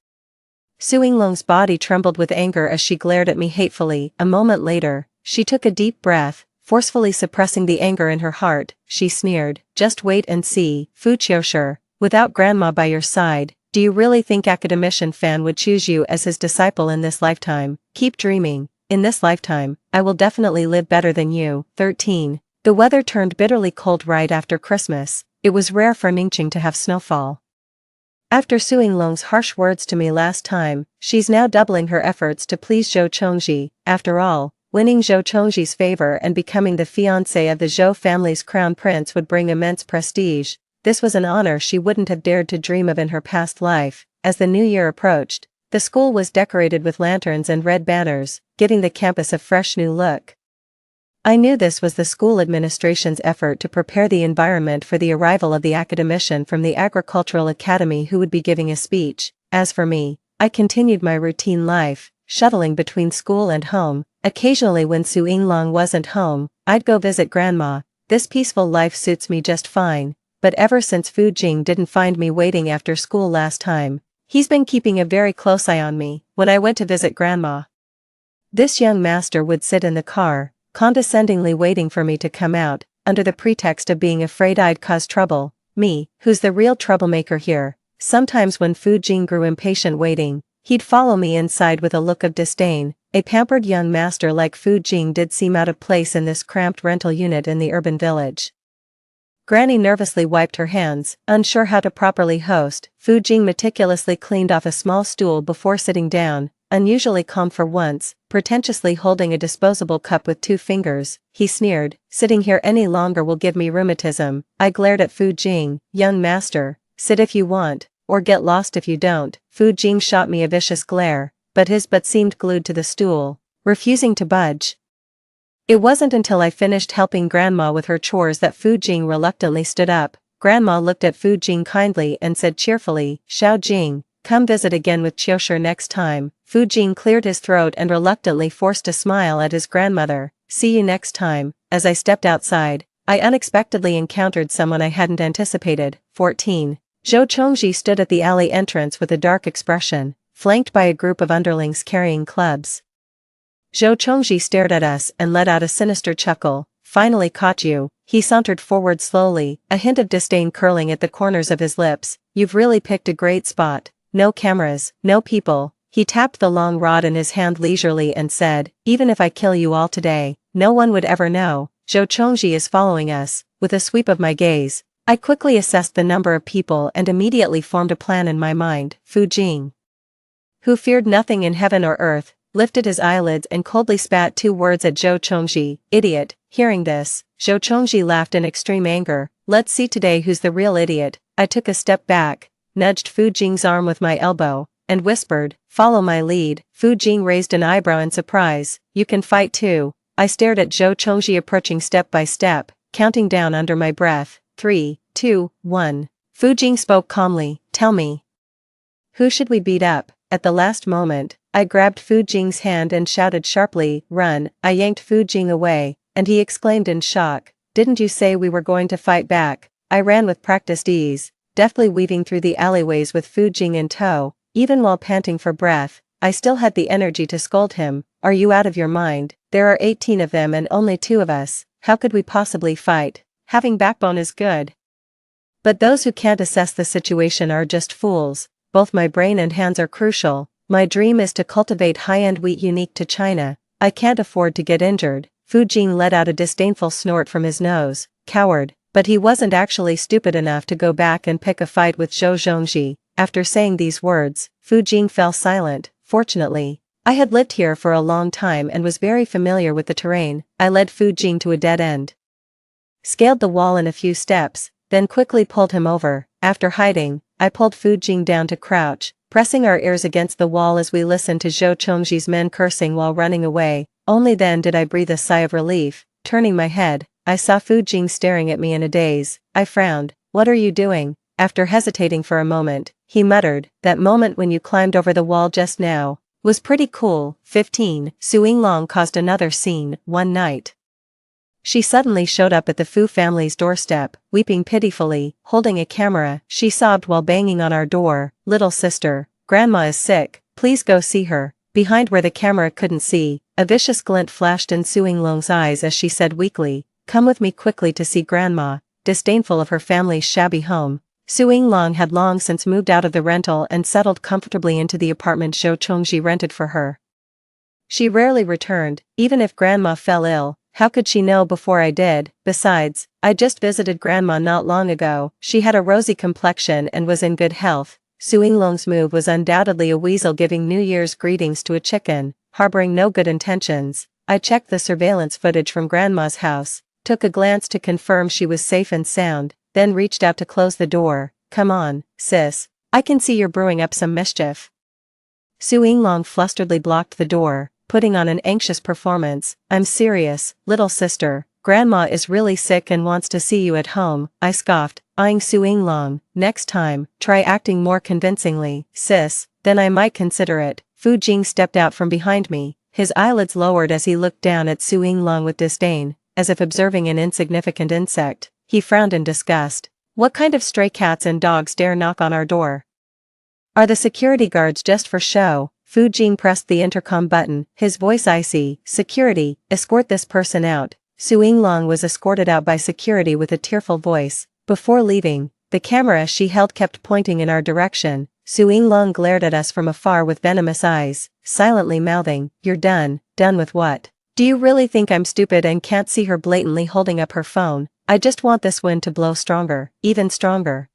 Su Yinglong's body trembled with anger as she glared at me hatefully. A moment later, she took a deep breath, forcefully suppressing the anger in her heart. She sneered, "Just wait and see, Fu Qiushi, without grandma by your side, do you really think Academician Fan would choose you as his disciple in this lifetime? Keep dreaming. In this lifetime, I will definitely live better than you." 13. The weather turned bitterly cold right after Christmas. It was rare for Ningqing to have snowfall. After Su Yinglong's harsh words to me last time, she's now doubling her efforts to please Zhou Chongji. After all, winning Zhou Chongji's favor and becoming the fiancé of the Zhou family's crown prince would bring immense prestige. This was an honor she wouldn't have dared to dream of in her past life. As the new year approached, the school was decorated with lanterns and red banners, giving the campus a fresh new look. I knew this was the school administration's effort to prepare the environment for the arrival of the academician from the agricultural academy who would be giving a speech. As for me, I continued my routine life, shuttling between school and home. Occasionally when Su Yinglong wasn't home, I'd go visit grandma. This peaceful life suits me just fine, but ever since Fu Jing didn't find me waiting after school last time, he's been keeping a very close eye on me. When I went to visit grandma, this young master would sit in the car, condescendingly waiting for me to come out, under the pretext of being afraid I'd cause trouble. Me, who's the real troublemaker here. Sometimes when Fu Jing grew impatient waiting, he'd follow me inside with a look of disdain. A pampered young master like Fu Jing did seem out of place in this cramped rental unit in the urban village. Granny nervously wiped her hands, unsure how to properly host. Fu Jing meticulously cleaned off a small stool before sitting down, unusually calm for once, pretentiously holding a disposable cup with 2 fingers. He sneered, "Sitting here any longer will give me rheumatism." I glared at Fu Jing. "Young master, sit if you want, or get lost if you don't." Fu Jing shot me a vicious glare, but his butt seemed glued to the stool, refusing to budge. It wasn't until I finished helping grandma with her chores that Fu Jing reluctantly stood up. Grandma looked at Fu Jing kindly and said cheerfully, "Xiao Jing, come visit again with Qiushi next time." Fu Jing cleared his throat and reluctantly forced a smile at his grandmother. "See you next time." As I stepped outside, I unexpectedly encountered someone I hadn't anticipated. 14. Zhou Chongji stood at the alley entrance with a dark expression, flanked by a group of underlings carrying clubs. Zhou Chongji stared at us and let out a sinister chuckle. "Finally caught you." He sauntered forward slowly, a hint of disdain curling at the corners of his lips. "You've really picked a great spot. No cameras, no people." He tapped the long rod in his hand leisurely and said, "Even if I kill you all today, no one would ever know. Zhou Chongji is following us." With a sweep of my gaze, I quickly assessed the number of people and immediately formed a plan in my mind. Fu Jing, who feared nothing in heaven or earth, lifted his eyelids and coldly spat 2 words at Zhou Chongji. "Idiot." Hearing this, Zhou Chongji laughed in extreme anger. "Let's see today who's the real idiot." I took a step back, nudged Fu Jing's arm with my elbow, and whispered, "Follow my lead." Fu Jing raised an eyebrow in surprise. "You can fight too." I stared at Zhou Chongji approaching step by step, counting down under my breath. 3, 2, 1. Fu Jing spoke calmly, "Tell me, who should we beat up?" At the last moment, I grabbed Fu Jing's hand and shouted sharply, "Run." I yanked Fu Jing away, and he exclaimed in shock, "Didn't you say we were going to fight back?" I ran with practiced ease, deftly weaving through the alleyways with Fu Jing in tow. Even while panting for breath, I still had the energy to scold him. "Are you out of your mind? There are 18 of them and only 2 of us. How could we possibly fight? Having backbone is good. But those who can't assess the situation are just fools. Both my brain and hands are crucial. My dream is to cultivate high-end wheat unique to China. I can't afford to get injured." Fu Jing let out a disdainful snort from his nose. Coward. But he wasn't actually stupid enough to go back and pick a fight with Zhou Zhongji. After saying these words, Fu Jing fell silent. Fortunately, I had lived here for a long time and was very familiar with the terrain. I led Fu Jing to a dead end. scaled the wall in a few steps, then quickly pulled him over. After hiding, I pulled Fu Jing down to crouch, pressing our ears against the wall as we listened to Zhou Chongji's men cursing while running away. Only then did I breathe a sigh of relief. Turning my head, I saw Fu Jing staring at me in a daze. I frowned. "What are you doing?" After hesitating for a moment, he muttered, "That moment when you climbed over the wall just now was pretty cool." 15. Su Yinglong caused another scene. One night, she suddenly showed up at the Fu family's doorstep, weeping pitifully, holding a camera. She sobbed while banging on our door. "Little sister, Grandma is sick, please go see her." Behind where the camera couldn't see, a vicious glint flashed in Su Yinglong's eyes as she said weakly, "Come with me quickly to see Grandma." Disdainful of her family's shabby home, Su Yinglong had long since moved out of the rental and settled comfortably into the apartment Zhou Chongji rented for her. She rarely returned, even if Grandma fell ill. How could she know before I did? Besides, I just visited Grandma not long ago. She had a rosy complexion and was in good health. Su Yinglong's move was undoubtedly a weasel giving New Year's greetings to a chicken, harboring no good intentions. I checked the surveillance footage from Grandma's house, took a glance to confirm she was safe and sound, then reached out to close the door. "Come on, sis. I can see you're brewing up some mischief." Su Yinglong flusteredly blocked the door, putting on an anxious performance. "I'm serious, little sister. Grandma is really sick and wants to see you at home." I scoffed, eyeing Su Yinglong. "Next time, try acting more convincingly, sis, then I might consider it." Fu Jing stepped out from behind me, his eyelids lowered as he looked down at Su Yinglong with disdain, as if observing an insignificant insect. He frowned in disgust. "What kind of stray cats and dogs dare knock on our door? Are the security guards just for show?" Fu Jing pressed the intercom button, his voice icy. "Security, escort this person out." Su Yinglong was escorted out by security with a tearful voice. Before leaving, the camera she held kept pointing in our direction. Su Yinglong glared at us from afar with venomous eyes, silently mouthing, "You're done." "Done with what? Do you really think I'm stupid and can't see her blatantly holding up her phone? I just want this wind to blow stronger, even stronger.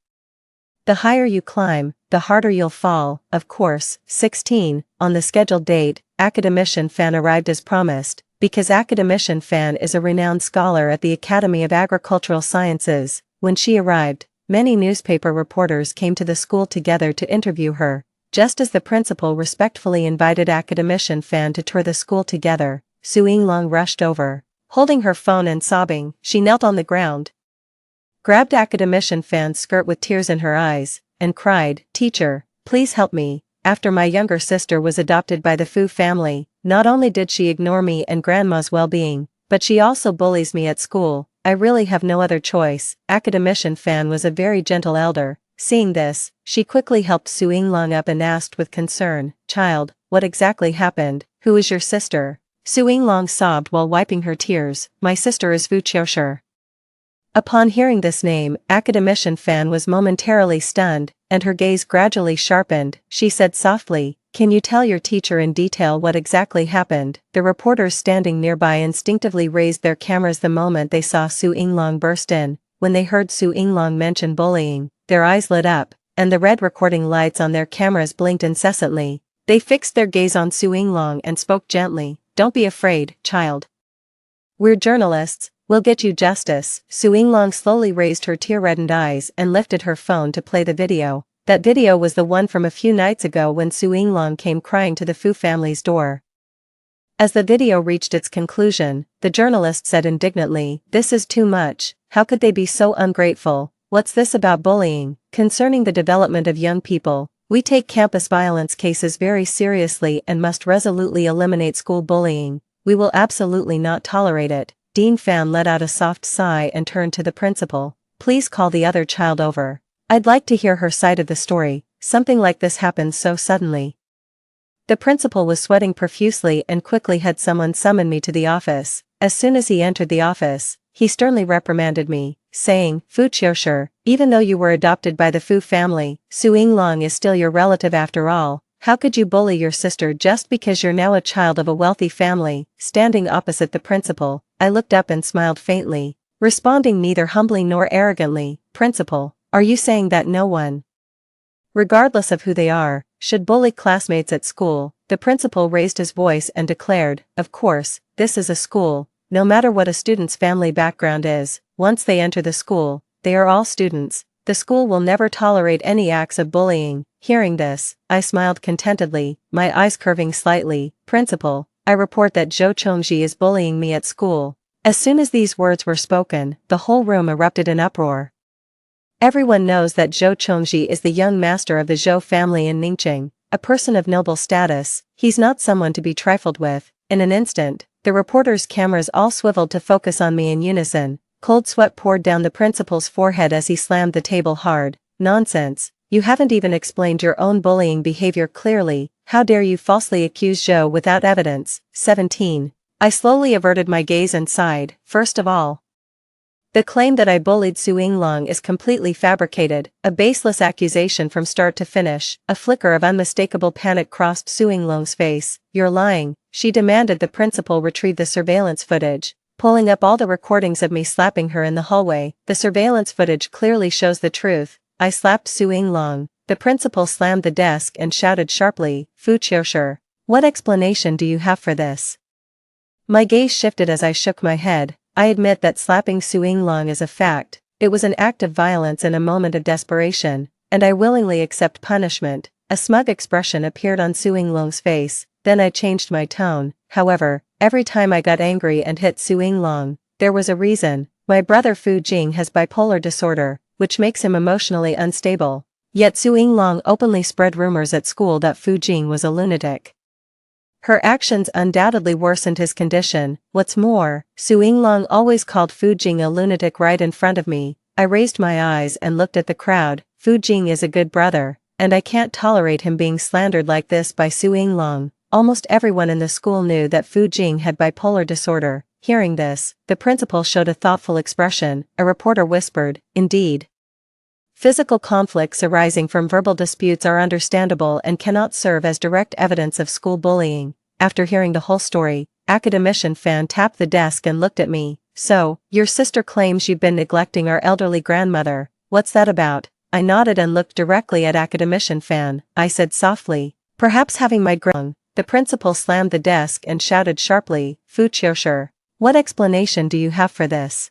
The higher you climb, the harder you'll fall." Of course. 16. On the scheduled date, Academician Fan arrived as promised, because Academician Fan is a renowned scholar at the Academy of Agricultural Sciences. When she arrived, many newspaper reporters came to the school together to interview her. Just as the principal respectfully invited Academician Fan to tour the school together, Su Yinglong rushed over. Holding her phone and sobbing, she knelt on the ground, grabbed Academician Fan's skirt with tears in her eyes, and cried, "Teacher, please help me. After my younger sister was adopted by the Fu family, not only did she ignore me and Grandma's well-being, but she also bullies me at school. I really have no other choice." Academician Fan was a very gentle elder. Seeing this, she quickly helped Su Yinglong up and asked with concern, "Child, what exactly happened? Who is your sister?" Su Yinglong sobbed while wiping her tears, "My sister is Fu Qiushi." Upon hearing this name, Academician Fan was momentarily stunned, and her gaze gradually sharpened. She said softly, "Can you tell your teacher in detail what exactly happened?" The reporters standing nearby instinctively raised their cameras the moment they saw Su Yinglong burst in. When they heard Su Yinglong mention bullying, their eyes lit up, and the red recording lights on their cameras blinked incessantly. They fixed their gaze on Su Yinglong and spoke gently, "Don't be afraid, child. We're journalists, we'll get you justice." Su Yinglong slowly raised her tear-reddened eyes and lifted her phone to play the video. That video was the one from a few nights ago when Su Yinglong came crying to the Fu family's door. As the video reached its conclusion, the journalist said indignantly, "This is too much. How could they be so ungrateful? What's this about bullying?" Concerning the development of young people, we take campus violence cases very seriously and must resolutely eliminate school bullying. We will absolutely not tolerate it. Dean Fan let out a soft sigh and turned to the principal. "Please call the other child over. I'd like to hear her side of the story. Something like this happened so suddenly." The principal was sweating profusely and quickly had someone summon me to the office. As soon as he entered the office, he sternly reprimanded me, saying, "Fu Qiushi, even though you were adopted by the Fu family, Su Yinglong is still your relative after all. How could you bully your sister just because you're now a child of a wealthy family?" Standing opposite the principal, I looked up and smiled faintly, responding neither humbly nor arrogantly, "Principal, are you saying that no one, regardless of who they are, should bully classmates at school?" The principal raised his voice and declared, "Of course, this is a school. No matter what a student's family background is, once they enter the school, they are all students. The school will never tolerate any acts of bullying. Hearing this, I smiled contentedly, my eyes curving slightly. Principal, I report that Zhou Chongji is bullying me at school. As soon as these words were spoken, the whole room erupted in uproar. Everyone knows that Zhou Chongji is the young master of the Zhou family in Ningqing, a person of noble status. He's not someone to be trifled with. In an instant, the reporters' cameras all swiveled to focus on me in unison. Cold sweat poured down the principal's forehead as he slammed the table hard. Nonsense, you haven't even explained your own bullying behavior clearly. How dare you falsely accuse Zhou without evidence? 17. I slowly averted my gaze and sighed. First of all, the claim that I bullied Su Yinglong is completely fabricated, a baseless accusation from start to finish. A flicker of unmistakable panic crossed Su Yinglong's face. You're lying, she demanded. The principal retrieved the surveillance footage, pulling up all the recordings of me slapping her in the hallway. The surveillance footage clearly shows the truth. I slapped Su Yinglong. The principal slammed the desk and shouted sharply, Fu Qiushi, what explanation do you have for this? My gaze shifted as I shook my head. I admit that slapping Su Yinglong is a fact. It was an act of violence in a moment of desperation, and I willingly accept punishment. A smug expression appeared on Su Yinglong's face. Then I changed my tone. However, every time I got angry and hit Su Yinglong, there was a reason. My brother Fu Jing has bipolar disorder, which makes him emotionally unstable. Yet Su Yinglong openly spread rumors at school that Fu Jing was a lunatic. Her actions undoubtedly worsened his condition. What's more, Su Yinglong always called Fu Jing a lunatic right in front of me. I raised my eyes and looked at the crowd. Fu Jing is a good brother, and I can't tolerate him being slandered like this by Su Yinglong. Almost everyone in the school knew that Fu Jing had bipolar disorder. Hearing this, the principal showed a thoughtful expression. A reporter whispered, indeed. Physical conflicts arising from verbal disputes are understandable and cannot serve as direct evidence of school bullying. After hearing the whole story, academician Fan tapped the desk and looked at me. So, your sister claims you've been neglecting our elderly grandmother. What's that about? I nodded and looked directly at academician Fan. I said softly, perhaps having my grandmother. The principal slammed the desk and shouted sharply, Fu Qiushi, what explanation do you have for this?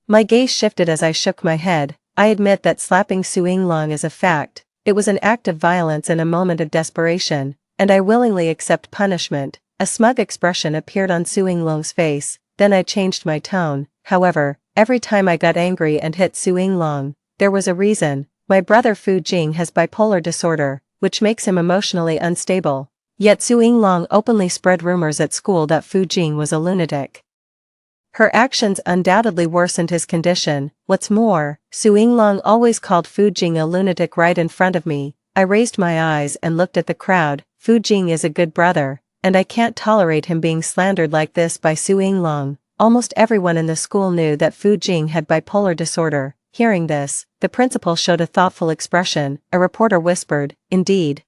My gaze shifted as I shook my head. I admit that slapping Su Yinglong is a fact. It was an act of violence in a moment of desperation, and I willingly accept punishment. A smug expression appeared on Su Yinglong's face. Then I changed my tone. However, every time I got angry and hit Su Yinglong, there was a reason. My brother Fu Jing has bipolar disorder, which makes him emotionally unstable. Yet Su Yinglong openly spread rumors at school that Fu Jing was a lunatic. Her actions undoubtedly worsened his condition. What's more, Su Yinglong always called Fu Jing a lunatic right in front of me. I raised my eyes and looked at the crowd. Fu Jing is a good brother, and I can't tolerate him being slandered like this by Su Yinglong. Almost everyone in the school knew that Fu Jing had bipolar disorder. Hearing this, the principal showed a thoughtful expression. A reporter whispered, indeed.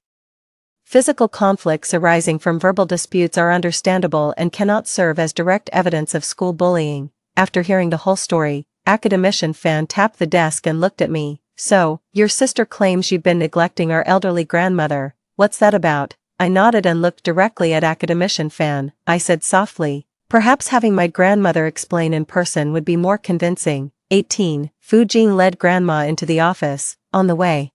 Physical conflicts arising from verbal disputes are understandable and cannot serve as direct evidence of school bullying. After hearing the whole story, academician Fan tapped the desk and looked at me. So, your sister claims you've been neglecting our elderly grandmother. What's that about? I nodded and looked directly at academician Fan. I said softly, perhaps having my grandmother explain in person would be more convincing. 18. Fu Jing led Grandma into the office. On the way,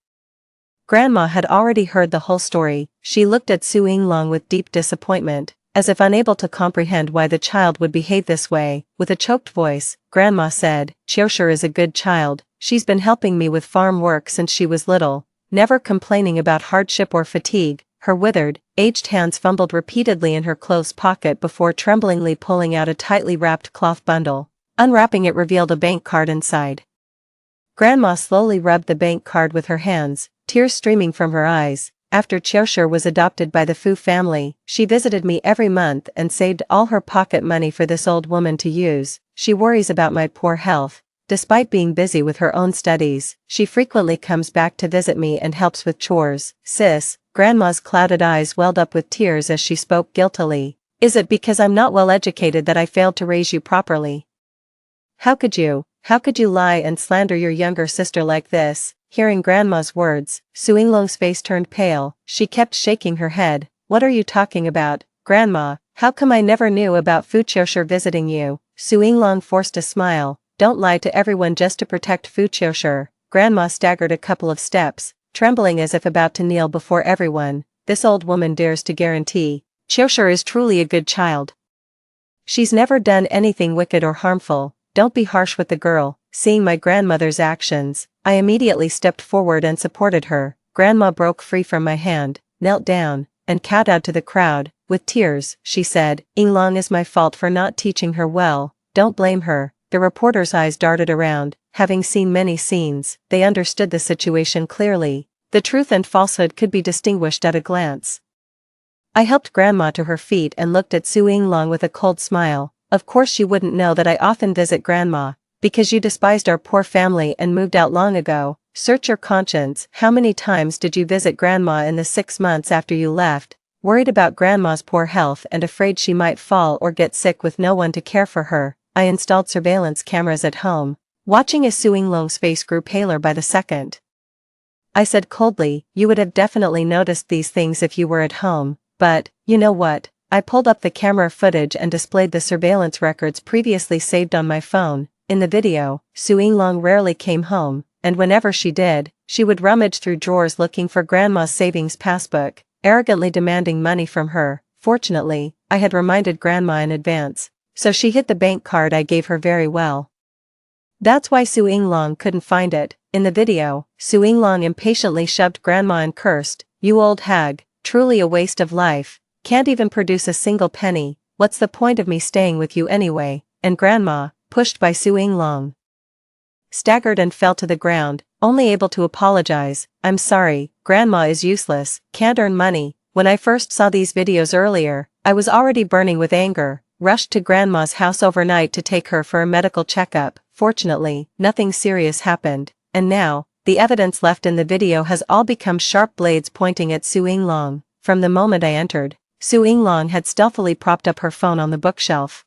Grandma had already heard the whole story. She looked at Su Yinglong with deep disappointment, as if unable to comprehend why the child would behave this way. With a choked voice, Grandma said, Qiushi is a good child. She's been helping me with farm work since she was little, never complaining about hardship or fatigue. Her withered, aged hands fumbled repeatedly in her clothes pocket before tremblingly pulling out a tightly wrapped cloth bundle. Unwrapping it revealed a bank card inside. Grandma slowly rubbed the bank card with her hands, tears streaming from her eyes. After Qiushi was adopted by the Fu family, she visited me every month and saved all her pocket money for this old woman to use. She worries about my poor health. Despite being busy with her own studies, she frequently comes back to visit me and helps with chores. Sis, Grandma's clouded eyes welled up with tears as she spoke guiltily. Is it because I'm not well educated that I failed to raise you properly? How could you lie and slander your younger sister like this? Hearing Grandma's words, Su Yinglong's face turned pale. She kept shaking her head. What are you talking about, Grandma? How come I never knew about Fu Qiushi visiting you? Su Yinglong forced a smile. don't lie to everyone just to protect Fu Qiushi. Grandma staggered a couple of steps, trembling as if about to kneel before everyone. This old woman dares to guarantee Qiushi is truly a good child. She's never done anything wicked or harmful. Don't be harsh with the girl. Seeing my grandmother's actions, I immediately stepped forward and supported her. Grandma broke free from my hand, knelt down, and kowtowed to the crowd. With tears, she said, "Yinglong is my fault for not teaching her well. Don't blame her." The reporters' eyes darted around. Having seen many scenes, they understood the situation clearly. The truth and falsehood could be distinguished at a glance. I helped Grandma to her feet and looked at Su Yinglong with a cold smile. Of course you wouldn't know that I often visit Grandma, because you despised our poor family and moved out long ago. Search your conscience. How many times did you visit Grandma in the 6 months after you left? Worried about Grandma's poor health and afraid she might fall or get sick with no one to care for her, I installed surveillance cameras at home. Watching as Su Yinglong's face grew paler by the second, I said coldly, "You would have definitely noticed these things if you were at home, but, you know what?" I pulled up the camera footage and displayed the surveillance records previously saved on my phone. In the video, Su Yinglong rarely came home, and whenever she did, she would rummage through drawers looking for Grandma's savings passbook, arrogantly demanding money from her. Fortunately, I had reminded Grandma in advance, so she hid the bank card I gave her very well. That's why Su Yinglong couldn't find it. In the video, Su Yinglong impatiently shoved Grandma and cursed, "You old hag, truly a waste of life, can't even produce a single penny, what's the point of me staying with you anyway?" And Grandma, pushed by Su Yinglong, staggered and fell to the ground, only able to apologize, "I'm sorry, Grandma is useless, can't earn money." When I first saw these videos earlier, I was already burning with anger, rushed to Grandma's house overnight to take her for a medical checkup. Fortunately, nothing serious happened, and now, the evidence left in the video has all become sharp blades pointing at Su Yinglong. From the moment I entered, Su Yinglong had stealthily propped up her phone on the bookshelf.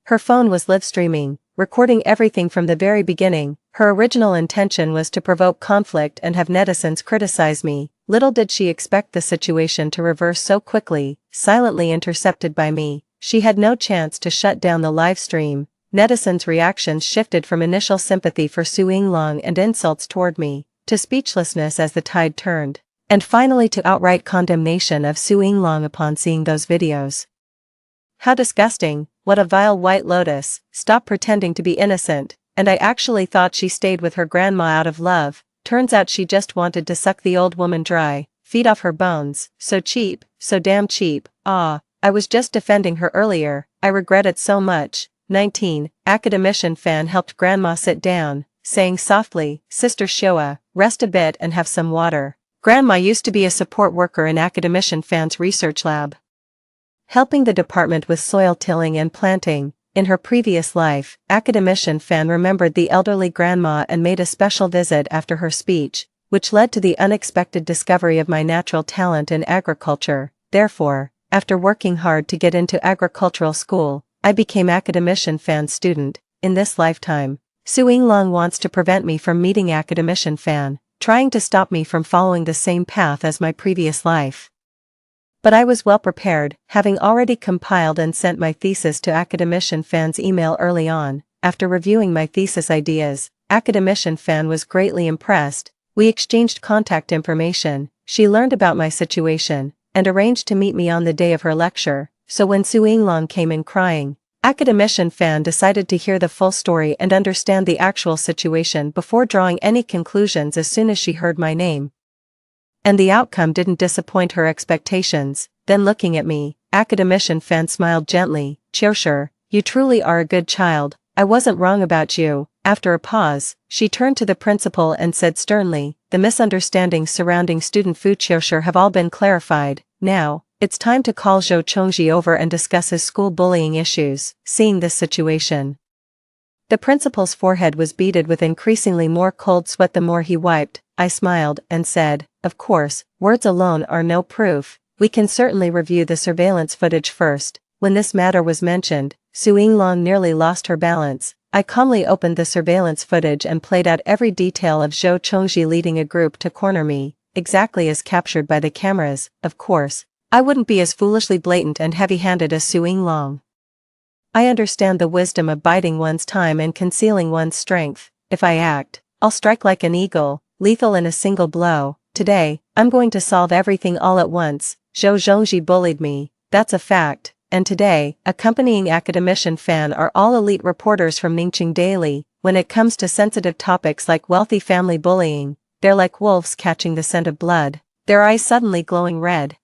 Her phone was live streaming, recording everything from the very beginning. Her original intention was to provoke conflict and have netizens criticize me. Little did she expect the situation to reverse so quickly, silently intercepted by me. She had no chance to shut down the live stream. Netizens' reactions shifted from initial sympathy for Su Yinglong and insults toward me, to speechlessness as the tide turned, and finally to outright condemnation of Su Yinglong upon seeing those videos. "How disgusting, what a vile white lotus, stop pretending to be innocent," and I actually thought she stayed with her grandma out of love. Turns out she just wanted to suck the old woman dry, feed off her bones. So cheap, so damn cheap. Ah, I was just defending her earlier, I regret it so much. 19. Academician fan helped Grandma sit down, saying softly, "Sister Shoa, rest a bit and have some water." Grandma used to be a support worker in Academician fan's research lab, helping the department with soil tilling and planting. In her previous life, Academician fan remembered the elderly grandma and made a special visit after her speech, which led to the unexpected discovery of my natural talent in agriculture. Therefore, after working hard to get into agricultural school, I became Academician fan's student. In this lifetime, Su Yinglong wants to prevent me from meeting Academician fan, trying to stop me from following the same path as my previous life. But I was well prepared, having already compiled and sent my thesis to Academician fan's email early on. After reviewing my thesis ideas, Academician fan was greatly impressed. We exchanged contact information, she learned about my situation, and arranged to meet me on the day of her lecture. So when Su Yinglong came in crying, Academician fan decided to hear the full story and understand the actual situation before drawing any conclusions as soon as she heard my name. And the outcome didn't disappoint her expectations. Then looking at me, Academician fan smiled gently, "Qiushi, you truly are a good child, I wasn't wrong about you." After a pause, she turned to the principal and said sternly, "The misunderstandings surrounding student Fu Qiushi have all been clarified. Now, it's time to call Zhou Chongji over and discuss his school bullying issues." Seeing this situation, the principal's forehead was beaded with increasingly more cold sweat the more he wiped. I smiled and said, "Of course, words alone are no proof. We can certainly review the surveillance footage first." When this matter was mentioned, Su Yinglong nearly lost her balance. I calmly opened the surveillance footage and played out every detail of Zhou Chongji leading a group to corner me, exactly as captured by the cameras. Of course, I wouldn't be as foolishly blatant and heavy-handed as Su Yinglong. I understand the wisdom of biding one's time and concealing one's strength. If I act, I'll strike like an eagle, lethal in a single blow. Today, I'm going to solve everything all at once. Zhou Zhongji bullied me, that's a fact, and today, accompanying academician fan are all elite reporters from Ningqing Daily. When it comes to sensitive topics like wealthy family bullying, they're like wolves catching the scent of blood, their eyes suddenly glowing red.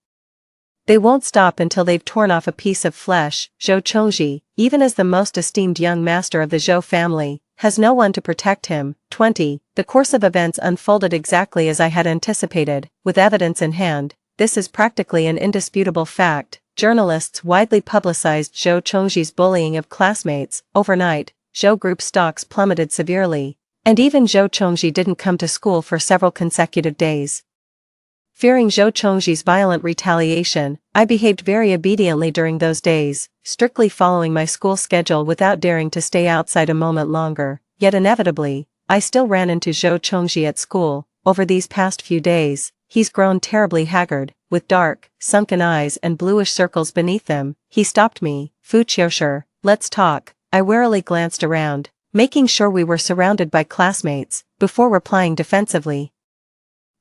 They won't stop until they've torn off a piece of flesh. Zhou Chongji, even as the most esteemed young master of the Zhou family, has no one to protect him. 20. The course of events unfolded exactly as I had anticipated, with evidence in hand. This is practically an indisputable fact. Journalists widely publicized Zhou Chongji's bullying of classmates. Overnight, Zhou Group stocks plummeted severely, and even Zhou Chongji didn't come to school for several consecutive days. Fearing Zhou Chongji's violent retaliation, I behaved very obediently during those days, strictly following my school schedule without daring to stay outside a moment longer. Yet inevitably, I still ran into Zhou Chongji at school. Over these past few days, he's grown terribly haggard, with dark, sunken eyes and bluish circles beneath them. He stopped me. Fu Qiushi, let's talk. I warily glanced around, making sure we were surrounded by classmates, before replying defensively.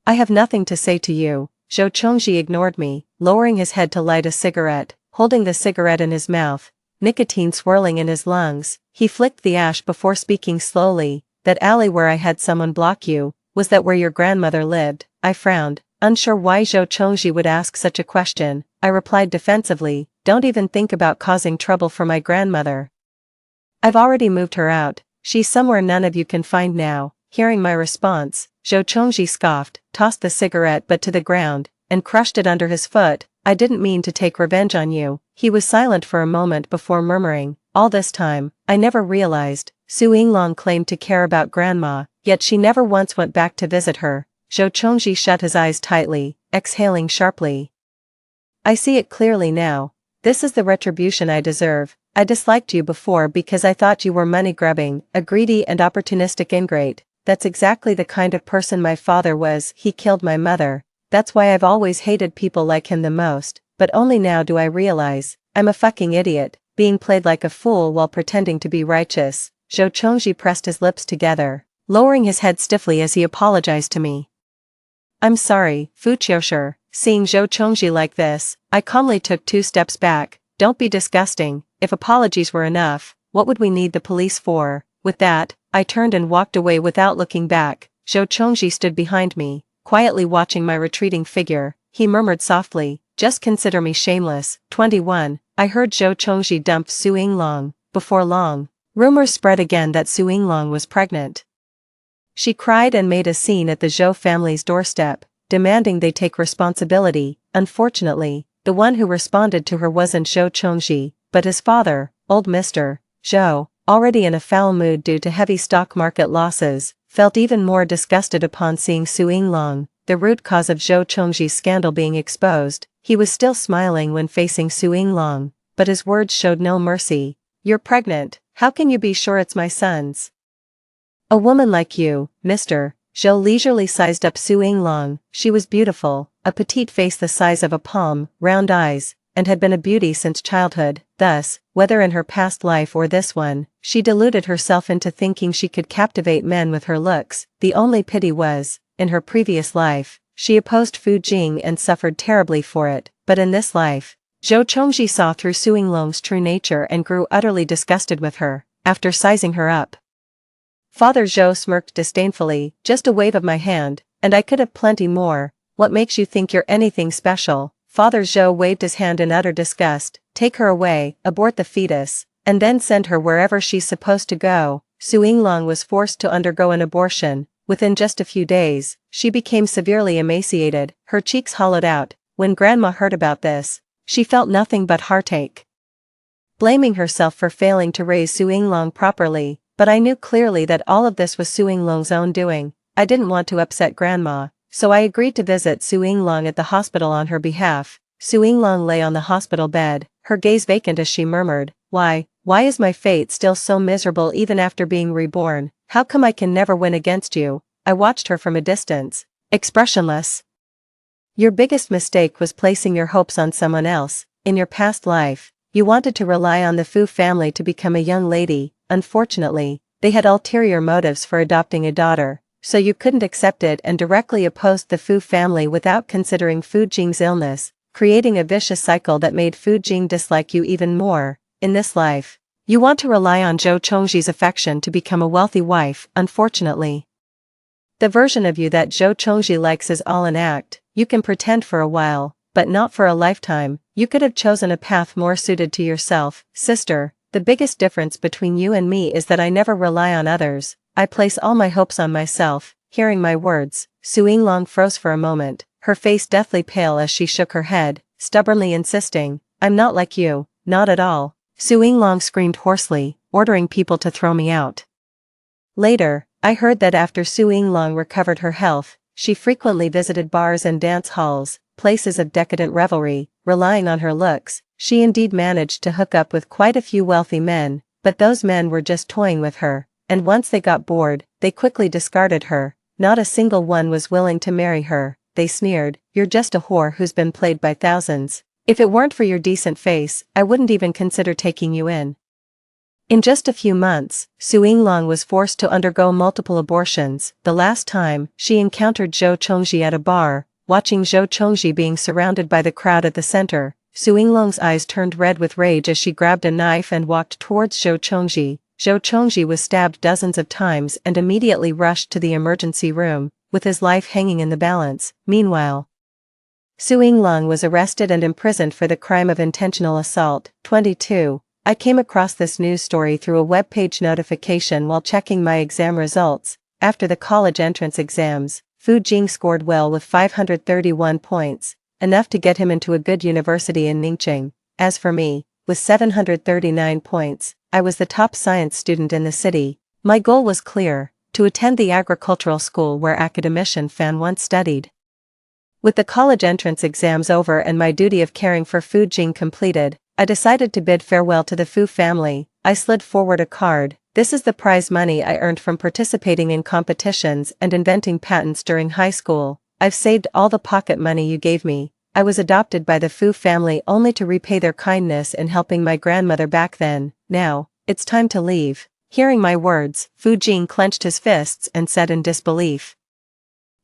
I have nothing to say to you. Zhou Chongji ignored me, lowering his head to light a cigarette, holding the cigarette in his mouth, nicotine swirling in his lungs. He flicked the ash before speaking slowly. That alley where I had someone block you, was that where your grandmother lived? I frowned, unsure why Zhou Chongji would ask such a question. I replied defensively, don't even think about causing trouble for my grandmother. I've already moved her out, she's somewhere none of you can find now. Hearing my response, Zhou Chongji scoffed, tossed the cigarette butt to the ground, and crushed it under his foot. I didn't mean to take revenge on you. He was silent for a moment before murmuring, all this time, I never realized. Su Yinglong claimed to care about grandma, yet she never once went back to visit her. Zhou Chongji shut his eyes tightly, exhaling sharply. I see it clearly now. This is the retribution I deserve. I disliked you before because I thought you were money-grubbing, a greedy and opportunistic ingrate. That's exactly the kind of person my father was. He killed my mother. That's why I've always hated people like him the most, but only now do I realize, I'm a fucking idiot, being played like a fool while pretending to be righteous. Zhou Chongji pressed his lips together, lowering his head stiffly as he apologized to me. I'm sorry, Fu Qiushi. Seeing Zhou Chongji like this, I calmly took 2 steps back. Don't be disgusting. If apologies were enough, what would we need the police for? With that, I turned and walked away without looking back. Zhou Chongji stood behind me, quietly watching my retreating figure. He murmured softly, just consider me shameless. 21. I heard Zhou Chongji dump Su Yinglong. Before long, rumors spread again that Su Yinglong was pregnant. She cried and made a scene at the Zhou family's doorstep, demanding they take responsibility. Unfortunately, the one who responded to her wasn't Zhou Chongji, but his father, old Mr. Zhou, already in a foul mood due to heavy stock market losses, felt even more disgusted upon seeing Su Yinglong, the root cause of Zhou Chongji's scandal being exposed. He was still smiling when facing Su Yinglong, but his words showed no mercy. You're pregnant, how can you be sure it's my son's? A woman like you, Mr. Zhou leisurely sized up Su Yinglong. She was beautiful, a petite face the size of a palm, round eyes, and had been a beauty since childhood. Thus, whether in her past life or this one, she deluded herself into thinking she could captivate men with her looks. The only pity was, in her previous life, she opposed Fu Jing and suffered terribly for it, but in this life, Zhou Chongji saw through Su Yinglong's true nature and grew utterly disgusted with her. After sizing her up, Father Zhou smirked disdainfully, just a wave of my hand, and I could have plenty more. What makes you think you're anything special? Father Zhou waved his hand in utter disgust. Take her away, abort the fetus, and then send her wherever she's supposed to go. Su Yinglong was forced to undergo an abortion. Within just a few days, she became severely emaciated, her cheeks hollowed out. When Grandma heard about this, she felt nothing but heartache. Blaming herself for failing to raise Su Yinglong properly, but I knew clearly that all of this was Su Yinglong's own doing. I didn't want to upset Grandma, so I agreed to visit Su Yinglong at the hospital on her behalf. Su Yinglong lay on the hospital bed, her gaze vacant as she murmured, why is my fate still so miserable even after being reborn? How come I can never win against you? I watched her from a distance, expressionless. Your biggest mistake was placing your hopes on someone else. In your past life, You wanted to rely on the Fu family to become a young lady. Unfortunately, they had ulterior motives for adopting a daughter, so you couldn't accept it and directly opposed the Fu family without considering Fu Jing's illness, creating a vicious cycle that made Fu Jing dislike you even more. In this life, you want to rely on Zhou Chongji's affection to become a wealthy wife. Unfortunately, the version of you that Zhou Chongji likes is all an act. You can pretend for a while, but not for a lifetime. You could have chosen a path more suited to yourself. Sister, the biggest difference between you and me is that I never rely on others. I place all my hopes on myself. Hearing my words, Su Yinglong froze for a moment, her face deathly pale as she shook her head, stubbornly insisting, I'm not like you, not at all. Su Yinglong screamed hoarsely, ordering people to throw me out. Later, I heard that after Su Yinglong recovered her health, she frequently visited bars and dance halls, places of decadent revelry. Relying on her looks, she indeed managed to hook up with quite a few wealthy men, but those men were just toying with her, and once they got bored, they quickly discarded her. Not a single one was willing to marry her. They sneered, you're just a whore who's been played by thousands. If it weren't for your decent face, I wouldn't even consider taking you in. In just a few months, Su Yinglong was forced to undergo multiple abortions. The last time, she encountered Zhou Chongji at a bar. Watching Zhou Chongji being surrounded by the crowd at the center, Su Yinglong's eyes turned red with rage as she grabbed a knife and walked towards Zhou Chongji. Zhou Chongji was stabbed dozens of times and immediately rushed to the emergency room, with his life hanging in the balance. Meanwhile, Su Yinglong was arrested and imprisoned for the crime of intentional assault. 22. I came across this news story through a webpage notification while checking my exam results. After the college entrance exams, Fu Jing scored well with 531 points, enough to get him into a good university in Ningqing. As for me, with 739 points, I was the top science student in the city. My goal was clear, to attend the agricultural school where academician Fan once studied. With the college entrance exams over and my duty of caring for Fu Jing completed, I decided to bid farewell to the Fu family. I slid forward a card. This is the prize money I earned from participating in competitions and inventing patents during high school. I've saved all the pocket money you gave me. I was adopted by the Fu family only to repay their kindness in helping my grandmother back then. Now, it's time to leave. Hearing my words, Fu Jing clenched his fists and said in disbelief,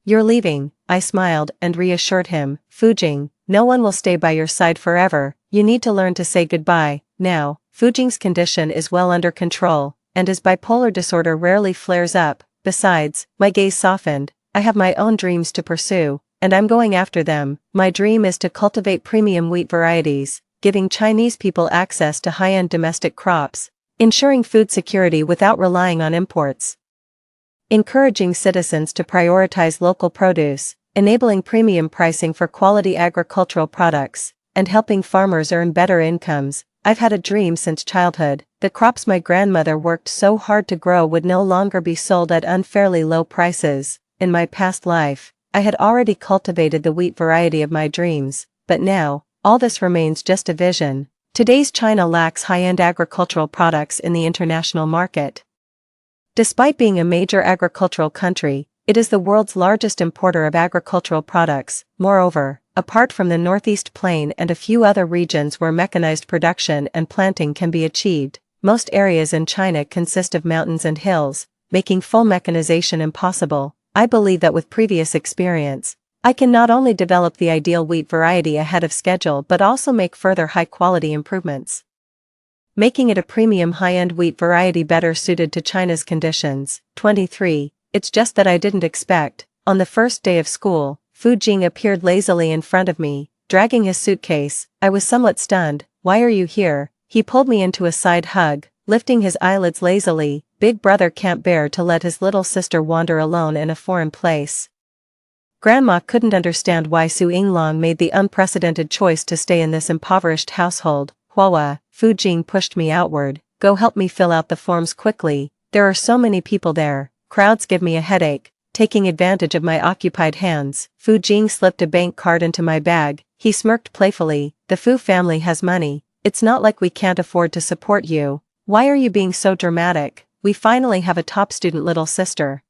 You're leaving. I smiled and reassured him, Fu Jing, no one will stay by your side forever. You need to learn to say goodbye. Now, Fu Jing's condition is well under control, and his bipolar disorder rarely flares up. Besides, my gaze softened, I have my own dreams to pursue, and I'm going after them. My dream is to cultivate premium wheat varieties, giving Chinese people access to high-end domestic crops, ensuring food security without relying on imports, encouraging citizens to prioritize local produce, enabling premium pricing for quality agricultural products, and helping farmers earn better incomes. I've had a dream since childhood. The crops my grandmother worked so hard to grow would no longer be sold at unfairly low prices. In my past life, I had already cultivated the wheat variety of my dreams, but now, all this remains just a vision. Today's China lacks high-end agricultural products in the international market. Despite being a major agricultural country, it is the world's largest importer of agricultural products. Moreover, apart from the Northeast Plain and a few other regions where mechanized production and planting can be achieved, most areas in China consist of mountains and hills, making full mechanization impossible. I believe that with previous experience, I can not only develop the ideal wheat variety ahead of schedule but also make further high-quality improvements, making it a premium high-end wheat variety better suited to China's conditions. 23. It's just that I didn't expect. On the first day of school, Fu Jing appeared lazily in front of me, dragging his suitcase. I was somewhat stunned. Why are you here? He pulled me into a side hug, lifting his eyelids lazily. Big brother can't bear to let his little sister wander alone in a foreign place. Grandma couldn't understand why Su Yinglong made the unprecedented choice to stay in this impoverished household. Hua, Fu Jing pushed me outward. Go help me fill out the forms quickly. There are so many people there. Crowds give me a headache. Taking advantage of my occupied hands, Fu Jing slipped a bank card into my bag. He smirked playfully. The Fu family has money. It's not like we can't afford to support you. Why are you being so dramatic? We finally have a top student little sister.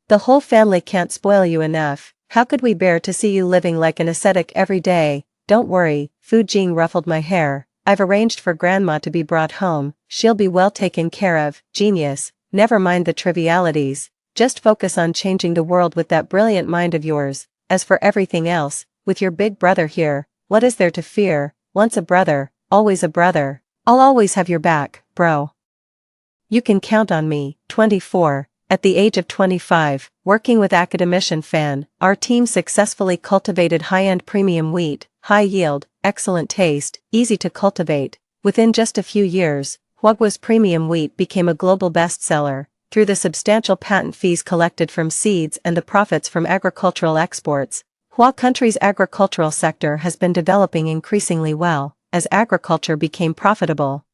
The whole family can't spoil you enough. How could we bear to see you living like an ascetic every day? Don't worry, Fu Jing ruffled my hair. I've arranged for Grandma to be brought home, she'll be well taken care of, genius, never mind the trivialities, just focus on changing the world with that brilliant mind of yours. As for everything else, with your big brother here, what is there to fear? Once a brother, always a brother. I'll always have your back, bro. You can count on me. 24. At the age of 25, working with academician Fan, our team successfully cultivated high-end premium wheat, high yield, excellent taste, easy to cultivate. Within just a few years, Huagua's premium wheat became a global bestseller, through the substantial patent fees collected from seeds and the profits from agricultural exports. Hua country's agricultural sector has been developing increasingly well, as agriculture became profitable.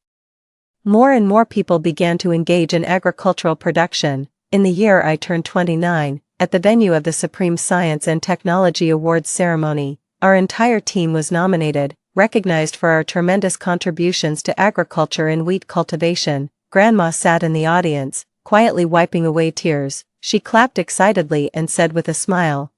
More and more people began to engage in agricultural production. In the year I turned 29, at the venue of the Supreme Science and Technology Awards ceremony, our entire team was nominated, recognized for our tremendous contributions to agriculture and wheat cultivation. Grandma sat in the audience, quietly wiping away tears. She clapped excitedly and said with a smile,